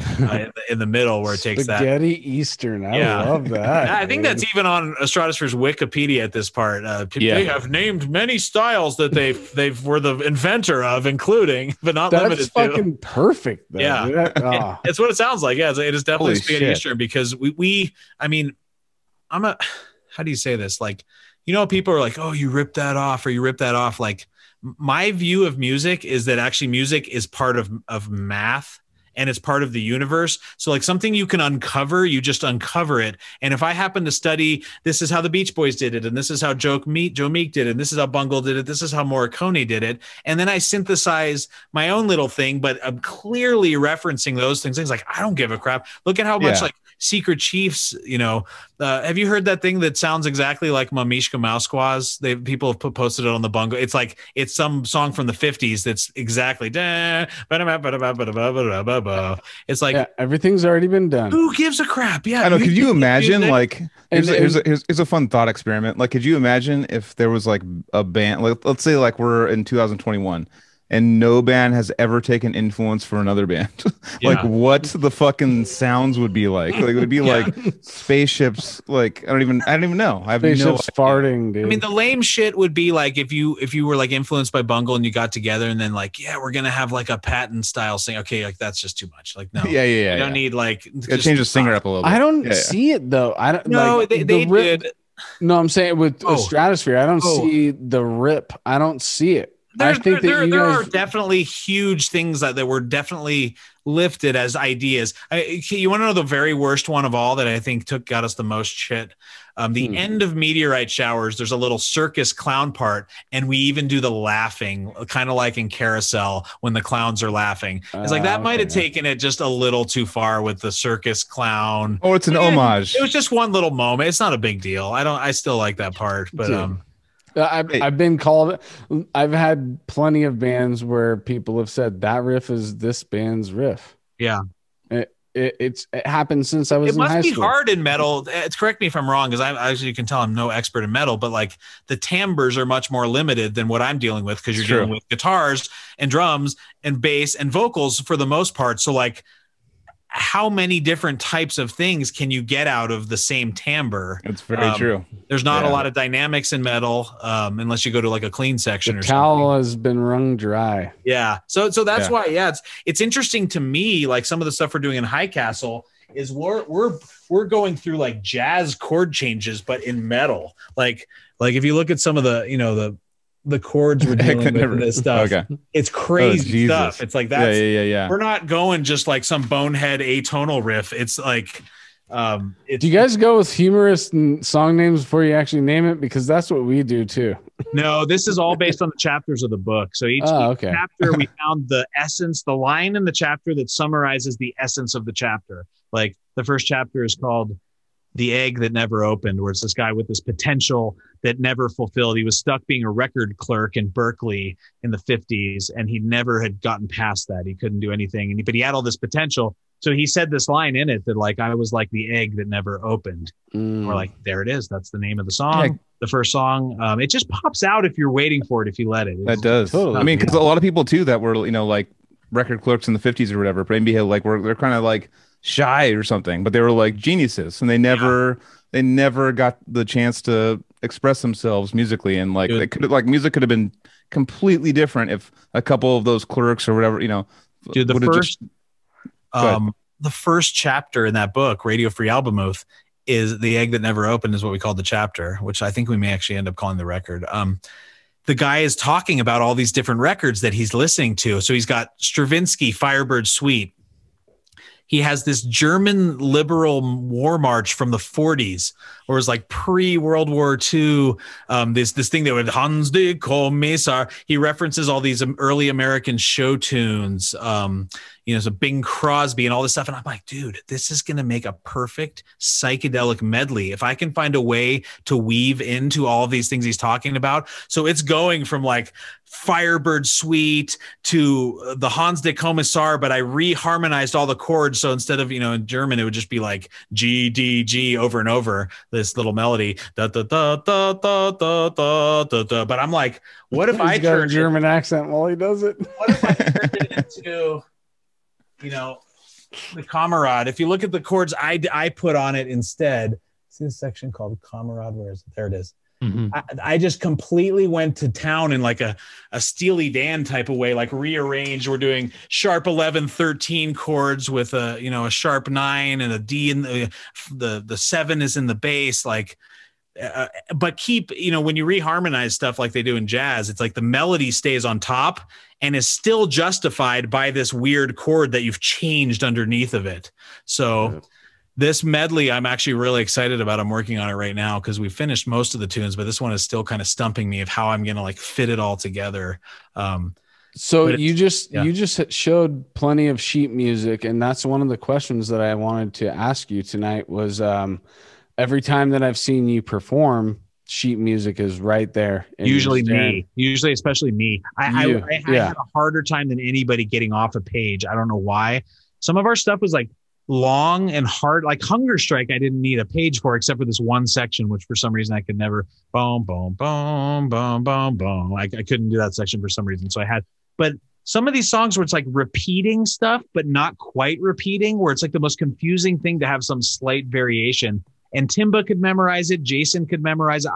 E: in the middle, where it takes
A: Spaghetti Eastern. I love that.
E: I think that's even on Estradasphere's Wikipedia at this part. They have named many styles that they were the inventor of, including, but not limited to.
A: That's fucking perfect. Though.
E: Yeah. It's what it sounds like. Yeah. It is definitely Spaghetti Eastern, because how do you say this? Like, you know, people are like, oh, you ripped that off, or you ripped that off. Like, my view of music is that actually music is part of math, and it's part of the universe. So like, something you can uncover, you just uncover it. And if I happen to study, this is how the Beach Boys did it, and this is how Joe Meek did it, and this is how Bungle did it, this is how Morricone did it, and then I synthesize my own little thing, but I'm clearly referencing those things like, I don't give a crap. Look at how much like Secret Chiefs, you know, have you heard that thing that sounds exactly like Mamishka Mousquaz? People have posted it on the Bungle. It's like, it's some song from the 50s that's exactly it's like,
A: everything's already been done.
E: Who gives a crap? Yeah,
D: I know. Could you imagine, like, here's a fun thought experiment. Like, could you imagine if there was like a band, like, let's say like we're in 2021 and no band has ever taken influence for another band. Like, what the fucking sounds would be like. Like, it would be like spaceships. Like, I don't even know. I have
A: spaceships farting, dude.
E: I mean, the lame shit would be like if you were like influenced by Bungle and you got together and then like, we're gonna have like a Patton style sing. Okay, like, that's just too much. Like, no, you don't need like,
D: change the singer up a little bit.
A: I don't see it though. I don't.
E: No,
A: like,
E: they did.
A: No, I'm saying with Stratosphere, I don't see the rip. I don't see it. There are definitely huge things that were definitely lifted as ideas. You want to know the very worst one of all that I think got us the most shit? The end of Meteorite Showers, there's a little circus clown part, and we even do the laughing, kind of like in Carousel when the clowns are laughing. It's like that might have taken it just a little too far with the circus clown.
D: Oh, it's an homage.
E: It was just one little moment. It's not a big deal. I still like that part, but
A: I've been called. I've had plenty of bands where people have said that riff is this band's riff.
E: Yeah,
A: it happened since I was in high school. It must
E: be hard in metal. Correct me if I'm wrong, because as you can tell, I'm no expert in metal. But like, the timbres are much more limited than what I'm dealing with, because you're dealing with guitars and drums and bass and vocals for the most part. So like, how many different types of things can you get out of the same timbre?
D: It's very true.
E: There's not a lot of dynamics in metal, unless you go to like a clean section or
A: towel
E: something.
A: Has been wrung dry.
E: Yeah. So that's why, it's interesting to me. Like, some of the stuff we're doing in High Castle is we're going through like jazz chord changes, but in metal. Like if you look at some of the chords we're dealing with this stuff. Okay. It's crazy stuff. It's like that's we're not going just like some bonehead atonal riff. It's like
A: do you guys go with humorous song names before you actually name it? Because that's what we do too.
E: No, this is all based on the chapters of the book. So each chapter we found the essence, the line in the chapter that summarizes the essence of the chapter. Like, the first chapter is called The Egg That Never Opened, where it's this guy with this potential that never fulfilled. He was stuck being a record clerk in Berkeley in the 50s, and he never had gotten past that. He couldn't do anything, but he had all this potential. So he said this line in it that like, I was like the egg that never opened. Or like, there it is. That's the name of the song. The first song. It just pops out if you're waiting for it, if you let it.
D: That does. Totally. I mean, because a lot of people too that were, like record clerks in the 50s or whatever, maybe they're kind of like shy or something, but they were like geniuses, and they never got the chance to express themselves musically. And like, music could have been completely different if a couple of those clerks or whatever,
E: Dude, the first chapter in that book, Radio Free Album Oath, is The Egg That Never Opened, is what we called the chapter, which I think we may actually end up calling the record. The guy is talking about all these different records that he's listening to. So he's got Stravinsky, Firebird Suite. He has this German liberal war march from the 40s, or it was like pre-World War II. This thing that would Hans de Kommissar. He references all these early American show tunes, so Bing Crosby and all this stuff. And I'm like, dude, this is going to make a perfect psychedelic medley if I can find a way to weave into all of these things he's talking about. So it's going from like Firebird Suite to the Hans de Kommissar, but I reharmonized all the chords. So instead of, in German, it would just be like G, D, G over and over, this little melody. Da, da, da, da, da, da, da, da, da. But I'm like, what if I
A: got a German accent while he does it?
E: What if I turned it into, the Kamerad? If you look at the chords I put on it instead, see this section called Kamerad? Where is it? There it is. Mm-hmm. I just completely went to town in like a Steely Dan type of way, like rearranged. We're doing sharp 11, 13 chords with a sharp 9 and a D in the 7 is in the bass, but keep, when you reharmonize stuff like they do in jazz, it's like the melody stays on top and is still justified by this weird chord that you've changed underneath of it. So this medley, I'm actually really excited about. I'm working on it right now because we finished most of the tunes, but this one is still kind of stumping me of how I'm going to fit it all together.
A: So you just showed plenty of sheet music, and that's one of the questions that I wanted to ask you tonight was, every time that I've seen you perform, sheet music is right there.
E: Usually especially me. I had a harder time than anybody getting off a page. I don't know why. Some of our stuff was like long and hard, like Hunger Strike. I didn't need a page for, except for this one section, which for some reason I could never boom, boom, boom, boom, boom, boom. I couldn't do that section for some reason. So but some of these songs where it's like repeating stuff, but not quite repeating, where it's like the most confusing thing to have some slight variation. And Timba could memorize it. Jason could memorize it.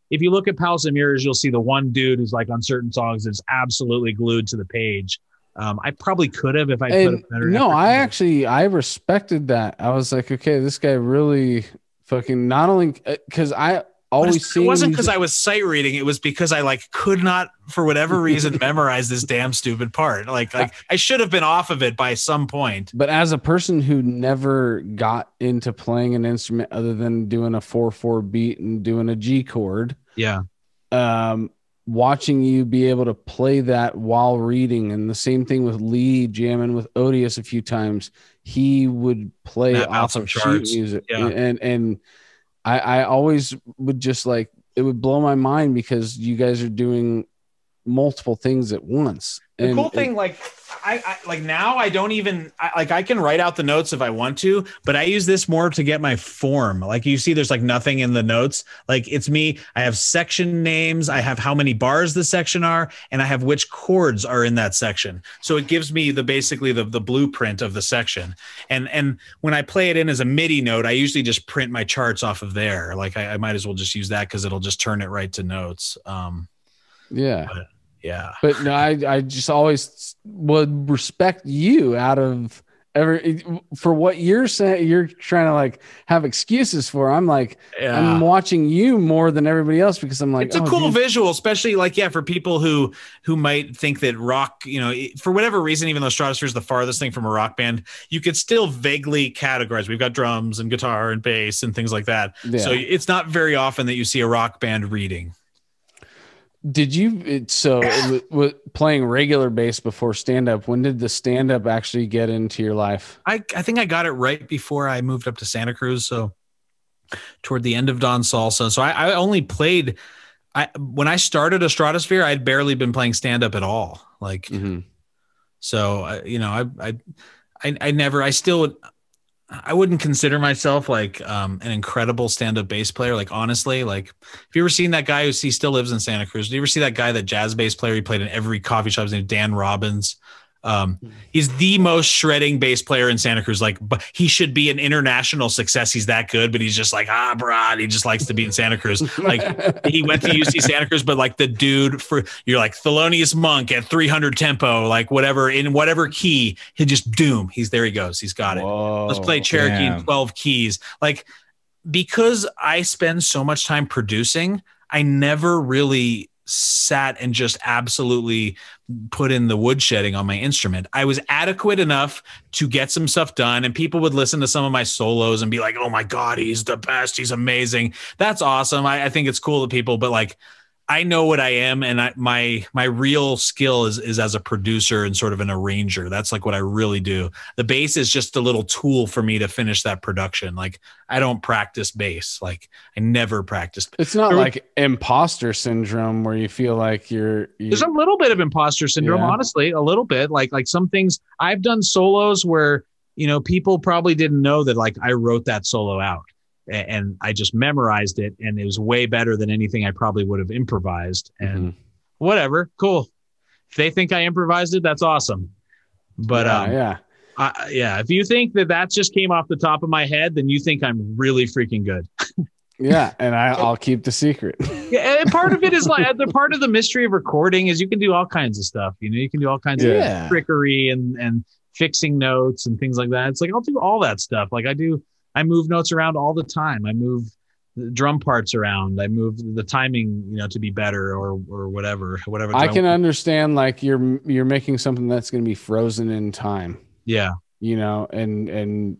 E: If you look at Palace of Mirrors, you'll see the one dude who's like on certain songs is absolutely glued to the page. I probably could have if I put a better.
A: No, I respected that. I was like, okay, this guy really fucking not only because I always
E: it wasn't because I was sight reading. It was because I could not, for whatever reason, memorize this damn stupid part. I should have been off of it by some point.
A: But as a person who never got into playing an instrument other than doing a 4/4 beat and doing a G chord, watching you be able to play that while reading, and the same thing with Lee jamming with Odious a few times, he would play off of sheet music, and I always would just it would blow my mind because you guys are doing multiple things at once.
E: The cool thing, I now I don't even I can write out the notes if I want to, but I use this more to get my form. Like you see, there's nothing in the notes. It's me. I have section names. I have how many bars the section are, and I have which chords are in that section. So it gives me basically the blueprint of the section. And when I play it in as a MIDI note, I usually just print my charts off of there. I might as well just use that because it'll just turn it right to notes. Yeah.
A: But no, I just always would respect you out of for what you're saying. You're trying to have excuses for. I'm I'm watching you more than everybody else because I'm
E: it's a cool visual, especially for people who might think that rock, for whatever reason, even though Stratosphere is the farthest thing from a rock band, you could still vaguely categorize. We've got drums and guitar and bass and things like that. Yeah. So it's not very often that you see a rock band reading.
A: Did you playing regular bass before stand-up? When did the stand-up actually get into your life?
E: I think I got it right before I moved up to Santa Cruz, so toward the end of Don Salsa. So I only played when I started Estradasphere, I'd barely been playing stand-up at all. So I wouldn't consider myself an incredible stand-up bass player. Honestly, have you ever seen that guy he still lives in Santa Cruz? Do you ever see that guy, that jazz bass player? He played in every coffee shop. His name Dan Robbins. He's the most shredding bass player in Santa Cruz. Like, but he should be an international success. He's that good, but he's just like, brad. He just likes to be in Santa Cruz. Like, he went to UC Santa Cruz, but like the dude you're like Thelonious Monk at 300 tempo, like whatever, in whatever key, he just doom. There he goes. He's got it.
A: Whoa,
E: let's play Cherokee in 12 keys. Like, because I spend so much time producing, I never really sat and just absolutely put in the woodshedding on my instrument. I was adequate enough to get some stuff done, and people would listen to some of my solos and be like, oh my God, he's the best. He's amazing. That's awesome. I think it's cool to people, but like, I know what I am, and my real skill is as a producer and sort of an arranger. That's like what I really do. The bass is just a little tool for me to finish that production. Like, I don't practice bass. Like, I never practiced.
A: It's not like imposter syndrome where you feel like you're
E: There's a little bit of imposter syndrome, honestly, a little bit. Like some things I've done solos where, people probably didn't know that like I wrote that solo out. And I just memorized it, and it was way better than anything I probably would have improvised. And whatever, cool. If they think I improvised it, that's awesome. But if you think that just came off the top of my head, then you think I'm really freaking good.
A: Yeah, and I'll keep the secret.
E: Yeah, and part of it is like the part of the mystery of recording is you can do all kinds of stuff. You can do all kinds of trickery and fixing notes and things like that. It's like I'll do all that stuff. Like I move notes around all the time. I move the drum parts around. I move the timing, to be better or whatever.
A: I can understand like you're making something that's going to be frozen in time.
E: Yeah.
A: And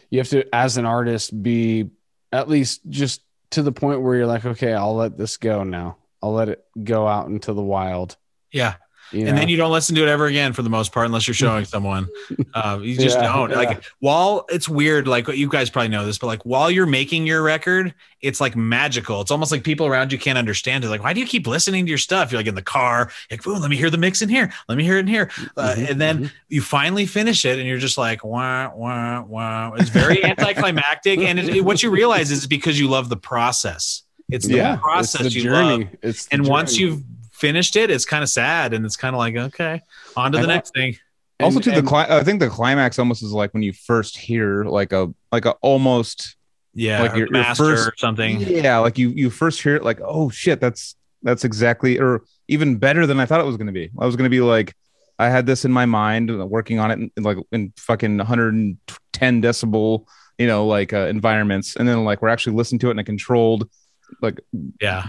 A: you have to, as an artist, be at least just to the point where you're like, okay, I'll let this go now. I'll let it go out into the wild.
E: Yeah. And then you don't listen to it ever again for the most part, unless you're showing someone. You just don't. Yeah. Like, while it's weird, like you guys probably know this, but like while you're making your record, it's like magical. It's almost like people around you can't understand it. Like, why do you keep listening to your stuff? You're like in the car, like, boom, let me hear the mix in here. Let me hear it in here. And then you finally finish it, and you're just like, wah, wah, wah. It's very anticlimactic. And what you realize is because you love the process. It's the process, it's the journey. And once you've finished it, it's kind of sad, and it's kind of like, okay, on to the next thing.
D: Also, I think the climax almost is like when you first hear like a almost like your
E: master
D: first,
E: or something.
D: Yeah, like you first hear it, like, oh shit, that's exactly, or even better than I thought it was going to be. I was going to be like, I had this in my mind, working on it in fucking 110 decibel, environments, and then like we're actually listening to it in a controlled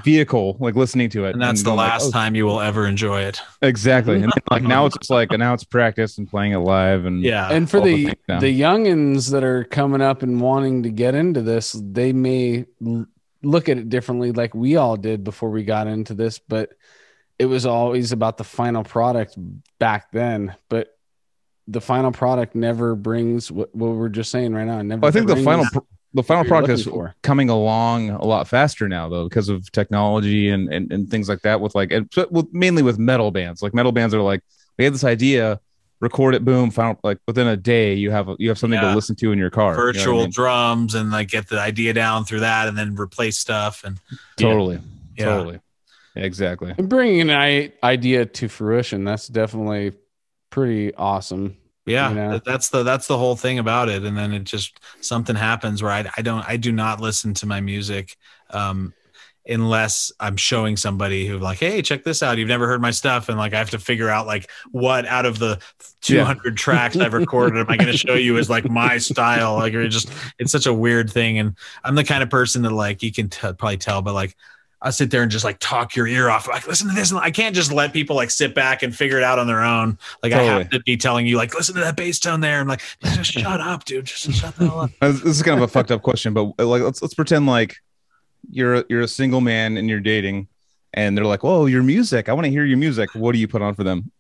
D: vehicle, like listening to it,
E: and that's the last time you will ever enjoy it.
D: Exactly. And then, like now it's practice and playing it live, and
A: and for the youngins that are coming up and wanting to get into this, they may look at it differently, like we all did before we got into this, but it was always about the final product back then. But the final product never brings what we're just saying right now.
D: I think the final product is coming along a lot faster now, though, because of technology and things like that. Mainly with metal bands. Like metal bands are like, we had this idea, record it, boom, final, like within a day you have something to listen to in your car.
E: Virtual drums, and like get the idea down through that, and then replace stuff. And
D: totally, exactly.
A: And bringing an idea to fruition, that's definitely pretty awesome.
E: Yeah, that's the whole thing about it. And then it just, something happens where I do not listen to my music unless I'm showing somebody who like, hey, check this out. You've never heard my stuff. And like, I have to figure out like what out of the 200 tracks I've recorded am I going to show you is like my style. Like, it's such a weird thing. And I'm the kind of person that like, you can probably tell, but like, I'll sit there and just like talk your ear off. Like, listen to this. And I can't just let people like sit back and figure it out on their own. Like totally. I have to be telling you like, listen to that bass tone there. I'm like, just shut up, dude. Just shut the hell up.
D: This is kind of a fucked up question, but like, let's pretend like you're a single man and you're dating, and they're like, whoa, your music. I want to hear your music. What do you put on for them?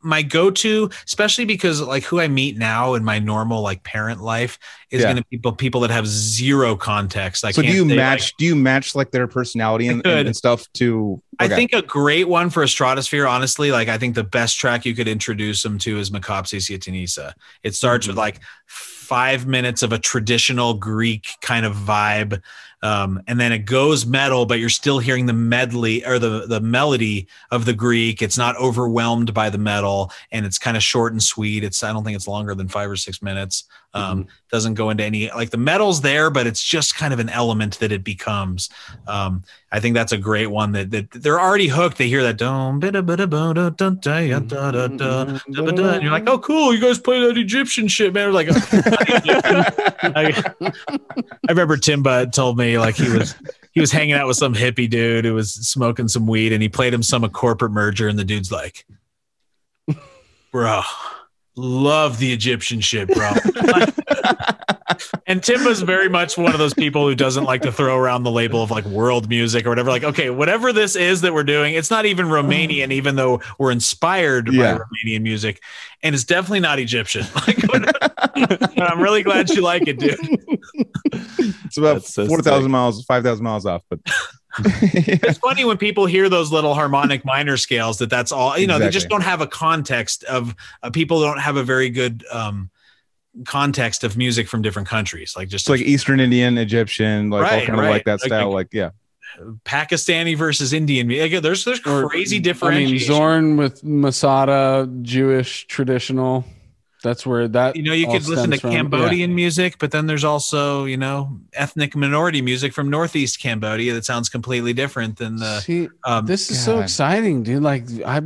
E: My go-to, especially because like who I meet now in my normal like parent life is going to be people that have zero context.
D: So do you match like their personality and stuff to? Okay.
E: I think a great one for Estradasphere, honestly, like I think the best track you could introduce them to is Makapsi Siatinisa. It starts with like 5 minutes of a traditional Greek kind of vibe. And then it goes metal, but you're still hearing the medley or the melody of the Greek. It's not overwhelming
C: overwhelmed by the metal, and it's kind of short and sweet. I don't think it's longer than 5 or 6 minutes. Doesn't go into any, like, the metal's there, but it's just kind of an element that it becomes. I think that's a great one that they're already hooked. They hear that and you're like, oh, cool, you guys play that Egyptian shit, man. Like, I remember Timba told me, like, he was hanging out with some hippie dude who was smoking some weed, and he played him some a corporate merger, and the dude's like, bro, love the Egyptian shit, bro. And Timba's very much one of those people who doesn't like to throw around the label of like world music or whatever. Like, okay, whatever this is that we're doing, it's not even Romanian, even though we're inspired by Romanian music, and it's definitely not Egyptian. Like, I'm really glad you like it, dude.
D: It's about 4,000 miles, 5,000 miles off, but
C: it's funny when people hear those little harmonic minor scales, that's all, you know, They just don't have a context of people don't have a very good context of music from different countries, like just
D: like Eastern Indian, Egyptian, like all kind of like that style, like
C: Pakistani versus Indian. There's crazy differentiation.
A: I mean, Zorn with Masada, Jewish traditional. That's where that,
C: you know, you could listen to Cambodian music, but then there's also, you know, ethnic minority music from Northeast Cambodia that sounds completely different than the.
A: See, this is so exciting, dude. Like, I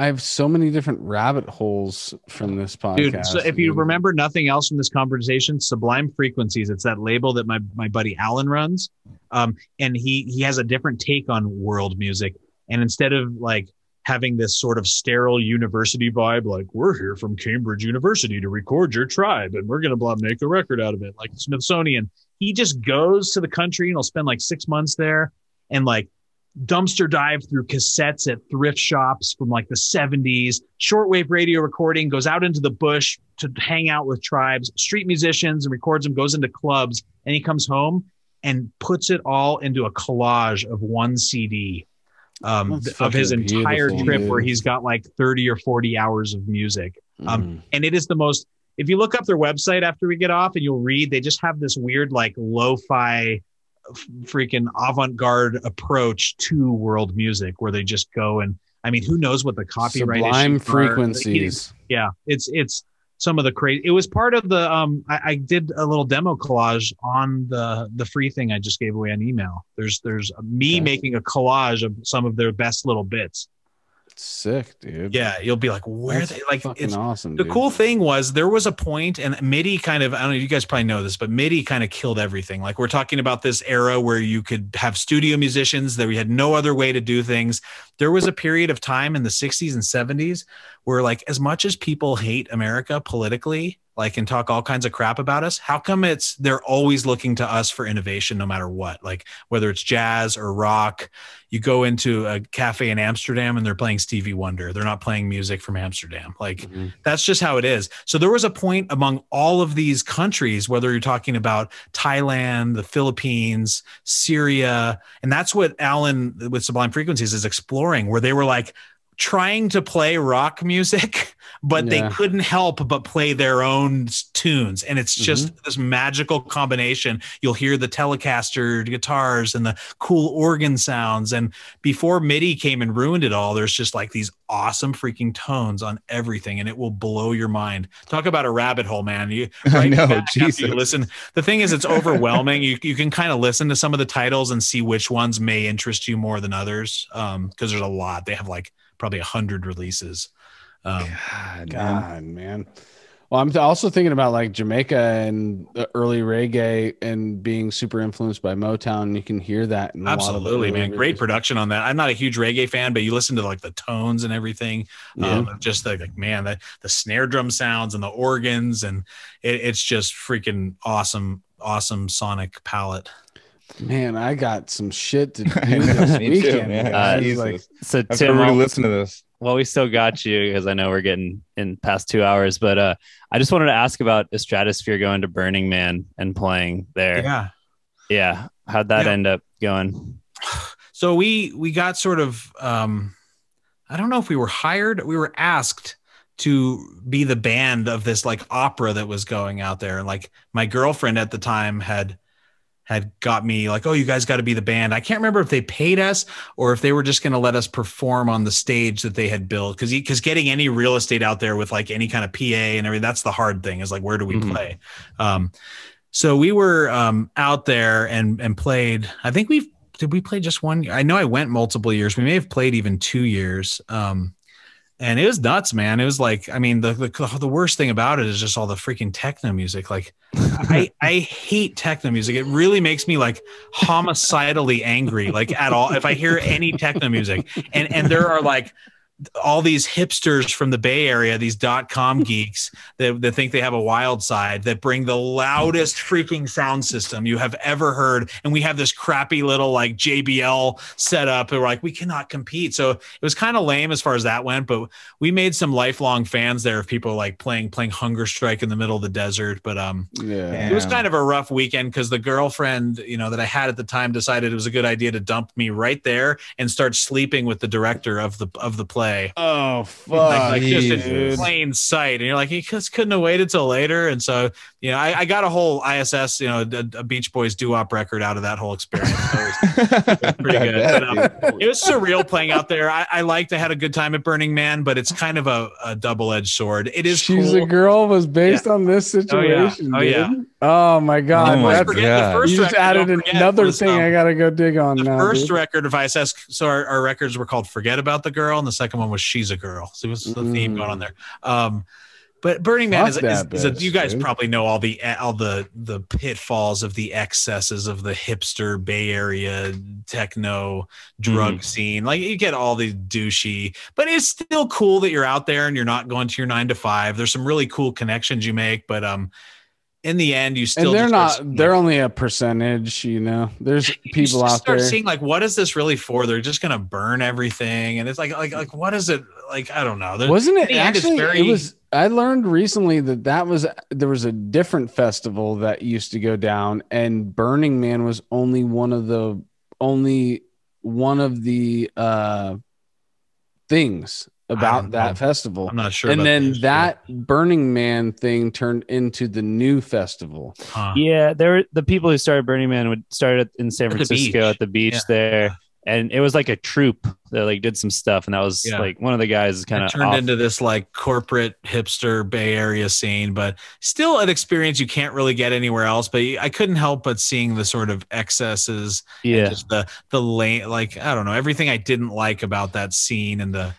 A: have so many different rabbit holes from this podcast.
E: Dude, so if you remember nothing else from this conversation, Sublime Frequencies, it's that label that my buddy Alan runs. And he has a different take on world music. And instead of like having this sort of sterile university vibe, like, we're here from Cambridge University to record your tribe and we're going to make a record out of it, like Smithsonian. He just goes to the country and he'll spend like 6 months there and like dumpster dive through cassettes at thrift shops from like the 70s, shortwave radio recording, goes out into the bush to hang out with tribes, street musicians, and records them, goes into clubs, and he comes home and puts it all into a collage of one CD. Of his entire trip, where he's got like 30 or 40 hours of music. And it is the most, if you look up their website after we get off and you'll read, they just have this weird, like, lo-fi freaking avant-garde approach to world music, where they just go and, I mean, who knows what the copyright
A: Sublime Frequencies.
E: Yeah. It's some of the crazy. It was part of the I did a little demo collage on the free thing I just gave away on email. There's me making a collage of some of their best little bits.
A: Sick, dude.
C: Yeah, you'll be like, where
A: That's
C: they, like,
A: fucking
C: it's
A: awesome.
C: The
A: dude.
C: cool thing was there was a point, and MIDI kind of, I don't know, you guys probably know this, but MIDI kind of killed everything. Like, we're talking about this era where you could have studio musicians, that we had no other way to do things. There was a period of time in the 60s and 70s where, like, as much as people hate America politically, like, and talk all kinds of crap about us, how come they're always looking to us for innovation no matter what? Like, whether it's jazz or rock, you go into a cafe in Amsterdam and they're playing Stevie Wonder. They're not playing music from Amsterdam. Like, that's just how it is. So there was a point among all of these countries, whether you're talking about Thailand, the Philippines, Syria, and that's what Alan with Sublime Frequencies is exploring, where they were like trying to play rock music, but they couldn't help but play their own tunes. And it's just this magical combination. You'll hear the Telecaster guitars and the cool organ sounds. And before MIDI came and ruined it all, there's just like these awesome freaking tones on everything, and it will blow your mind. Talk about a rabbit hole, man.
D: I know, Jesus.
C: You listen. The thing is, it's overwhelming. You can kind of listen to some of the titles and see which ones may interest you more than others, because there's a lot. They have like probably 100 releases.
A: God, man. Well, I'm also thinking about like Jamaica and the early reggae and being super influenced by Motown. You can hear that in
C: absolutely, man. Great production on that. I'm not a huge reggae fan, but you listen to like the tones and everything. Just like man, the snare drum sounds and the organs, and it's just freaking awesome sonic palette.
A: Man, I got some shit to do this weekend.
D: Like,
F: so
D: I've
F: Tim,
D: never listened to this.
F: Well, we still got you because I know we're getting in past 2 hours, but I just wanted to ask about Estradasphere going to Burning Man and playing there. Yeah. How'd that end up going?
C: So we got sort of, I don't know if we were hired, we were asked to be the band of this like opera that was going out there. And like my girlfriend at the time had had got me like, oh, you guys got to be the band. I can't remember if they paid us or if they were just going to let us perform on the stage that they had built. Because getting any real estate out there with like any kind of PA and everything, that's the hard thing, is like, where do we play? So we were out there and played. I think did we play just one year? I know I went multiple years. We may have played even 2 years. And it was nuts, man. It was like, I mean, the worst thing about it is just all the freaking techno music. Like, I hate techno music. It really makes me like homicidally angry, like at all, if I hear any techno music. And there are like all these hipsters from the Bay Area, these .com geeks that think they have a wild side, that bring the loudest freaking sound system you have ever heard. And we have this crappy little like JBL setup, and we're like, we cannot compete. So it was kind of lame as far as that went, but we made some lifelong fans there of people like playing Hunger Strike in the middle of the desert. But it was kind of a rough weekend because the girlfriend, that I had at the time decided it was a good idea to dump me right there and start sleeping with the director of the play.
A: Oh fuck!
C: Like just in plain sight, and you're like, he just couldn't have waited till later. And so, I got a whole ISS, a Beach Boys doo-wop record out of that whole experience. So it was pretty good. But, it was surreal playing out there. I had a good time at Burning Man, but it's kind of a double-edged sword. It is.
A: She's a Girl was based on this situation. Oh my god! You just added another thing I gotta go dig on.
C: The
A: now,
C: first record of ISS, so our records were called "Forget About the Girl," and the second one was "She's a Girl." So it was the theme going on there. But Burning Man is you guys probably know all the pitfalls of the excesses of the hipster Bay Area techno drug scene. Like, you get all the douchey, but it's still cool that you're out there and you're not going to your 9 to 5. There's some really cool connections you make, but in the end, you still,
A: and they're only a percentage, there's people out there
C: seeing like, what is this really for? They're just going to burn everything. And it's like, what is it? Like, I don't know.
A: Wasn't it actually, I learned recently there was a different festival that used to go down, and Burning Man was only one of the things about that festival.
C: I'm not sure.
A: And then that Burning Man thing turned into the new festival.
F: Yeah, the people who started Burning Man would start in San Francisco at the beach there. And it was like a troupe that like did some stuff, and that was like one of the guys kind of
C: turned into this like corporate hipster Bay Area scene, but still an experience you can't really get anywhere else. But I couldn't help but seeing the sort of excesses, and just the lane, like, I don't know, everything I didn't like about that scene, and the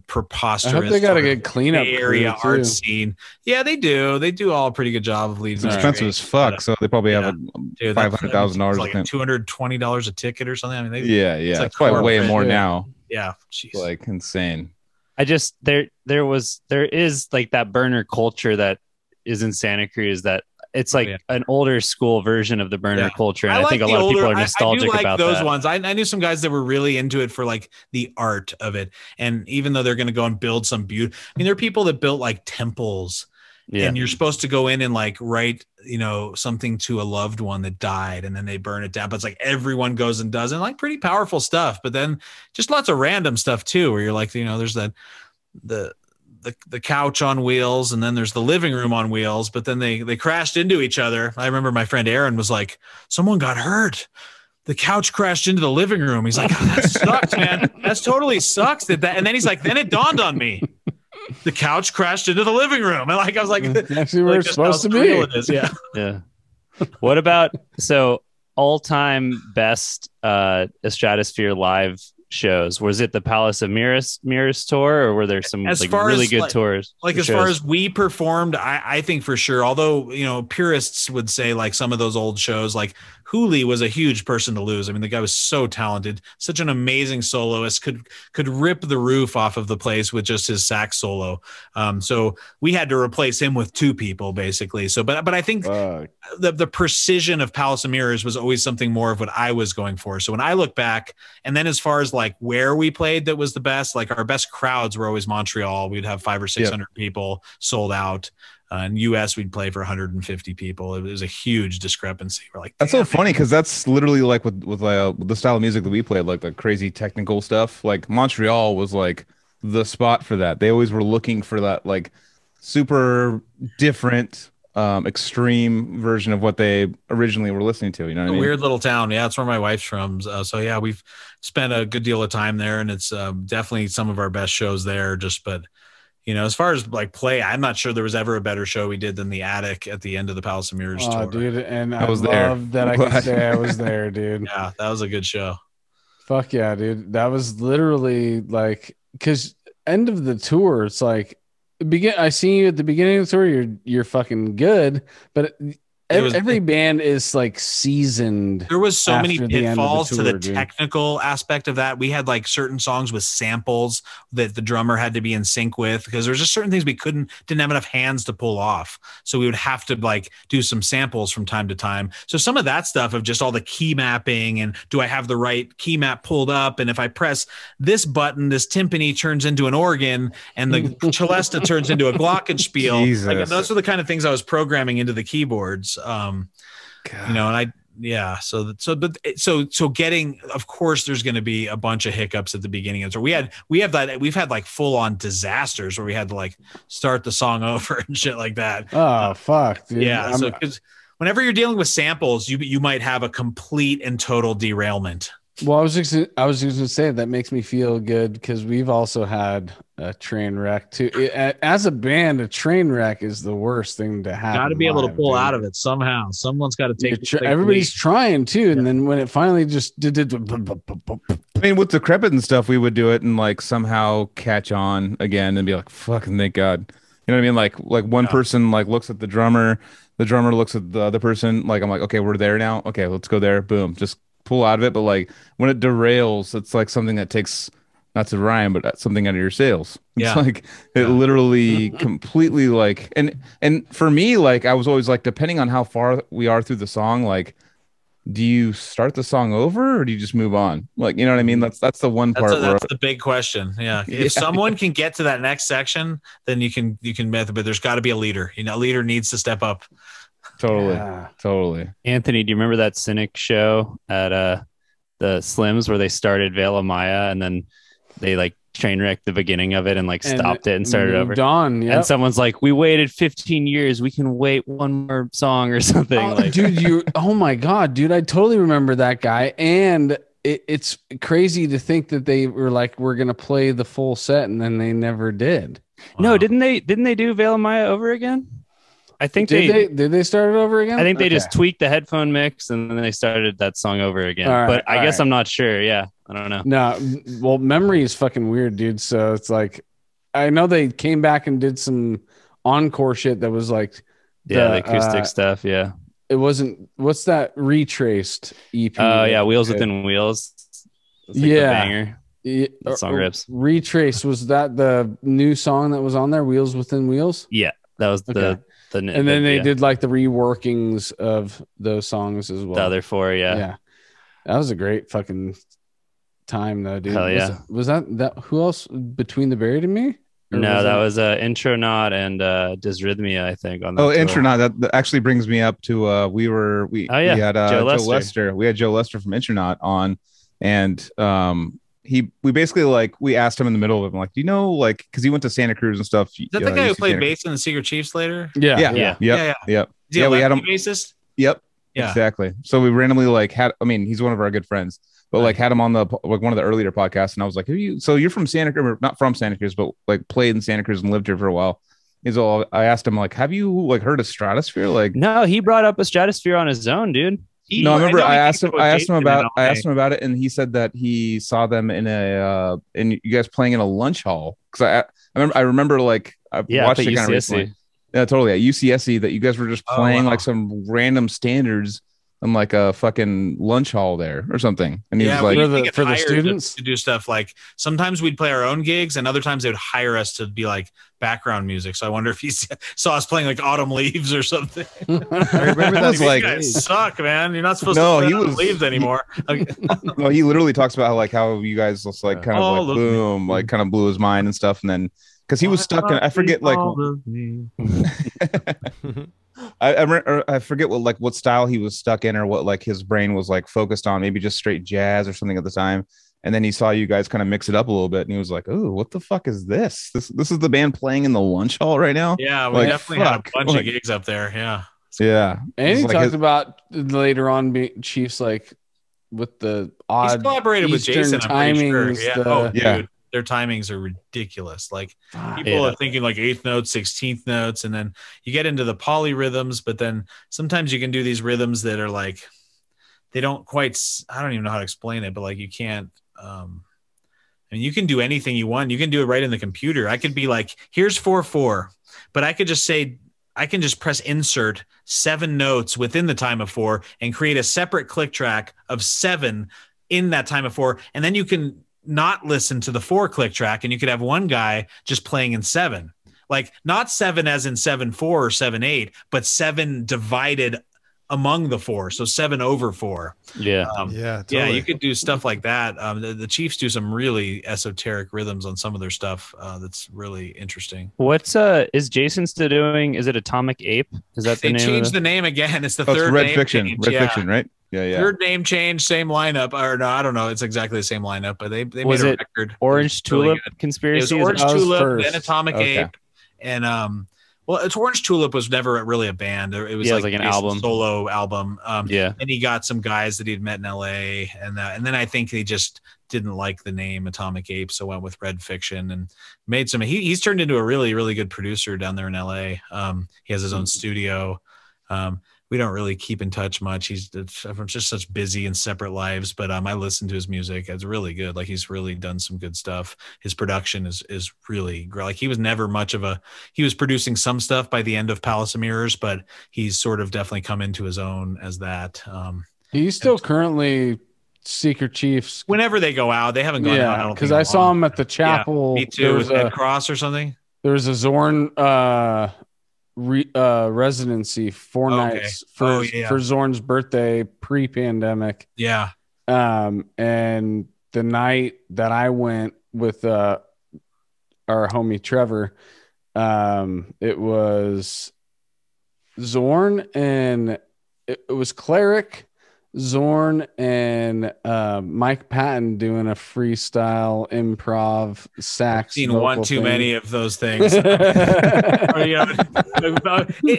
C: preposterous.
A: I hope they got a good cleanup
C: Bay Area art scene. Yeah, they do. They do all a pretty good job of leading.
D: It's expensive as fuck, so they probably have $500,000.
C: Like $220 a ticket or something. I mean,
D: it's probably way more now.
C: Yeah, jeez.
D: Like insane.
F: There is like that burner culture that is in Santa Cruz, that it's like an older school version of the burner culture, and I think a lot of people are nostalgic about
C: those ones. I knew some guys that were really into it for like the art of it, and even though they're going to go and build some beauty, I mean, there are people that built like temples. And you're supposed to go in and like write, something to a loved one that died, and then they burn it down. But it's like everyone goes and does it, like pretty powerful stuff. But then just lots of random stuff too, where you're like, there's that the couch on wheels, and then there's the living room on wheels. But then they crashed into each other. I remember my friend Aaron was like, someone got hurt. The couch crashed into the living room. He's like, oh, that sucks, man. That's totally sucks. And then he's like, then it dawned on me. The couch crashed into the living room. And like, I was like,
A: actually, we're supposed to be.
F: Yeah. What about, all-time best Estradasphere live shows? Was it the Palace of Mirrors tour, or were there some really good tours?
C: Like, as far as we performed, I think for sure, although, purists would say like some of those old shows, like Hooli was a huge person to lose. I mean, the guy was so talented, such an amazing soloist, could rip the roof off of the place with just his sax solo. So we had to replace him with 2 people basically. So, but I think the precision of Palace of Mirrors was always something more of what I was going for. So when I look back, and then as far as like where we played, that was the best, like our best crowds were always Montreal. We'd have 500 or 600 people sold out. In US, we'd play for 150 people. It was a huge discrepancy. We're like,
D: that's so funny, because that's literally like with the style of music that we played, like the crazy technical stuff. Like Montreal was like the spot for that. They always were looking for that like super different, extreme version of what they originally were listening to. You know what I mean?
E: Weird little town. Yeah, that's where my wife's from. So yeah, we've spent a good deal of time there, and it's definitely some of our best shows there. But as far as like play, I'm not sure there was ever a better show we did than the Attic at the end of the Palace of Mirrors tour.
A: Dude, and
D: I was
A: love
D: there.
A: that I can say I was there, dude.
E: Yeah, that was a good show.
A: Fuck yeah, dude. That was literally like, because end of the tour, it's like I see you at the beginning of the tour, you're fucking good, but every band is like seasoned.
E: There was so many
A: after the end of the
E: pitfalls to the
A: tour, dude.
E: technical aspect of that. We had like certain songs with samples that the drummer had to be in sync with, because there's just certain things we didn't have enough hands to pull off. So we would have to like do some samples from time to time. So some of that stuff of just all the key mapping, and do I have the right key map pulled up? And if I press this button, this timpani turns into an organ, and the celesta turns into a glockenspiel.
D: Jesus.
E: Like, those are the kind of things I was programming into the keyboards. And so getting, of course, there's going to be a bunch of hiccups at the beginning of it. We've had like full on disasters where we had to like start the song over and shit like that.
A: Oh, fuck, dude.
E: Yeah. So because whenever you're dealing with samples, you might have a complete and total derailment.
A: Well, I was just gonna say that makes me feel good, because we've also had a train wreck too. As a band, a train wreck is the worst thing to happen.
E: Got to be able to pull out of it somehow. Someone's got to take.
A: Everybody's trying too, and then when it finally just did.
D: I mean, with Decrepit and stuff, we would do it and like somehow catch on again and be like, "Fucking thank God." You know what I mean? Like one person like looks at the drummer looks at the other person. Like I'm like, okay, we're there now. Okay, let's go there. Boom, just pull out of it. But like when it derails, it's like something that takes, not to rhyme, but something out of your sails. It's like it literally completely like, and for me, like I was always like, depending on how far we are through the song, like, do you start the song over or do you just move on? Like, you know what I mean? That's the one part.
E: That's the big question. Yeah. If someone can get to that next section, then you can but there's got to be a leader. A leader needs to step up.
D: Totally.
F: Anthony, do you remember that Cynic show at the Slims where they started Veil of Maya and then they like train wrecked the beginning of it and like stopped it and started over?
A: Yep.
F: And someone's like, we waited 15 years. We can wait one more song or something.
A: Dude, oh my God, dude. I totally remember that guy. And it's crazy to think that they were like, we're going to play the full set, and then they never did.
F: Wow. No, didn't they do Veil of Maya over again? I think
A: did they start it over again?
F: I think they just tweaked the headphone mix and then they started that song over again. But I guess I'm not sure. Yeah, I don't know.
A: No, well, memory is fucking weird, dude. So it's like, I know they came back and did some encore shit that was like,
F: the acoustic stuff. Yeah,
A: it wasn't. What's that retraced EP?
F: Oh yeah, Wheels Within Wheels. It's like the banger. That song rips.
A: Retraced, was that the new song that was on there? Wheels Within Wheels.
F: Yeah, that was and
A: then they did like the reworkings of those songs as well.
F: The other four,
A: yeah. That was a great fucking time, though, dude.
F: Hell yeah.
A: Was that who else? Between the Buried and Me?
F: No, that was Intronaut and Dysrhythmia, I think. On that tour.
D: Intronaut. That actually brings me up to we had Joe Lester. We had Joe Lester from Intronaut on, and we basically like, we asked him in the middle of it, like, do you know, like, because he went to Santa Cruz and stuff.
E: Is that the guy who played bass in the Secret Chiefs later?
D: Yeah. Yeah, we had him.
E: Bassist?
D: Yep.
E: Yeah.
D: Exactly. So we randomly like he's one of our good friends, but like had him on the like one of the earlier podcasts, and I was like, you're from Santa Cruz, or not from Santa Cruz, but like played in Santa Cruz and lived here for a while. I asked him like, have you like heard of Stratosphere? Like,
F: no, he brought up a Stratosphere on his own, dude.
D: No, I remember I asked him about it, and he said that he saw them in you guys playing in a lunch hall. Because I remember like I watched it kind of recently. Yeah, totally. At UCSC, that you guys were just playing like some random standards in like a fucking lunch hall there or something. And he was like,
A: for the students
E: to do stuff. Like sometimes we'd play our own gigs, and other times they would hire us to be like background music. So I wonder if he saw us playing like Autumn Leaves or something.
D: I remember that's like,
E: you guys suck, man. You're not supposed to play Autumn Leaves anymore.
D: No, he literally talks about how you guys just like kind of like boom, like kind of blew his mind and stuff, and then because he was stuck in, I forget like I forget what style he was stuck in, or what like his brain was like focused on, maybe just straight jazz or something at the time. And then he saw you guys kind of mix it up a little bit, and he was like, "Oh, what the fuck is this? This is the band playing in the lunch hall right now."
E: Yeah, we
D: Like,
E: definitely had a
D: fuck.
E: bunch
D: Like,
E: of gigs up there. Yeah.
D: yeah.
A: And
D: It's
A: he
D: like
A: talked
D: his-
A: about later on being Chiefs, like with the
E: He's
A: odd
E: collaborated with
A: Eastern
E: Jason, I'm pretty sure.
A: timings.
E: Yeah.
A: the-
E: Oh,
D: Yeah.
E: dude, their timings are ridiculous. Like
A: Fuck.
E: people are thinking like 8th notes, 16th notes, and then you get into the polyrhythms, but then sometimes you can do these rhythms that are like they don't quite. I don't even know how to explain it, but like you can't. I mean, you can do anything you want. You can do it right in the computer. I could be like, here's 4/4, but I could just say, I can just press insert 7 notes within the time of 4 and create a separate click track of 7 in that time of 4. And then you can not listen to the 4 click track, and you could have one guy just playing in 7, like not 7 as in 7/4 or 7/8, but 7 divided among the 4. So 7/4.
F: Yeah.
B: Yeah,
E: Yeah,
B: totally.
E: you could do stuff like that. The Chiefs do some really esoteric rhythms on some of their stuff. That's really interesting.
F: What's is Jason still doing? Is it Atomic Ape? Is that the
E: They
F: name?
E: changed
F: of
E: the name again. It's the
D: Oh, it's
E: third
D: Red
E: name
D: Fiction.
E: change.
D: Red
E: Yeah.
D: Fiction, right? Yeah.
E: Third name change, same lineup. Or no, I don't know. It's exactly the same lineup, but they
F: Was
E: made a
F: it
E: record.
F: Orange
E: It was really
F: Tulip
E: good. It was
F: Conspiracy?
E: Orange
A: that was
E: Tulip,
A: first.
E: then Atomic
F: Okay.
E: Ape, and well, it's Orange Tulip was never really a band. It was
F: Yeah, it was
E: like
F: like an
E: Jason's
F: album.
E: solo album.
F: Yeah.
E: And he got some guys that he'd met in LA, and then I think they just didn't like the name Atomic Ape, so went with Red Fiction and made some. He's turned into a really, really good producer down there in LA. He has his own studio. We don't really keep in touch much. Everyone's just such busy and separate lives, but I listen to his music. It's really good. Like he's really done some good stuff. His production is really great. Like he was never much of he was producing some stuff by the end of Palace of Mirrors, but he's sort of definitely come into his own as that.
A: He's still currently Secret Chiefs.
E: Whenever they go out, they haven't gone out. I
A: Yeah,
E: don't
A: because
E: think
A: I
E: in a
A: saw
E: long
A: him at the
E: time.
A: chapel.
E: Yeah, me too. With Ed Cross or something.
A: There was a Zorn residency 4
E: Okay.
A: nights for Zorn's birthday pre-pandemic.
E: Yeah.
A: And the night that I went with our homie Trevor, it was Zorn and it was Cleric, Zorn, and Mike Patton doing a freestyle improv sax.
E: Seen
A: vocal
E: one too
A: thing.
E: many of those things.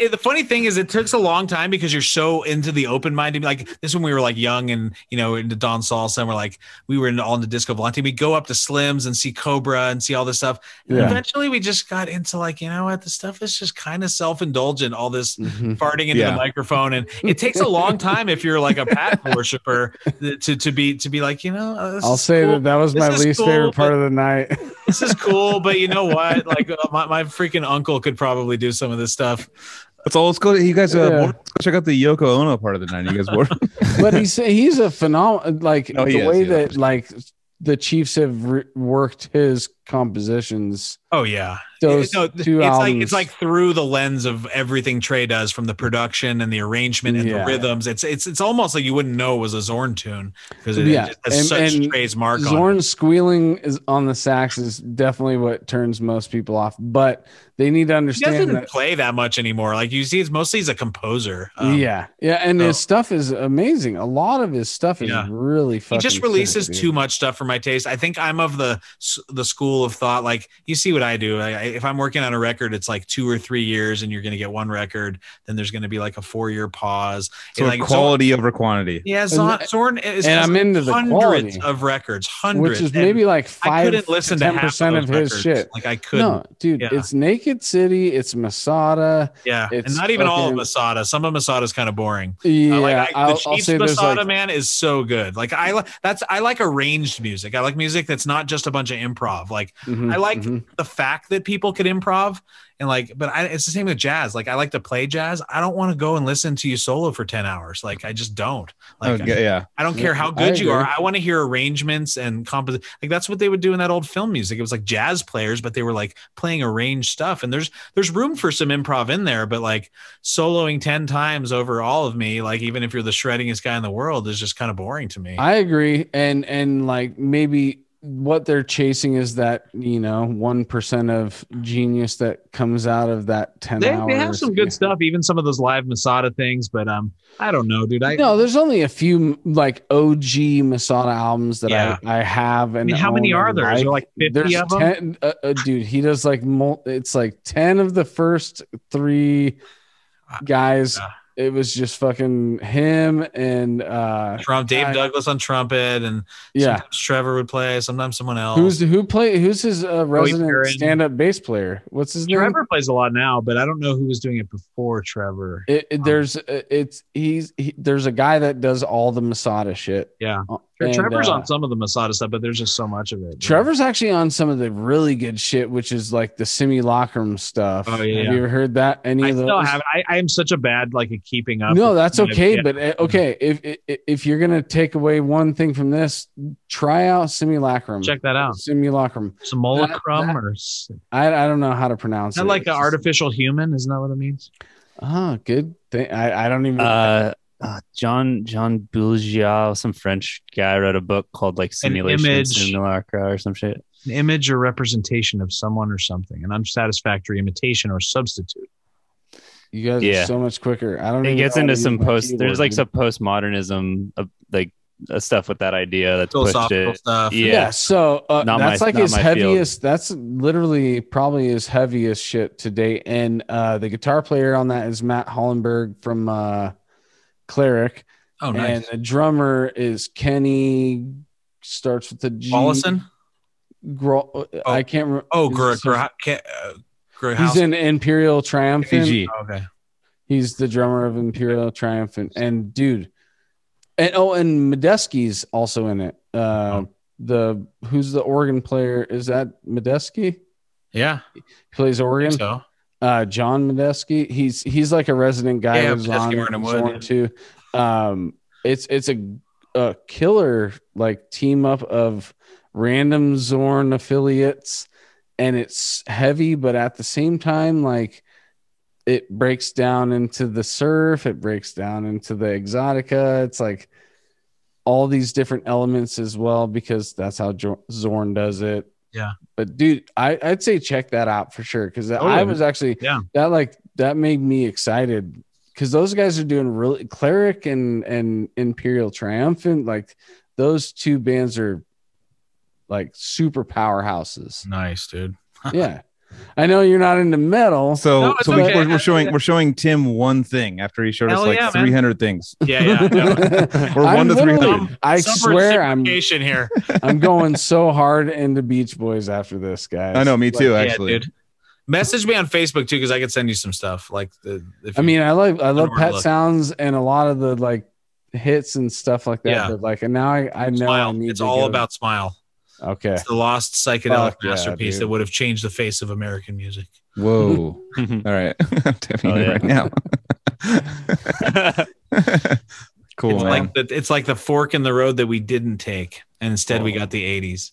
E: The funny thing is, it takes a long time because you're so into the open minded. Like this, when we were like young and into Don Salsa, and we were all into Disco Volante. We go up to Slims and see Cobra and see all this stuff. And eventually, we just got into like, you know what, the stuff is just kind of self indulgent. All this farting into the microphone, and it takes a long time if you're like a Patton worshiper to be like,
A: I'll say cool. that was my least favorite part of the night.
E: This is cool, but you know what? Like my freaking uncle could probably do some of this stuff.
D: Let's go. You guys, let's go check out the Yoko Ono part of the night. You guys bored?
A: But he's a phenomenal. Like the way that like the Chiefs have worked his compositions.
E: Oh yeah,
A: those two albums.
E: It's like through the lens of everything Trey does, from the production and the arrangement and the rhythms. It's almost like you wouldn't know it was a Zorn tune because it just has such Trey's mark on it.
A: Zorn's squealing is on the sax is definitely what turns most people off, but they need to understand
E: he doesn't play that much anymore. Like you see, it's mostly he's a composer.
A: And his stuff is amazing. A lot of his stuff is really fucking.
E: He just releases too much stuff for my taste. I think I'm of the school of thought. Like you see what I do. If I'm working on a record, it's like 2 or 3 years, and you're going to get one record. Then there's going to be like a 4-year pause.
D: So
E: like
D: quality over quantity.
E: Yeah, Zorn is.
A: And I'm into the
E: hundreds
A: quality
E: of records, hundreds,
A: which is maybe like 5 to 10% of his shit.
E: Like I couldn't.
A: No, dude, it's Naked City, it's Masada.
E: Yeah,
A: it's
E: and not even all of Masada. Some of Masada is kind of boring.
A: Yeah,
E: the Chiefs Masada man is so good. Like I like arranged music. I like music that's not just a bunch of improv. Like I like the fact that people could improv, and it's the same with jazz. Like I like to play jazz. I don't want to go and listen to you solo for 10 hours. Like I just don't. Like I don't care how good you are. I want to hear arrangements and composition. Like that's what they would do in that old film music. It was like jazz players, but they were like playing arranged stuff. And there's room for some improv in there, but like soloing 10 times over all of me, like even if you're the shreddingest guy in the world, is just kind of boring to me.
A: I agree. And like maybe what they're chasing is that 1% of genius that comes out of that 10 hours.
E: They have some good stuff, even some of those live Masada things, but I don't know, dude.
A: No, there's only a few like OG Masada albums that I have. And
E: how many are there? Is there like 50 of them?
A: 10, dude, he does like it's like 10 of the first 3 guys. It was just fucking him and
E: Dave Douglas on trumpet, and sometimes Trevor would play, sometimes someone else.
A: Who's his resident stand-up bass player? What's his name?
E: Trevor plays a lot now, but I don't know who was doing it before Trevor.
A: There's a guy that does all the Masada shit.
E: Yeah. Trevor's on some of the Masada stuff, but there's just so much of it.
A: Trevor's actually on some of the really good shit, which is like the simulacrum stuff.
E: Oh, yeah.
A: Have you ever heard that? I
E: still have. I am such a bad like at keeping up.
A: No, that's okay. But if you're gonna take away one thing from this, try out simulacrum.
E: Check that out.
A: Simulacrum.
E: Simulacrum,
A: I don't know how to pronounce it.
E: Like an artificial human, isn't that what it means?
A: Oh, good thing. I don't even.
F: John Bourgeois, some French guy, wrote a book called like Simulation Simulacra or some shit.
E: An image or representation of someone or something, an unsatisfactory imitation or substitute.
A: You guys are so much quicker. I don't.
F: It gets into some There's like some postmodernism, like stuff with that idea that's pushed it.
E: Stuff.
A: Yeah. So that's like his heaviest. That's literally probably his heaviest shit to date. And the guitar player on that is Matt Hollenberg from Cleric.
E: Oh, nice.
A: And the drummer is Kenny. Starts with the G.
E: Wallison?
A: I can't remember.
E: Oh,
A: he's in Imperial Triumphant.
E: Oh, okay.
A: He's the drummer of Imperial Triumphant. And dude, and Medeski's also in it. Who's the organ player? Is that Medeski?
E: Yeah.
A: He plays organ.
E: So.
A: John Medeski. He's like a resident guy who's on Zorn too. It's a killer like team up of random Zorn affiliates, and it's heavy, but at the same time, like it breaks down into the surf, it breaks down into the exotica. It's like all these different elements as well, because that's how Zorn does it.
E: Yeah.
A: But dude, I'd say check that out for sure. Cause I was actually that made me excited, because those guys are doing really Cleric and Imperial Triumphant. Like those 2 bands are like super powerhouses.
E: Nice, dude.
A: Yeah. I know you're not into metal.
D: So we're showing Tim one thing after he showed us 300 things.
E: Yeah.
D: We're 1 to 300.
A: I swear I'm
E: here.
A: I'm going so hard into Beach Boys after this, guys.
D: I know, me too, actually.
E: Yeah, dude. Message me on Facebook too, because I could send you some stuff. Like
A: I love Pet Sounds and a lot of the like hits and stuff like that.
E: Yeah.
A: But like, and now I know
E: Smile.
A: I need
E: it's all about Smile.
A: Okay.
E: It's the lost psychedelic masterpiece that would have changed the face of American music.
D: Whoa. All right. I'm tapping it right now. Cool, man.
E: It's like the fork in the road that we didn't take, and instead we got the 80s.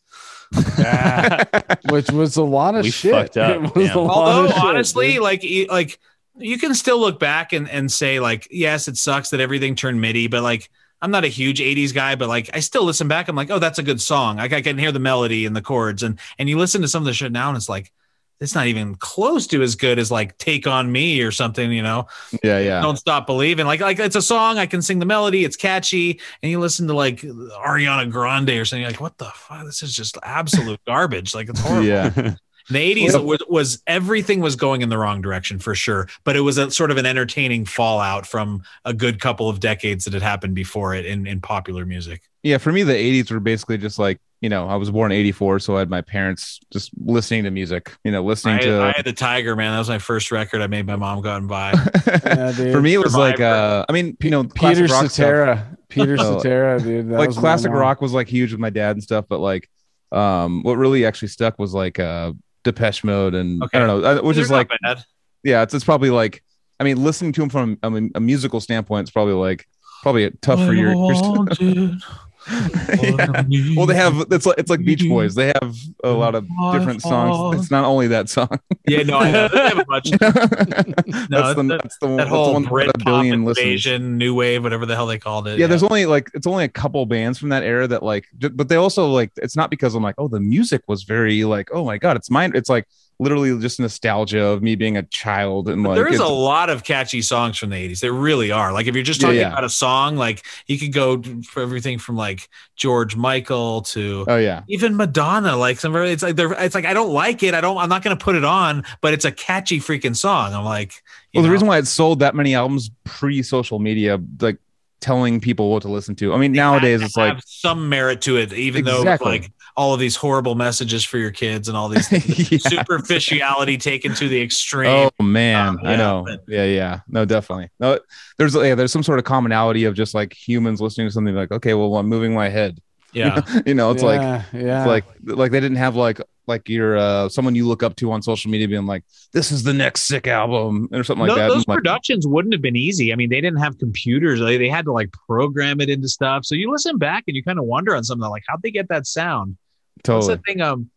A: Which was a lot of shit.
F: Fucked up.
E: Although honestly, like you can still look back and say like, yes, it sucks that everything turned MIDI, but like I'm not a huge 80s guy, but like I still listen back. I'm like, oh, that's a good song. Like I can hear the melody and the chords, and you listen to some of the shit now and it's like, it's not even close to as good as like Take On Me or something, you know?
D: Yeah.
E: Don't Stop Believing. Like it's a song. I can sing the melody. It's catchy. And you listen to like Ariana Grande or something, you're like, what the fuck? This is just absolute garbage. Like it's horrible.
D: Yeah.
E: The 80s was everything was going in the wrong direction for sure, but it was a sort of an entertaining fallout from a good couple of decades that had happened before it in popular music.
D: Yeah, for me, the 80s were basically just like, you know, I was born in 84, so I had my parents just listening to music, you know, I
E: had the Tiger, man. That was my first record I made my mom go out and buy.
A: Yeah,
D: for me, it was like, I mean, you know,
A: Peter Cetera, dude.
D: Like classic rock was like huge with my dad and stuff, but like, what really actually stuck was like Depeche Mode and I don't know, which is like, yeah, it's probably like, I mean, listening to them from a musical standpoint, it's probably tough for your yeah. Well, they have it's like Beach Boys. They have a lot of different songs. It's not only that song.
E: Yeah, no, I know. They have a bunch.
D: That's the
E: whole
D: one with a
E: Britpop
D: billion
E: invasion, new wave, whatever the hell they called it.
D: Yeah, there's only it's only a couple bands from that era that but they also it's not because I'm like, oh, the music was very like, oh my god, it's mine. It's like literally just nostalgia of me being a child, and
E: there is a lot of catchy songs from the 80s. There really are. Like if you're just talking about a song, like you could go for everything from like George Michael to even Madonna. Like it's like I don't like it. I'm not going to put it on, but it's a catchy freaking song. I'm like,
D: the reason why it sold that many albums pre-social media, like telling people what to listen to. I mean, nowadays it's like
E: some merit to it, even though it's like all of these horrible messages for your kids and all these superficiality taken to the extreme.
D: Oh man, I know. No, definitely. No, there's some sort of commonality of just like humans listening to something like, okay, well, I'm moving my head.
E: Yeah.
D: It's like they didn't have like your someone you look up to on social media being like, this is the next sick album or something like that.
E: Those productions wouldn't have been easy. I mean, they didn't have computers. They had to like program it into stuff. So you listen back and you kind of wonder on something like, how'd they get that sound?
D: Totally.
E: What's that thing?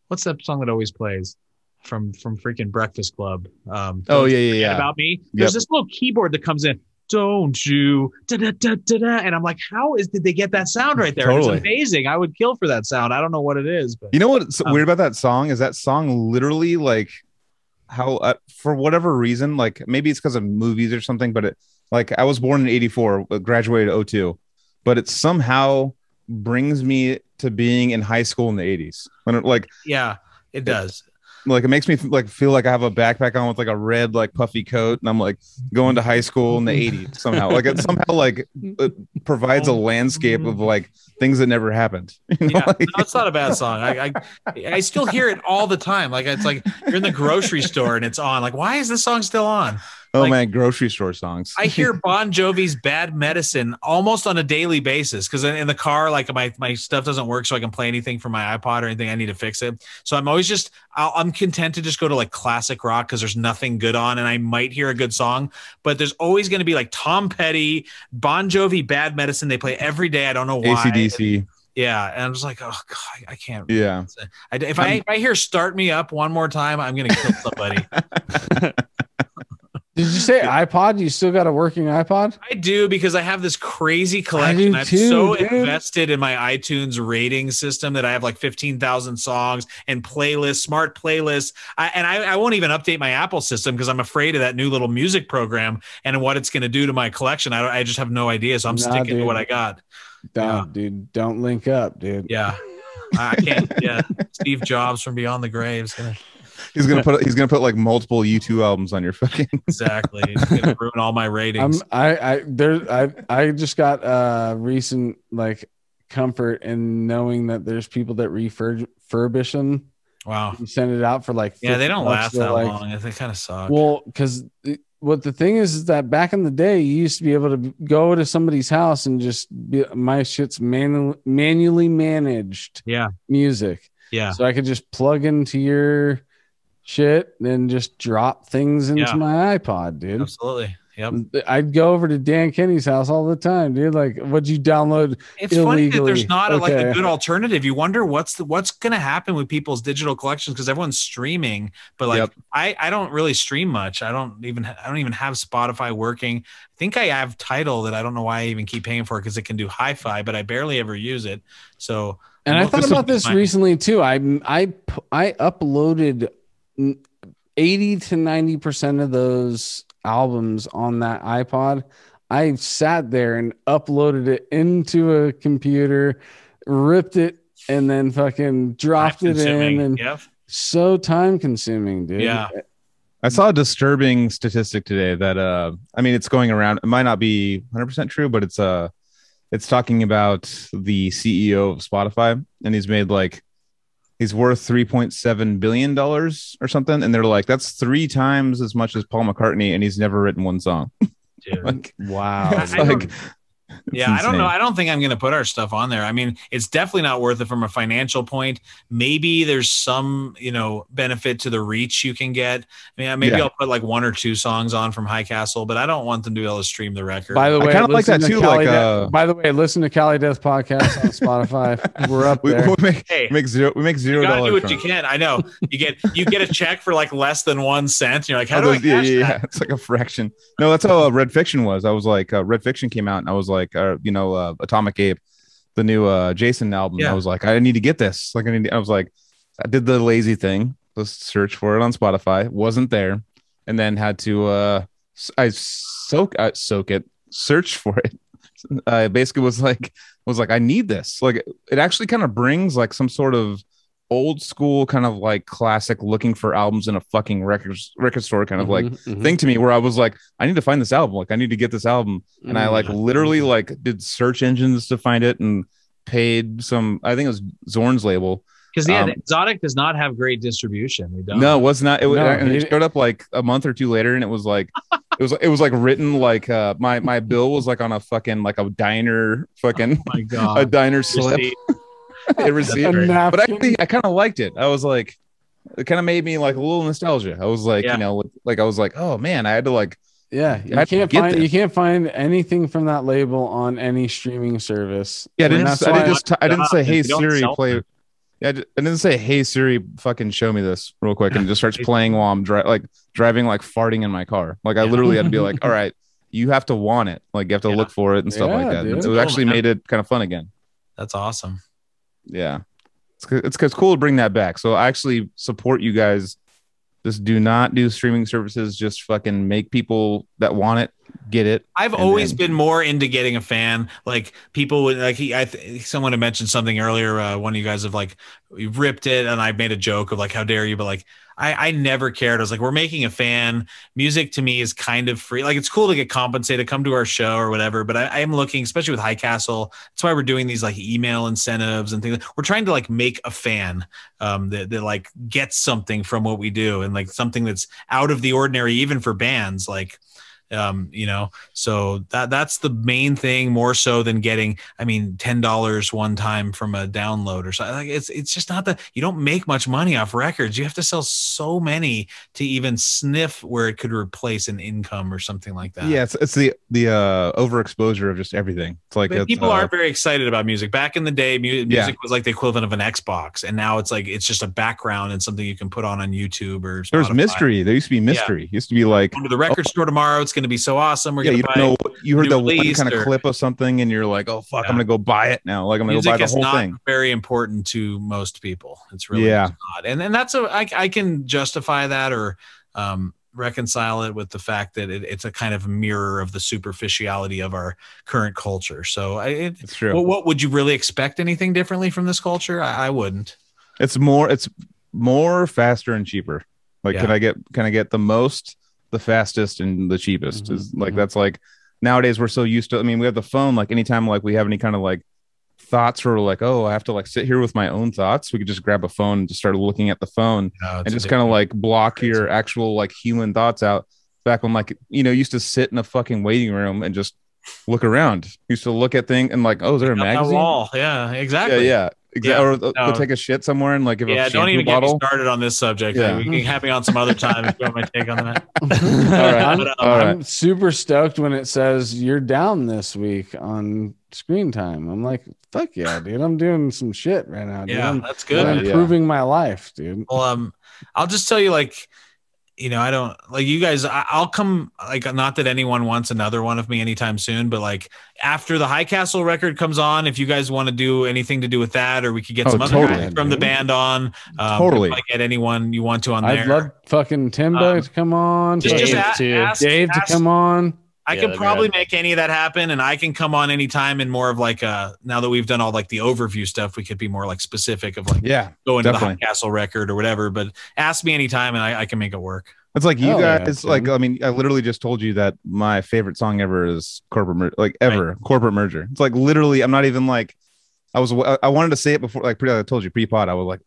E: What's that song that always plays from freaking Breakfast Club? About Me. There's this little keyboard that comes in. Don't you da, da, da, da, da. And I'm like, did they get that sound right there? Totally. It's amazing. I would kill for that sound. I don't know what it is, but
D: you know what's weird about that song is that song literally like how for whatever reason, like maybe it's because of movies or something, but it like I was born in 84, graduated 02, but it somehow brings me to being in high school in the 80s when
E: it does.
D: Like it makes me like feel like I have a backpack on with like a red like puffy coat and I'm like going to high school in the 80s somehow. Like it somehow like it provides a landscape of like things that never happened.
E: No, it's not a bad song. I still hear it all the time. Like it's like you're in the grocery store and it's on. Like, why is this song still on?
D: Oh
E: like,
D: man, grocery store songs.
E: I hear Bon Jovi's Bad Medicine almost on a daily basis because in the car, like my stuff doesn't work, so I can play anything from my iPod or anything. I need to fix it. So I'm always I'm content to just go to like classic rock because there's nothing good on, and I might hear a good song, but there's always going to be like Tom Petty, Bon Jovi, Bad Medicine. They play every day. I don't know why.
D: AC/DC.
E: Yeah, and I'm just like, oh god, I can't.
D: Yeah.
E: If I hear "Start Me Up" one more time, I'm gonna kill somebody.
A: Did you say iPod? You still got a working iPod?
E: I do because I have this crazy collection. I'm so invested in my iTunes rating system that I have like 15,000 songs and playlists, smart playlists. I won't even update my Apple system because I'm afraid of that new little music program and what it's going to do to my collection. I just have no idea. So I'm sticking to what I got.
A: Dude, don't link up, dude.
E: Yeah. I can't. Yeah. Steve Jobs from Beyond the Grave is going to.
D: He's gonna put like multiple U2 albums on your fucking
E: exactly. He's gonna ruin all my ratings.
A: I just got recent like comfort in knowing that there's people that refurbish them.
E: Wow.
A: You send it out for like
E: they don't last that long. They kind of suck.
A: Well, because what the thing is that back in the day, you used to be able to go to somebody's house and just my shit's manually managed.
E: Yeah.
A: Music.
E: Yeah.
A: So I could just plug into your shit and just drop things into my iPod, dude.
E: Absolutely. Yep.
A: I'd go over to Dan Kenny's house all the time, dude. Like, what'd you download?
E: It's funny that there's not like a good alternative. You wonder what's going to happen with people's digital collections because everyone's streaming. But like, I don't really stream much. I don't even have Spotify working. I think I have Tidal that I don't know why I even keep paying for because it can do hi-fi, but I barely ever use it. So,
A: and I thought about this recently too. I uploaded 80 to 90% of those albums on that iPod. I sat there and uploaded it into a computer, ripped it, and then fucking dropped it in. And so time consuming, dude.
E: Yeah.
D: I saw a disturbing statistic today that I mean it's going around. It might not be 100% true, but it's talking about the CEO of Spotify, and he's worth $3.7 billion or something. And they're like, that's 3 times as much as Paul McCartney. And he's never written one song.
E: Dude.
D: Like,
A: wow.
E: Yeah, I don't know.
D: insane.
E: I don't think I'm going to put our stuff on there. I mean, it's definitely not worth it from a financial point. Maybe there's some, benefit to the reach you can get. I mean, maybe I'll put like 1 or 2 songs on from High Castle, but I don't want them to be able to stream the record.
A: By the way,
D: I kind of like that too.
A: By the way, listen to Cali Death podcast on Spotify. We're up there.
D: We make $0.
E: You gotta do what you can. I know you get a check for like less than 1 cent. And you're like, how do I cash that?
D: It's like a fraction. No, that's how Red Fiction was. I was like, Red Fiction came out, and I was like, Atomic Ape, the new Jason album.
E: Yeah.
D: I was like, I need to get this. Like, I was like, I did the lazy thing. Let's search for it on Spotify. Wasn't there, and then had to soak it, search for it. I basically was like, I need this. Like, it actually kind of brings like some sort of old school kind of like classic looking for albums in a fucking record store kind of thing to me, where I was like, I need to find this album. Like, I need to get this album. And I like literally like did search engines to find it and paid some, I think it was Zorn's label.
E: Because Exotic does not have great distribution. They don't.
D: No, it was not. It showed up like a month or 2 later, and it was like it was like written like my bill was like on a fucking like a diner fucking
E: oh my God.
D: a diner slip. It received, but I kind of liked it. I was like, it kind of made me like a little nostalgia. I was like, I was like, oh man, I had to like,
A: you can't find anything from that label on any streaming service.
D: Yeah, I didn't say, hey Siri, play. Yeah, I didn't say, hey Siri, fucking show me this real quick, and it just starts playing while I'm driving, like farting in my car. Like I literally had to be like, all right, you have to want it. Like you have to look for it and stuff like that. Dude. It actually made it kind of fun again.
E: That's awesome.
D: Yeah, it's cool to bring that back. So I actually support you guys. Just do not do streaming services. Just fucking make people that want it get it.
E: I've always been more into getting a fan. Like people would like someone had mentioned something earlier. One of you guys have like ripped it, and I made a joke of like, how dare you? But like I never cared. I was like, we're making a fan. Music to me is kind of free. Like it's cool to get compensated, come to our show or whatever. But I am looking, especially with High Castle. That's why we're doing these like email incentives and things. We're trying to like make a fan that like gets something from what we do, and like something that's out of the ordinary, even for bands. Like, so that's the main thing, more so than getting, $10 one time from a download or something. Like it's just not that you don't make much money off records. You have to sell so many to even sniff where it could replace an income or something like that.
D: Yeah, it's the overexposure of just everything. It's like
E: people aren't very excited about music. Back in the day, music was like the equivalent of an Xbox, and now it's like it's just a background and something you can put on YouTube or Spotify.
D: There was mystery. There used to be mystery. It used to be like,
E: go to the record store tomorrow. It's going to be so awesome. We're going to buy.
D: You heard the one kind of clip of something, and you're like, oh fuck, I'm going to go buy it now. Like I'm going to go buy the whole thing. Music is not
E: very important to most people. It's really not. And that's I can justify that or reconcile it with the fact that it's a kind of mirror of the superficiality of our current culture. So it's
D: true.
E: Well, what would you really expect anything differently from this culture? I wouldn't.
D: It's more faster and cheaper. Like, can I get the most, the fastest, and the cheapest? Is like that's like nowadays we're so used to. I mean, we have the phone. Like anytime like we have any kind of like thoughts or like, oh, I have to like sit here with my own thoughts, we could just grab a phone and just start looking at the phone and just kind of like block your actual like human thoughts out. Back when like used to sit in a fucking waiting room and just look around. Used to look at things and like, oh, is there a magazine?
E: Wall. Yeah, exactly.
D: Yeah. Or go take a shit somewhere and like give a
E: don't even
D: bottle.
E: Get me started on this subject. Yeah. We can have me on some other time if you want my take on that.
A: I'm super stoked when it says you're down this week on screen time. I'm like, fuck yeah, dude. I'm doing some shit right now. Dude.
E: Yeah, that's good.
A: I'm improving my life, dude.
E: Well, I'll just tell you, like, I don't like you guys. I'll come, like, not that anyone wants another one of me anytime soon, but like after the High Castle record comes on, if you guys want to do anything to do with that, or we could get some other guys from the band on, get anyone you want to on there.
A: I'd love fucking Timbo to come on.
E: Dave
A: to come on.
E: I could probably make any of that happen, and I can come on anytime. And more of like now that we've done all like the overview stuff, we could be more like specific of like going to the High Castle record or whatever. But ask me anytime, and I can make it work.
D: It's like you guys. Like I mean, I literally just told you that my favorite song ever is Corporate Merger. It's like literally, I'm not even like I wanted to say it before, like I told you pre-pod. I was like,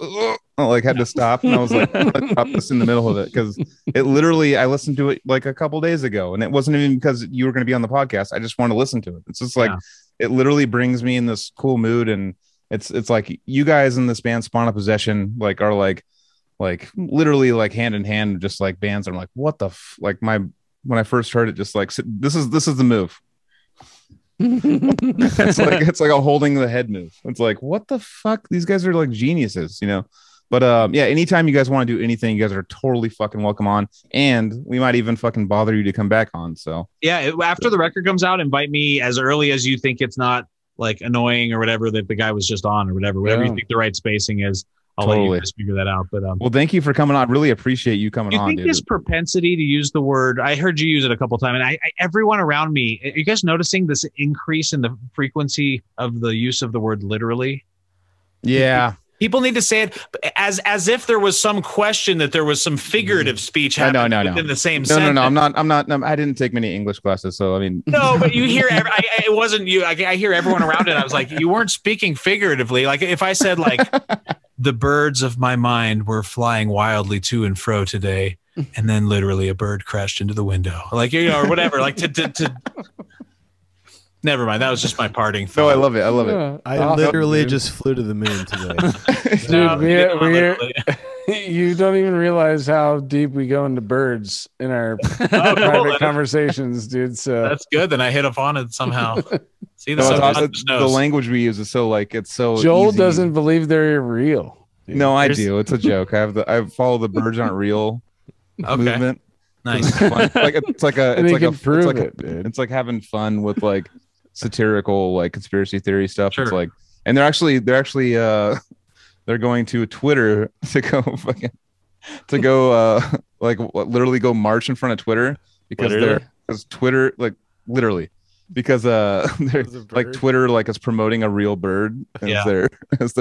D: I like had to stop, and I was like, I dropped this in the middle of it because it literally I listened to it like a couple days ago, and it wasn't even because you were going to be on the podcast. I just wanted to listen to it. It's just like it literally brings me in this cool mood, and it's like you guys in this band Spawn of Possession like are like literally like hand in hand, just like bands. I'm like, what the like when I first heard it, just like this is the move. It's like a holding the head move. It's like, what the fuck? These guys are like geniuses, you know. But yeah, anytime you guys want to do anything, you guys are totally fucking welcome on, and we might even fucking bother you to come back on. So
E: yeah, after the record comes out, invite me as early as you think it's not like annoying or whatever that the guy was just on or whatever you think the right spacing is. I'll let you guys figure that out. But
D: well, thank you for coming on. Really appreciate you coming on.
E: You think his propensity to use the word? I heard you use it a couple of times, and I everyone around me. Are you guys noticing this increase in the frequency of the use of the word literally?
D: Yeah.
E: People need to say it as if there was some question that there was some figurative speech happening within the same sentence.
D: No, I'm not. I didn't take many English classes, so I mean.
E: No, but you hear, it wasn't you. I hear everyone around it. I was like, you weren't speaking figuratively. Like if I said like, the birds of my mind were flying wildly to and fro today, and then literally a bird crashed into the window, like or whatever. Like to. Never mind. That was just my parting thought.
D: No, I love it. I love it.
B: I literally just flew to the moon today.
A: Dude, you don't even realize how deep we go into birds in our private conversations, dude. So
E: that's good. Then I hit upon it somehow. See,
D: the language we use is so like it's so.
A: Joel
D: easy.
A: doesn't believe they're real.
D: Dude. No, I do. It's a joke. I follow the birds aren't real movement.
E: Nice.
D: It's like having fun with like satirical like conspiracy theory stuff. Sure. It's like, and they're going to Twitter to go like literally go march in front of Twitter because Twitter like literally because they're like Twitter like is promoting a real bird as their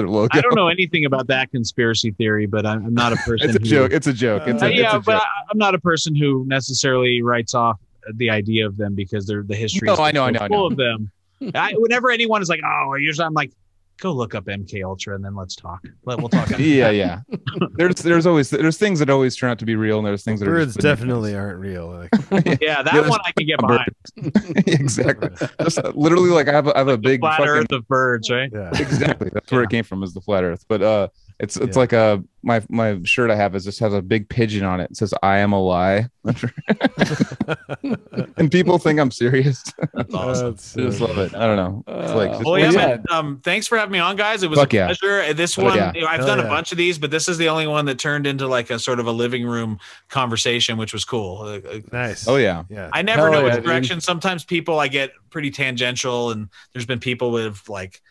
D: logo.
E: I don't know anything about that conspiracy theory, but I'm not a person.
D: It's a joke. It's a joke.
E: But I'm not a person who necessarily writes off the idea of them because they're the history.
D: No, I know.
E: Full of them. Whenever anyone is like, "Oh," usually I'm like, "Go look up MK Ultra and then let's talk." We'll talk.
D: Yeah. There's things that always turn out to be real, and there's things that
B: birds definitely aren't real.
E: Like, yeah, that one I can get behind.
D: Exactly. Just literally, like I have a big
E: flat Earth of birds, right?
D: Yeah, exactly. That's where it came from, is the flat Earth. But it's like my shirt I have just has a big pigeon on it. It says "I am a lie," and people think I'm serious.
E: That's awesome.
D: I just love it. I don't know. It's like,
E: thanks for having me on, guys. It was a pleasure. This one, I've done a bunch of these, but this is the only one that turned into like a sort of a living room conversation, which was cool.
B: Nice.
D: Oh yeah.
E: I never know which direction. Sometimes people I get pretty tangential, and there's been people with like,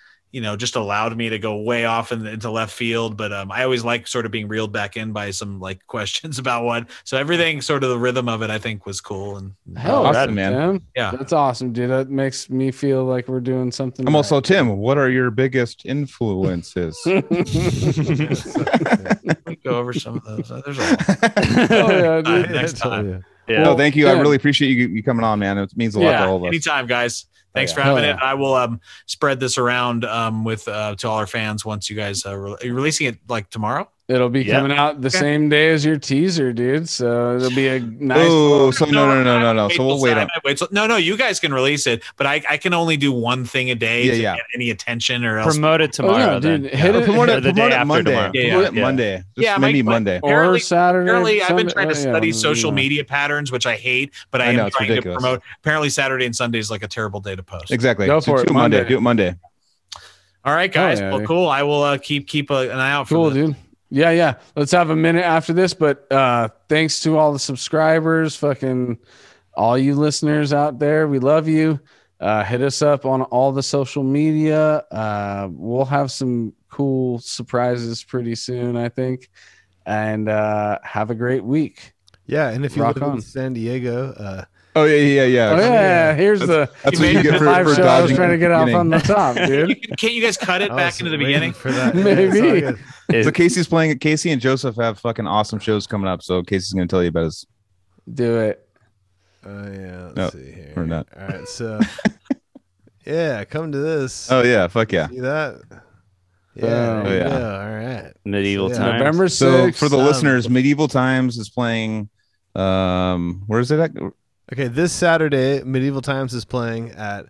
E: just allowed me to go way off into left field. But I always like sort of being reeled back in by some like questions about what. So everything, sort of the rhythm of it, I think was cool. And
A: awesome, man. Tim.
E: Yeah,
A: that's awesome, dude. That makes me feel like we're doing something.
D: I'm also Tim. What are your biggest influences?
E: Go over some of those. There's next time.
D: Yeah. No, thank you. I really appreciate you coming on, man. It means a lot to all of us.
E: Anytime, guys. Thanks for having it. I will spread this around with to all our fans once you guys are you releasing it like tomorrow.
A: It'll be coming out the same day as your teaser, dude. So it'll be a nice.
D: Oh, so no. So we'll wait on.
E: No, you guys can release it, but I can only do one thing a day to get any attention or else.
F: Promote it tomorrow,
A: dude.
F: Hit it.
D: Promote it Monday.
F: Tomorrow.
D: Monday. Maybe Monday
A: or Saturday.
E: Apparently, I've been trying to study social media patterns, which I hate, but I am trying to promote. Apparently, Saturday and Sunday is like a terrible day to post.
D: Exactly.
A: Go for it.
D: Monday. Do it Monday.
E: All right, guys. Well, cool. I will keep an eye out for
A: cool, dude. Yeah. Let's have a minute after this, but thanks to all the subscribers, fucking all you listeners out there. We love you. Hit us up on all the social media. We'll have some cool surprises pretty soon, I think. And have a great week.
B: Yeah, and if you live in San Diego,
D: oh yeah.
A: Oh yeah, here's that's what you get for show I was trying to get off on the top, dude.
E: Can't you guys cut it back into the beginning?
B: For that.
A: Maybe.
D: So Casey's playing it. Casey and Joseph have fucking awesome shows coming up. So Casey's gonna tell you about his.
A: Do it.
B: Yeah. Let's see here.
D: Or not.
B: All right. So yeah, come to this.
D: Oh yeah. Fuck yeah.
B: See that? Yeah.
D: Oh yeah.
B: All right.
F: Medieval Times.
A: November 6th.
D: So for the listeners, Medieval Times is playing. Where is it at?
B: Okay, this Saturday, Medieval Times is playing at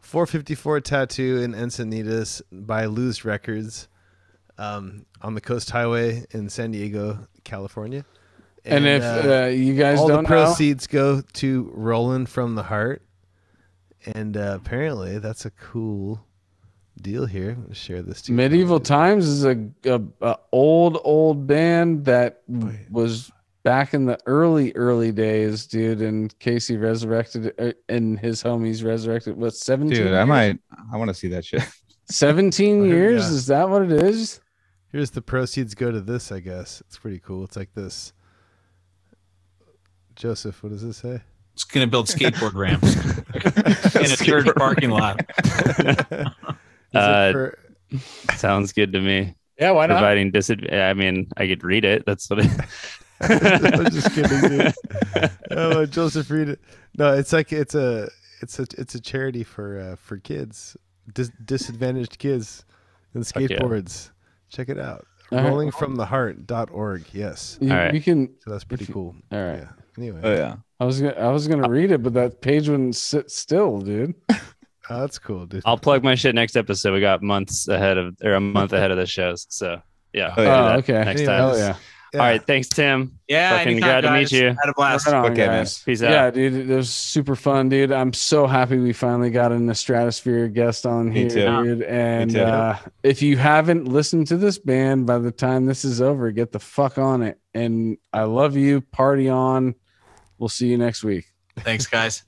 B: 454 Tattoo in Encinitas by Lose Records on the Coast Highway in San Diego, California.
A: And if you guys
B: all
A: don't
B: the proceeds go to Roland from the Heart. And apparently that's a cool deal here. I'm gonna share this too.
A: Medieval Times is a old band that was back in the early days, dude. And Casey resurrected and his homies resurrected. What, 17?
D: Dude,
A: years?
D: I want to see that shit.
A: 17 years?
B: Yeah.
A: Is that what it is?
B: Here's the proceeds go to this, I guess. It's pretty cool. It's like this. Joseph, what does this say?
C: It's going to build skateboard ramps in a church parking lot.
F: Sounds good to me.
E: Yeah, why not?
F: Providing I mean, I could read it. That's what it.
B: I'm just kidding, dude. Oh, Joseph, read it. No, it's like it's a charity for kids, disadvantaged kids, and skateboards. Check it out. Rollingfromtheheart.org. Yes.
A: You can.
B: So that's pretty cool.
A: All right.
B: Yeah. Anyway.
D: Oh yeah.
A: I was gonna read it, but that page wouldn't sit still, dude.
B: Oh, that's cool, dude.
F: I'll plug my shit next episode. We got a month ahead of the shows. So yeah.
D: Oh, yeah.
A: Oh, okay.
F: Next
B: Anyways.
F: time.
A: Oh yeah.
B: Yeah.
F: All right. Thanks, Tim.
C: Yeah,
F: Fucking
C: anytime,
F: glad to meet
C: guys.
F: you.
C: Had a blast.
A: Right on,
D: Okay, man.
A: guys.
F: Peace out.
A: Yeah, dude, it was super fun, dude. I'm so happy we finally got an Estradasphere guest on
D: Me
A: here,
D: too.
A: dude. And
D: Me too.
A: if you haven't listened to this band by the time this is over, get the fuck on it. And I love you. Party on. We'll see you next week.
C: Thanks, guys.